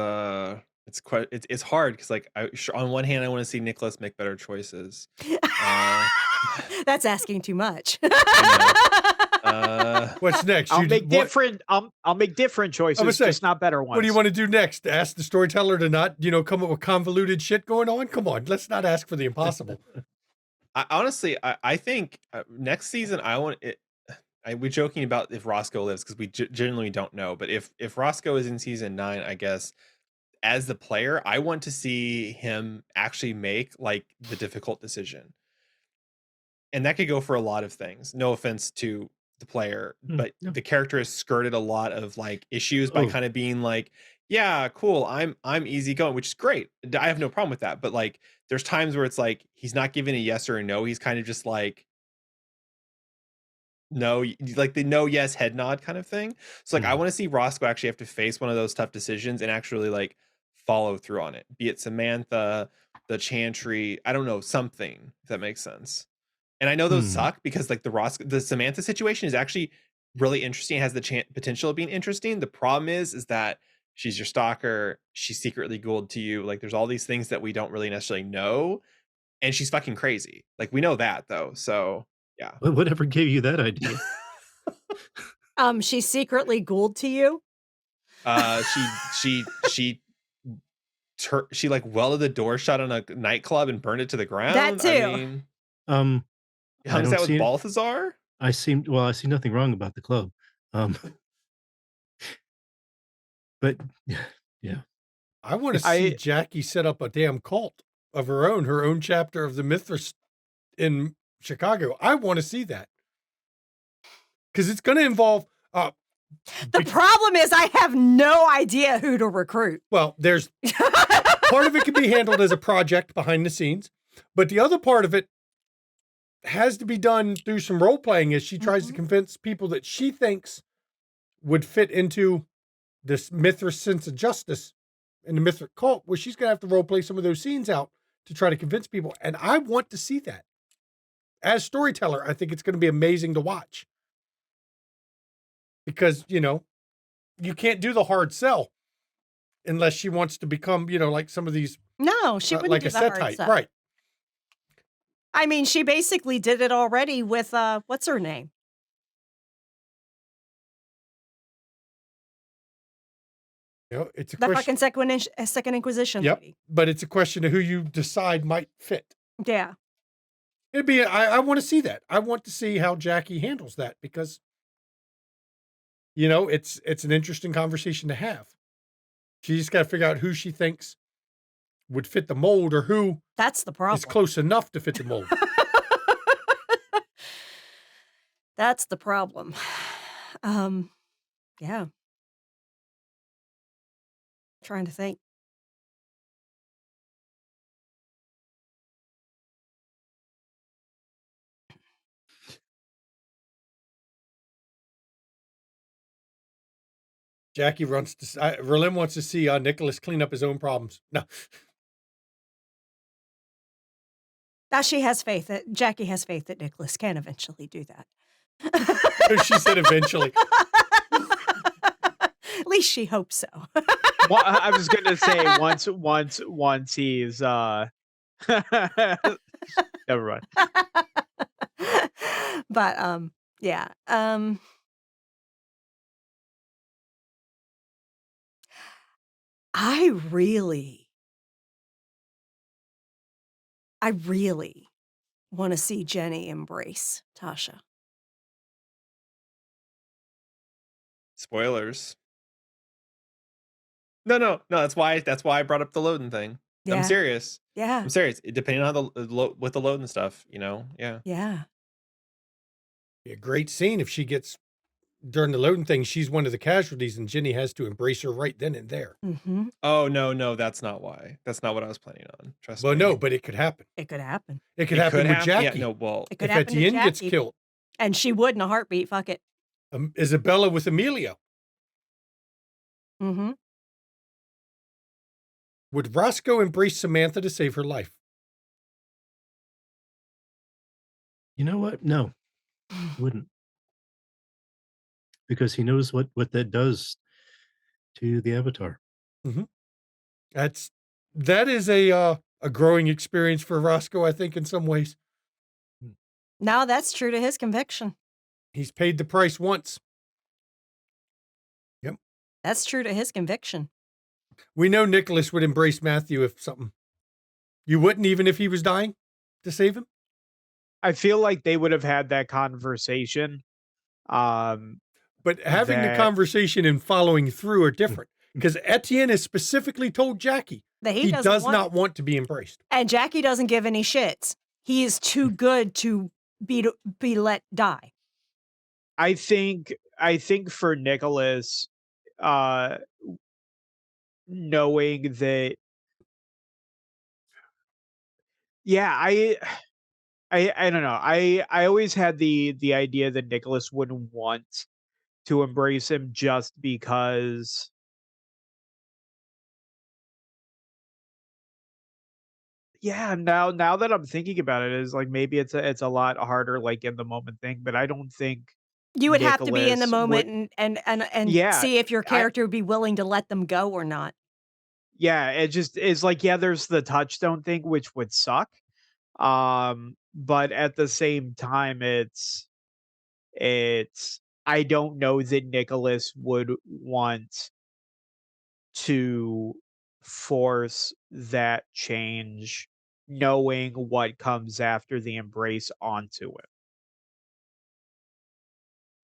quite it's hard because like on one hand I want to see Nicholas make better choices. That's asking too much. What's next? I'll make different choices, just not better ones. What do you want to do next? Ask the storyteller to not, come up with convoluted shit going on? Come on, let's not ask for the impossible. I think next season I want it. We're joking about if Roscoe lives because we generally don't know. But if Roscoe is in season 9, I guess as the player, I want to see him actually make like the difficult decision, and that could go for a lot of things. No offense to the player, but no. the character has skirted a lot of like issues by kind of being like, yeah, cool. I'm easy going, which is great. I have no problem with that. But like, there's times where it's like he's not giving a yes or a no. He's kind of just like no, like the no, yes, head nod kind of thing. So like, I Mm. want to see Roscoe actually have to face one of those tough decisions and actually like follow through on it. Be it Samantha, the Chantry, I don't know, something if that makes sense. And I know those Hmm. suck because like the Samantha situation is actually really interesting. It has the potential of being interesting. The problem is that she's your stalker. She's secretly ghouled to you. Like there's all these things that we don't really necessarily know, and she's fucking crazy. Like we know that though. So yeah. Whatever gave you that idea? She's secretly ghouled to you? She she like welded the door shut on a nightclub and burned it to the That ground. I too. mean, I hangs don't out with see it. Balthazar. I see nothing wrong about the club. Um, but yeah. I want to see I Jackie set up a damn cult of her own chapter of the Mithras in Chicago. I want to see that because it's going to involve. The problem is I have no idea who to recruit. Well, there's part of it can be handled as a project behind the scenes, but the other part of it has to be done through some role playing as she tries to convince people that she thinks would fit into this Mithras sense of justice and the Mithras cult, where she's going to have to role play some of those scenes out to try to convince people. And I want to see that. As storyteller, I think it's going to be amazing to watch. Because, you can't do the hard sell unless she wants to become, like some of these, No, she wouldn't like do a the hard Setite. sell. Right. I mean, she basically did it already with what's her name? It's a The question. fucking second Inquisition Yep. lady. But it's a question of who you decide might fit. Yeah. I want to see that. I want to see how Jackie handles that because, it's an interesting conversation to have. She just got to figure out who she thinks would fit the mold or who That's the problem. is close enough to fit the mold. That's the problem. Yeah. Trying to think. Jackie Verlin wants to see Nicholas clean up his own problems. No. Jackie has faith that Nicholas can eventually do that. She said eventually. At least she hopes so. Well, I was gonna say once he's never mind. But yeah. I really want to see Jenny embrace Tasha. Spoilers. No. That's why I brought up the loading thing. Yeah. I'm serious. Yeah. I'm serious. Depending on with the load and stuff, yeah. Yeah. Be a great scene if she gets during the loading thing. She's one of the casualties, and Jenny has to embrace her right then and there. Mm-hmm. Oh no, that's not why. That's not what I was planning on. Trust Well, me. no, but it could happen. It could happen. It could happen with Jackie. Yeah, no, well, It could if happen to Etienne gets Jackie. killed, And she would in a heartbeat. Fuck it. Isabella with Emilio. Mm-hmm. Would Roscoe embrace Samantha to save her life? You know what? No, wouldn't. Because he knows what that does to the Avatar. That is a growing experience for Roscoe, I think, in some ways. No, that's true to his conviction. He's paid the price once. Yep. That's true to his conviction. We know Nicholas would embrace Matthew if something. You wouldn't, even if he was dying to save him? I feel like they would have had that conversation. But having the That- conversation and following through are different. Because Etienne has specifically told Jackie That he doesn't does want not it. want to be embraced. And Jackie doesn't give any shits. He is too good to be let die. I think for Nicholas, knowing that, yeah, I don't know. I always had the idea that Nicholas wouldn't want to embrace him just because, yeah, now that I'm thinking about it, is like maybe it's a lot harder, like, in the moment thing, but I don't think You would have to be in the Nicholas would. moment and Yeah, see if your I character would be willing to let them go or not. yeah, it just is like, yeah, there's the touchstone thing, which would suck. But at the same time, it's I don't know that Nicholas would want to force that change, knowing what comes after the embrace onto him.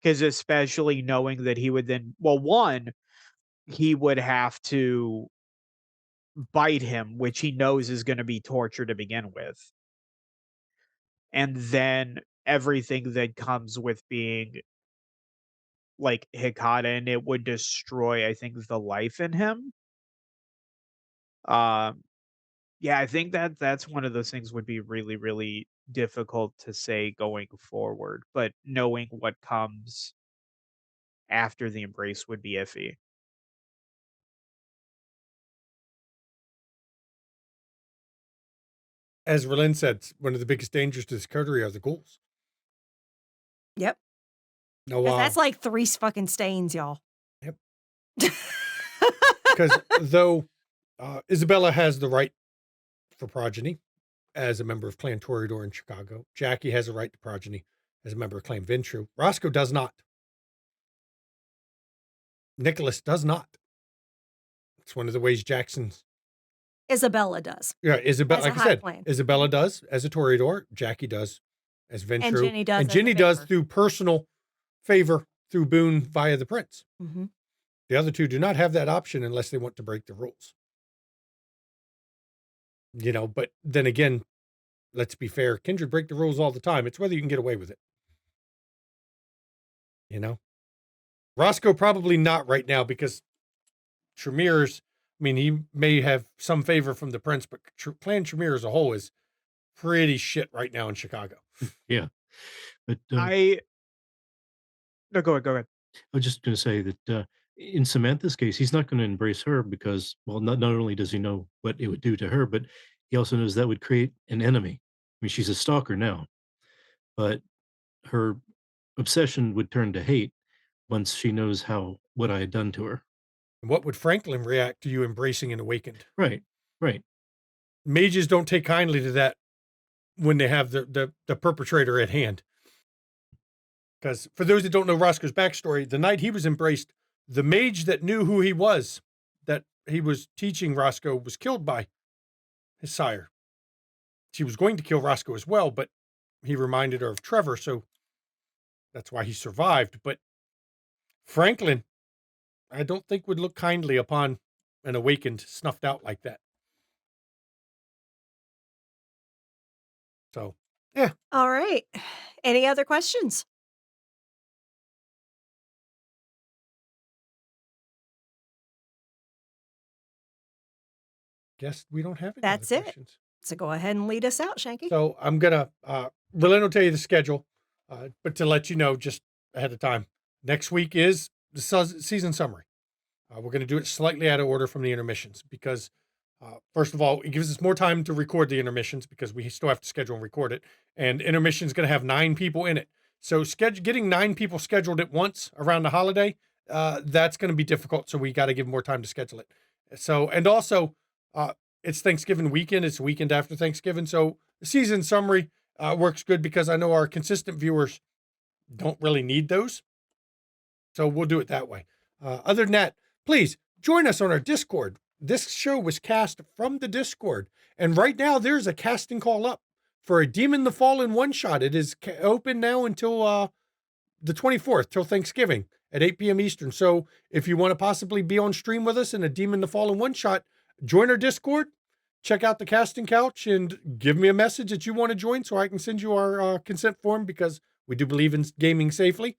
Because especially knowing that he would then, well, one, he would have to bite him, which he knows is going to be torture to begin with. And then everything that comes with being like Hikata, and it would destroy, I think, the life in him. Um, yeah, I think that that's one of those things would be really, really difficult to say going forward, but knowing what comes after the embrace would be iffy. As Berlin said, one of the biggest dangers to this coterie are the ghouls. Yep. No, 'Cause that's like 3 fucking stains, y'all. Yep. Because though Isabella has the right for progeny as a member of Clan Toreador in Chicago, Jackie has a right to progeny as a member of Clan Ventru. Roscoe does not. Nicholas does not. It's one of the ways Jackson's. Isabella does, Yeah, Isabella, as a like I high said, clan. Isabella does as a Toreador, Jackie does as And Ventru, Ginny does and as a Ginny does favor. through personal favor through Boone via the prince. Mhm. The other two do not have that option unless they want to break the rules. But then again, let's be fair, kindred break the rules all the time. It's whether you can get away with it. You know, Roscoe probably not right now because Tremere's, I mean, he may have some favor from the prince, but Clan Tremere as a whole is pretty shit right now in Chicago. Yeah. But I no, go ahead, go ahead. I was just going to say that in Samantha's case, he's not going to embrace her because, well, not only does he know what it would do to her, but he also knows that would create an enemy. I mean, she's a stalker now, but her obsession would turn to hate once she knows what I had done to her. And what would Franklin react to you embracing an awakened? Right, right. Mages don't take kindly to that when they have the perpetrator at hand. Because for those that don't know Roscoe's backstory, the night he was embraced, the mage that knew who he was, that he was teaching Roscoe, was killed by his sire. She was going to kill Roscoe as well, but he reminded her of Trevor, so that's why he survived. But Franklin, I don't think would look kindly upon an awakened snuffed out like that. So, yeah. All right. Any other questions? Guess we don't have any That's other it. questions. So go ahead and lead us out, Shanky. So I'm gonna Berlin will tell you the schedule, but to let you know just ahead of time, next week is the season summary. We're going to do it slightly out of order from the intermissions because, first of all, it gives us more time to record the intermissions because we still have to schedule and record it. And intermission is going to have 9 people in it. So getting 9 people scheduled at once around the holiday, that's going to be difficult. So we got to give more time to schedule it. So, and also, it's Thanksgiving weekend. It's the weekend after Thanksgiving. So the season summary works good because I know our consistent viewers don't really need those. So we'll do it that way. Other than that, please join us on our Discord. This show was cast from the Discord. And right now there's a casting call up for a Demon the Fallen one shot. It is open now until the 24th, till Thanksgiving at 8 p.m. Eastern. So if you want to possibly be on stream with us in a Demon the Fallen one shot, join our Discord, check out the casting couch, and give me a message that you want to join so I can send you our consent form because we do believe in gaming safely.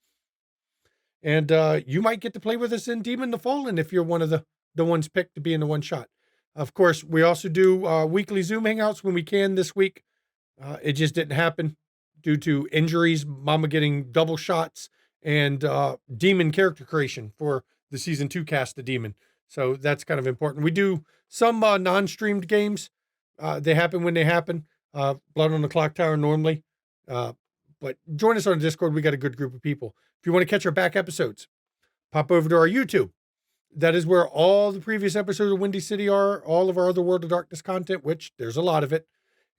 And you might get to play with us in Demon the Fallen if you're one of the the ones picked to be in the one shot. Of course, we also do weekly Zoom hangouts when we can. This week, it just didn't happen due to injuries, Mama getting double shots, and Demon character creation for the season 2 cast of Demon. So that's kind of important. We do some non-streamed games. They happen when they happen. Blood on the Clock Tower normally. But join us on Discord. We got a good group of people. If you want to catch our back episodes, pop over to our YouTube. That is where all the previous episodes of Windy City are, all of our other World of Darkness content, which there's a lot of it.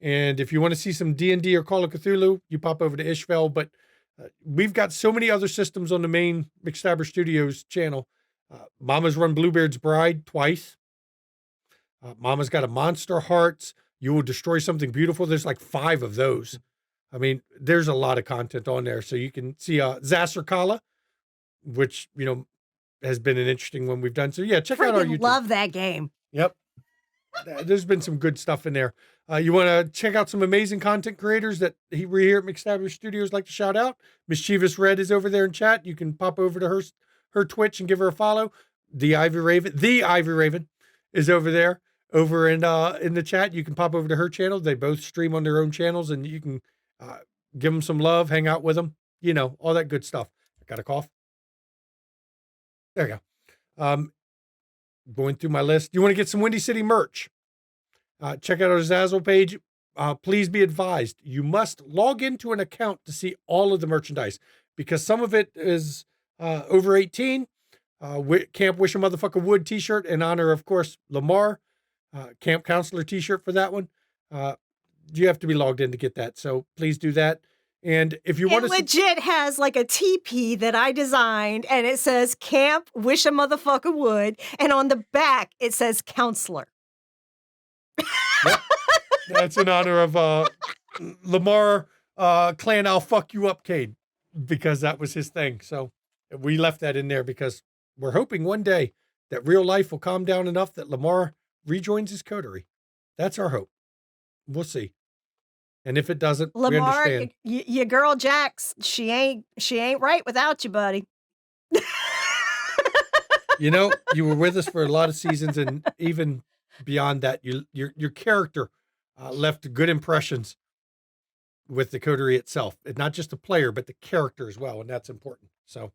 And if you want to see some D&D or Call of Cthulhu, you pop over to Ishvel. But we've got so many other systems on the main McStabber Studios channel. Mama's run Bluebeard's Bride twice. Mama's got a Monster Hearts. You Will Destroy Something Beautiful. There's like 5 of those. I mean, there's a lot of content on there. So you can see Zasarkala, which, has been an interesting one we've done. So yeah, check out our YouTube. Love that game. Yep. There's been some good stuff in there. You want to check out some amazing content creators that we here at McStabber Studios like to shout out. Mischievous Red is over there in chat. You can pop over to her Twitch and give her a follow. The Ivy Raven is over there, over in the chat. You can pop over to her channel. They both stream on their own channels, and you can give them some love, hang out with them, all that good stuff. I got a cough. There you go. Going through my list. You want to get some Windy City merch? Check out our Zazzle page. Please be advised, you must log into an account to see all of the merchandise, because some of it is over 18. Camp Wish a Motherfucker Wood t-shirt in honor, of course, Lamar. Camp Counselor t-shirt for that one. You have to be logged in to get that, so please do that. And if you want to, legit has like a TP that I designed, and it says Camp Wish a Motherfucker Would, and on the back it says Counselor. Yep. That's in honor of Lamar Clan I'll Fuck You Up Cade, because that was his thing. So we left that in there because we're hoping one day that real life will calm down enough that Lamar rejoins his coterie. That's our hope. We'll see. And if it doesn't, we Lamar, understand. your girl Jax, she ain't right without you, buddy. You were with us for a lot of seasons, and even beyond that, your character left good impressions with the coterie itself. And not just the player, but the character as well, and that's important. So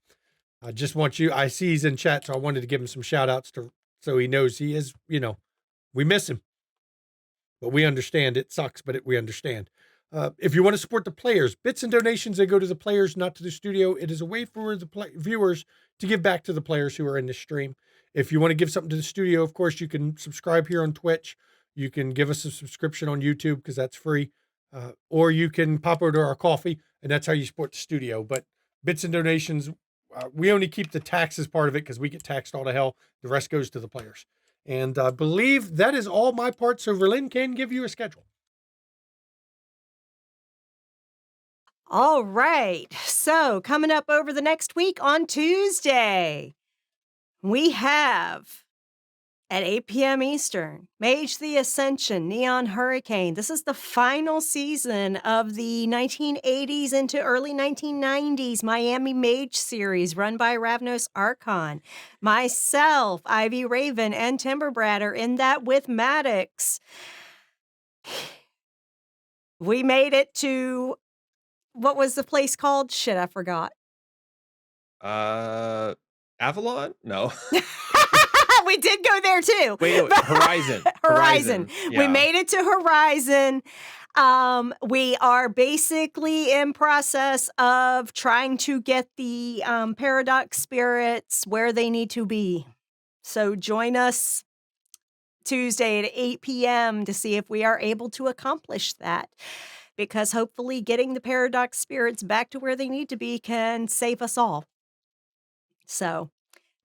I just want I see he's in chat, so I wanted to give him some shout outs so he knows he is, we miss him. But we understand. It sucks, but we understand. If you want to support the players, bits and donations, they go to the players, not to the studio. It is a way for the viewers to give back to the players who are in the stream. If you want to give something to the studio, of course, you can subscribe here on Twitch. You can give us a subscription on YouTube because that's free. Or you can pop over to our KoFi, and that's how you support the studio. But bits and donations, we only keep the taxes part of it because we get taxed all to hell. The rest goes to the players. And I believe that is all my part. So Verlin can give you a schedule. All right. So coming up over the next week on Tuesday, we have at 8 p.m. Eastern, Mage the Ascension, Neon Hurricane. This is the final season of the 1980s into early 1990s Miami Mage series run by Ravnos Archon. Myself, Ivy Raven, and Timberbrat are in that with Maddox. We made it to, what was the place called? Shit, I forgot. Avalon? No. We did go there too. Wait, Horizon. Horizon. Yeah. We made it to Horizon. We are basically in process of trying to get the Paradox spirits where they need to be. So join us Tuesday at 8 p.m. to see if we are able to accomplish that. Because hopefully getting the Paradox spirits back to where they need to be can save us all. So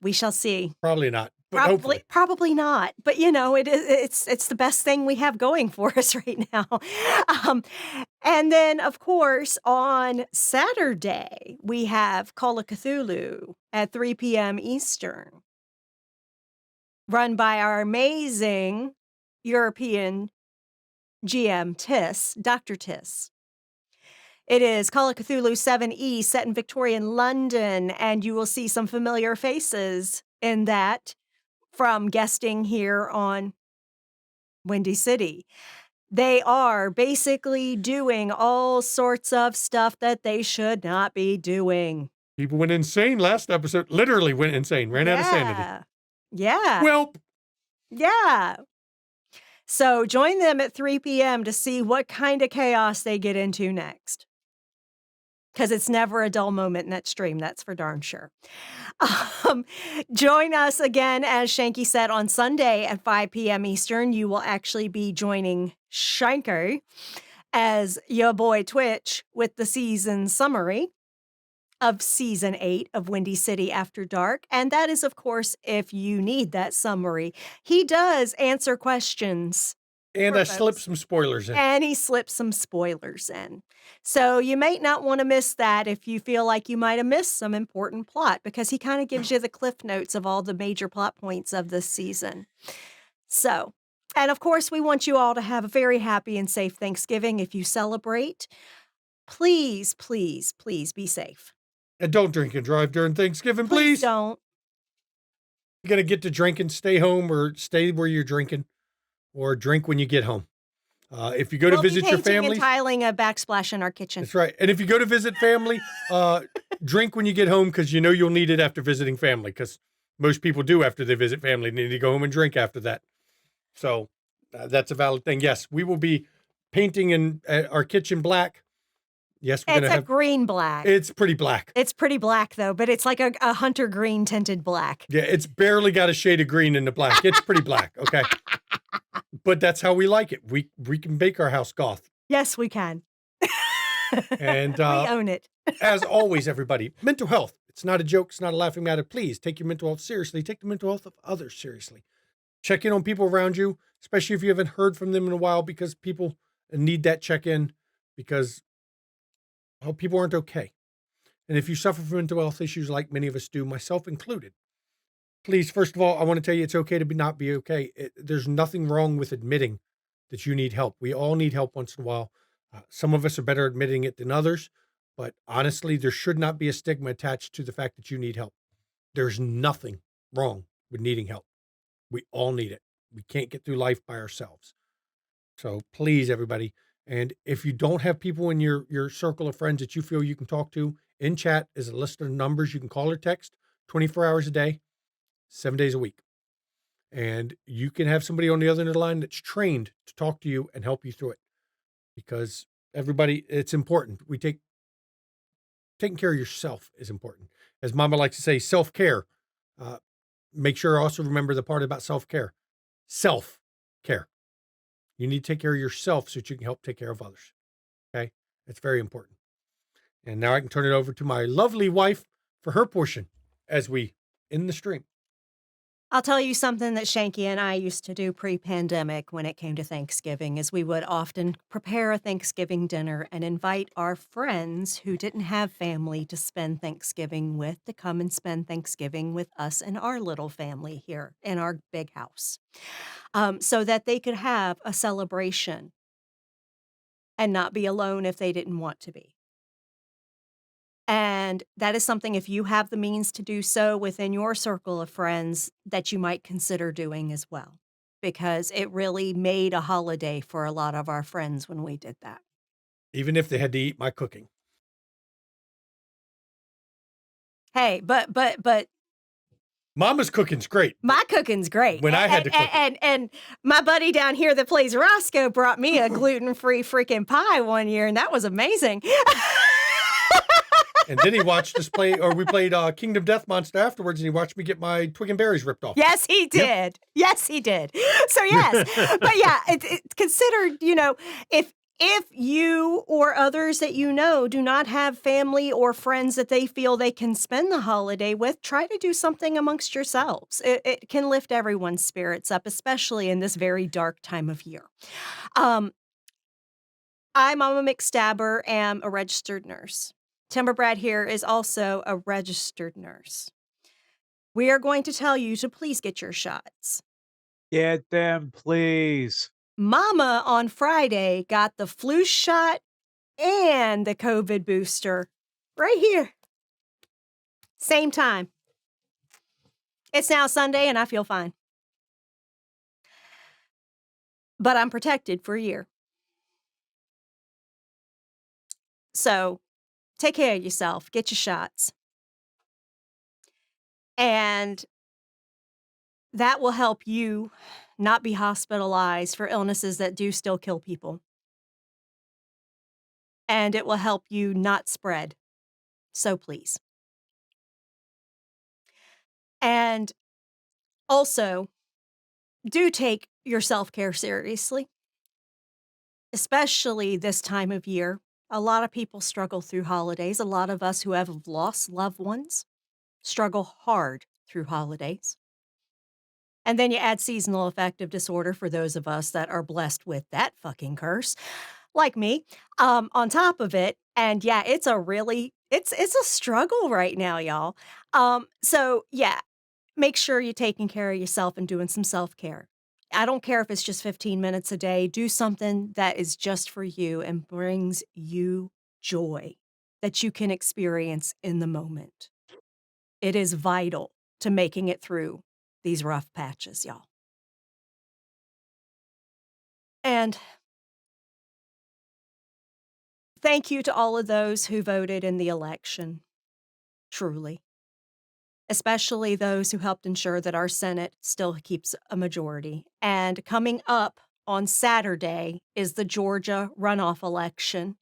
we shall see. Probably not. But Probably not. But it's the best thing we have going for us right now. And then, of course, on Saturday, we have Call of Cthulhu at 3 p.m. Eastern, run by our amazing European GM Tiss, Dr. Tiss. It is Call of Cthulhu 7E set in Victorian London, and you will see some familiar faces in that from guesting here on Windy City. They are basically doing all sorts of stuff that they should not be doing. People went insane last episode. Literally went insane. Ran out of sanity. Yeah. Well, Yeah. So join them at 3 p.m. to see what kind of chaos they get into next. Because it's never a dull moment in that stream, that's for darn sure. Join us again, as Shanky said, on Sunday at 5 p.m. Eastern. You will actually be joining Shanker as your boy Twitch with the season summary of Season 8 of Windy City After Dark. And that is, of course, if you need that summary. He does answer questions. and I slipped some spoilers in. And he slipped some spoilers in. So you may not want to miss that if you feel like you might have missed some important plot, because he kind of gives you the cliff notes of all the major plot points of this season. So, and of course, we want you all to have a very happy and safe Thanksgiving if you celebrate. Please, please, please be safe. And don't drink and drive during Thanksgiving, Please please. don't. You're going to get to drinking, stay home or stay where you're drinking, or drink when you get home. If you go to visit your family, and tiling a backsplash in our kitchen. that's right. And if you go to visit family, drink when you get home, because you know you'll need it after visiting family, because most people do after they visit family. They need to go home and drink after that. So that's a valid thing. Yes, we will be painting in our kitchen black. Yes, we're going to It's a have green black. It's pretty black. It's pretty black, though, but it's like a hunter green tinted black. Yeah, it's barely got a shade of green in the black. It's pretty black, okay? But that's how we like it. We can make our house goth. Yes, we can. And we own it. as always, everybody, mental health. It's not a joke. It's not a laughing matter. Please take your mental health seriously. Take the mental health of others seriously. Check in on people around you, especially if you haven't heard from them in a while, because people need that check-in, because people aren't okay. And if you suffer from mental health issues like many of us do, myself included, please, first of all, I want to tell you it's okay to not be okay. There's nothing wrong with admitting that you need help. We all need help once in a while. Some of us are better admitting it than others, but honestly, there should not be a stigma attached to the fact that you need help. There's nothing wrong with needing help. We all need it. We can't get through life by ourselves. So please, everybody. And if you don't have people in your circle of friends that you feel you can talk to, in chat is a list of numbers you can call or text 24 hours a day, 7 days a week. And you can have somebody on the other end of the line that's trained to talk to you and help you through it. Because everybody, it's important. Taking care of yourself is important. As Mama likes to say, self-care. Make sure also remember the part about self-care. Self-care. You need to take care of yourself so that you can help take care of others. Okay? It's very important. And now I can turn it over to my lovely wife for her portion as we end the stream. I'll tell you something that Shanky and I used to do pre-pandemic when it came to Thanksgiving, is we would often prepare a Thanksgiving dinner and invite our friends who didn't have family to spend Thanksgiving with to come and spend Thanksgiving with us and our little family here in our big house, so that they could have a celebration and not be alone if they didn't want to be. And that is something, if you have the means to do so within your circle of friends, that you might consider doing as well, because it really made a holiday for a lot of our friends when we did that. Even if they had to eat my cooking. Hey, but Mama's cooking's great. my cooking's great. When I had to cook it. And my buddy down here that plays Roscoe brought me a gluten-free freaking pie one year, and that was amazing. And then he watched us play, or we played Kingdom Death Monster afterwards, and he watched me get my twig and berries ripped off. Yes, he did. Yep. Yes, he did. So yes, but yeah, consider, if you or others that you know do not have family or friends that they feel they can spend the holiday with, try to do something amongst yourselves. It can lift everyone's spirits up, especially in this very dark time of year. I, Mama McStabber, am a registered nurse. Timber Brad here is also a registered nurse. We are going to tell you to please get your shots. Get them, please. Mama on Friday got the flu shot and the COVID booster right here. Same time. It's now Sunday and I feel fine. but I'm protected for a year. So take care of yourself, get your shots. And that will help you not be hospitalized for illnesses that do still kill people. And it will help you not spread. So please. And also, do take your self-care seriously, especially this time of year. A lot of people struggle through holidays. A lot of us who have lost loved ones struggle hard through holidays. And then you add seasonal affective disorder for those of us that are blessed with that fucking curse, like me, on top of it. And yeah, it's a struggle right now, y'all. So yeah, make sure you're taking care of yourself and doing some self-care. I don't care if it's just 15 minutes a day. Do something that is just for you and brings you joy that you can experience in the moment. It is vital to making it through these rough patches, y'all. And thank you to all of those who voted in the election, truly, especially those who helped ensure that our Senate still keeps a majority. And coming up on Saturday is the Georgia runoff election.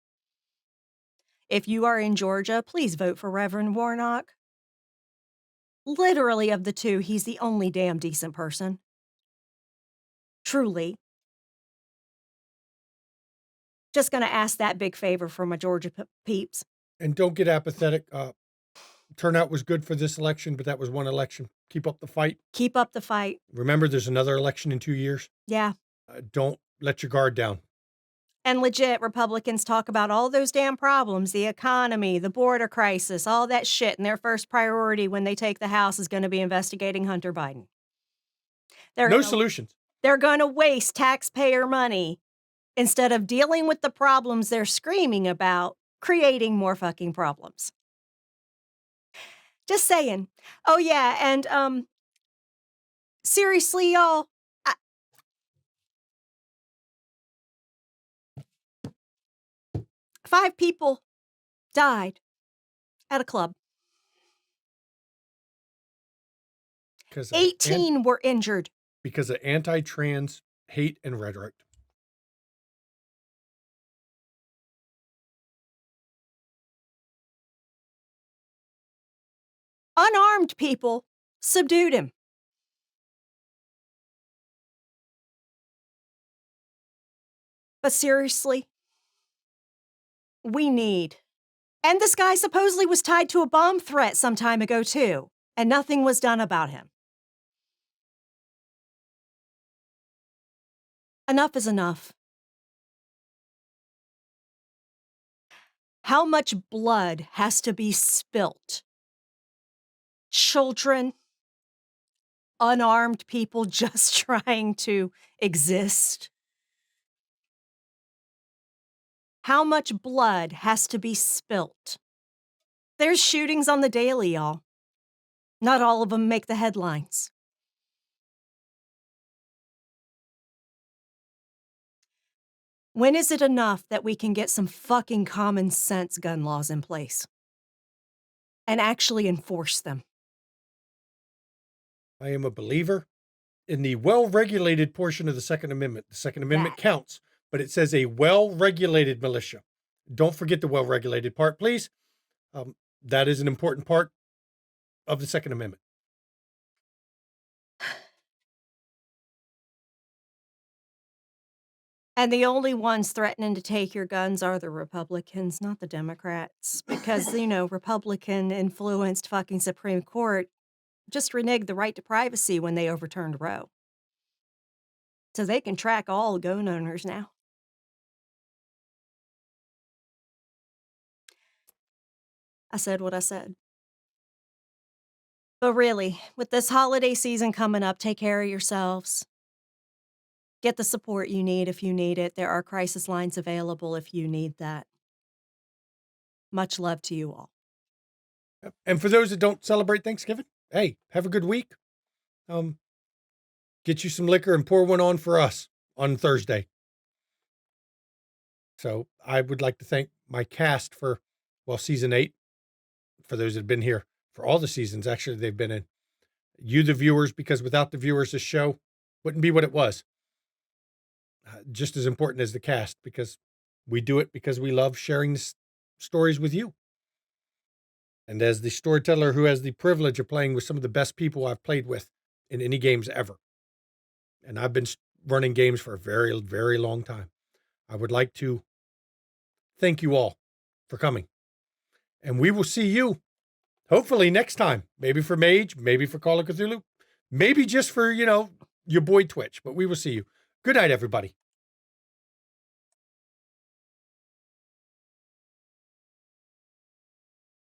If you are in Georgia, please vote for Reverend Warnock. Literally, of the two, he's the only damn decent person. Truly. Just going to ask that big favor for my Georgia peeps. And don't get apathetic. Turnout was good for this election, but that was one election. Keep up the fight. Keep up the fight. Remember, there's another election in 2 years. Yeah. Don't let your guard down. And legit, Republicans talk about all those damn problems, the economy, the border crisis, all that shit, and their first priority when they take the House is going to be investigating Hunter Biden. No solutions. They're going to waste taxpayer money instead of dealing with the problems they're screaming about, creating more fucking problems. Just saying. Oh, yeah, and seriously, y'all, 5 people died at a club. 18 were injured. Because of anti-trans hate and rhetoric. Unarmed people subdued him. But seriously, we need. And this guy supposedly was tied to a bomb threat some time ago, too, and nothing was done about him. Enough is enough. How much blood has to be spilt? Children, unarmed people just trying to exist. How much blood has to be spilt? There's shootings on the daily, y'all. Not all of them make the headlines. When is it enough that we can get some fucking common sense gun laws in place and actually enforce them? I am a believer in the well-regulated portion of the Second Amendment. The Second Amendment counts, but it says a well-regulated militia. Don't forget the well-regulated part, please. That is an important part of the Second Amendment. And the only ones threatening to take your guns are the Republicans, not the Democrats. Because, Republican-influenced fucking Supreme Court just reneged the right to privacy when they overturned Roe. So they can track all gun owners now. I said what I said. But really, with this holiday season coming up, take care of yourselves. Get the support you need if you need it. There are crisis lines available if you need that. Much love to you all. And for those that don't celebrate Thanksgiving, hey, have a good week. Get you some liquor and pour one on for us. on Thursday. So I would like to thank my cast for, well, season 8, for those that have been here for all the seasons, actually, they've been in. You, the viewers, because without the viewers, this show wouldn't be what it was. Just as important as the cast, because we do it because we love sharing stories with you. And as the storyteller who has the privilege of playing with some of the best people I've played with in any games ever, and I've been running games for a very, very long time, I would like to thank you all for coming. And we will see you hopefully next time. Maybe for Mage, maybe for Call of Cthulhu, maybe just for, your boy Twitch. But we will see you. Good night, everybody.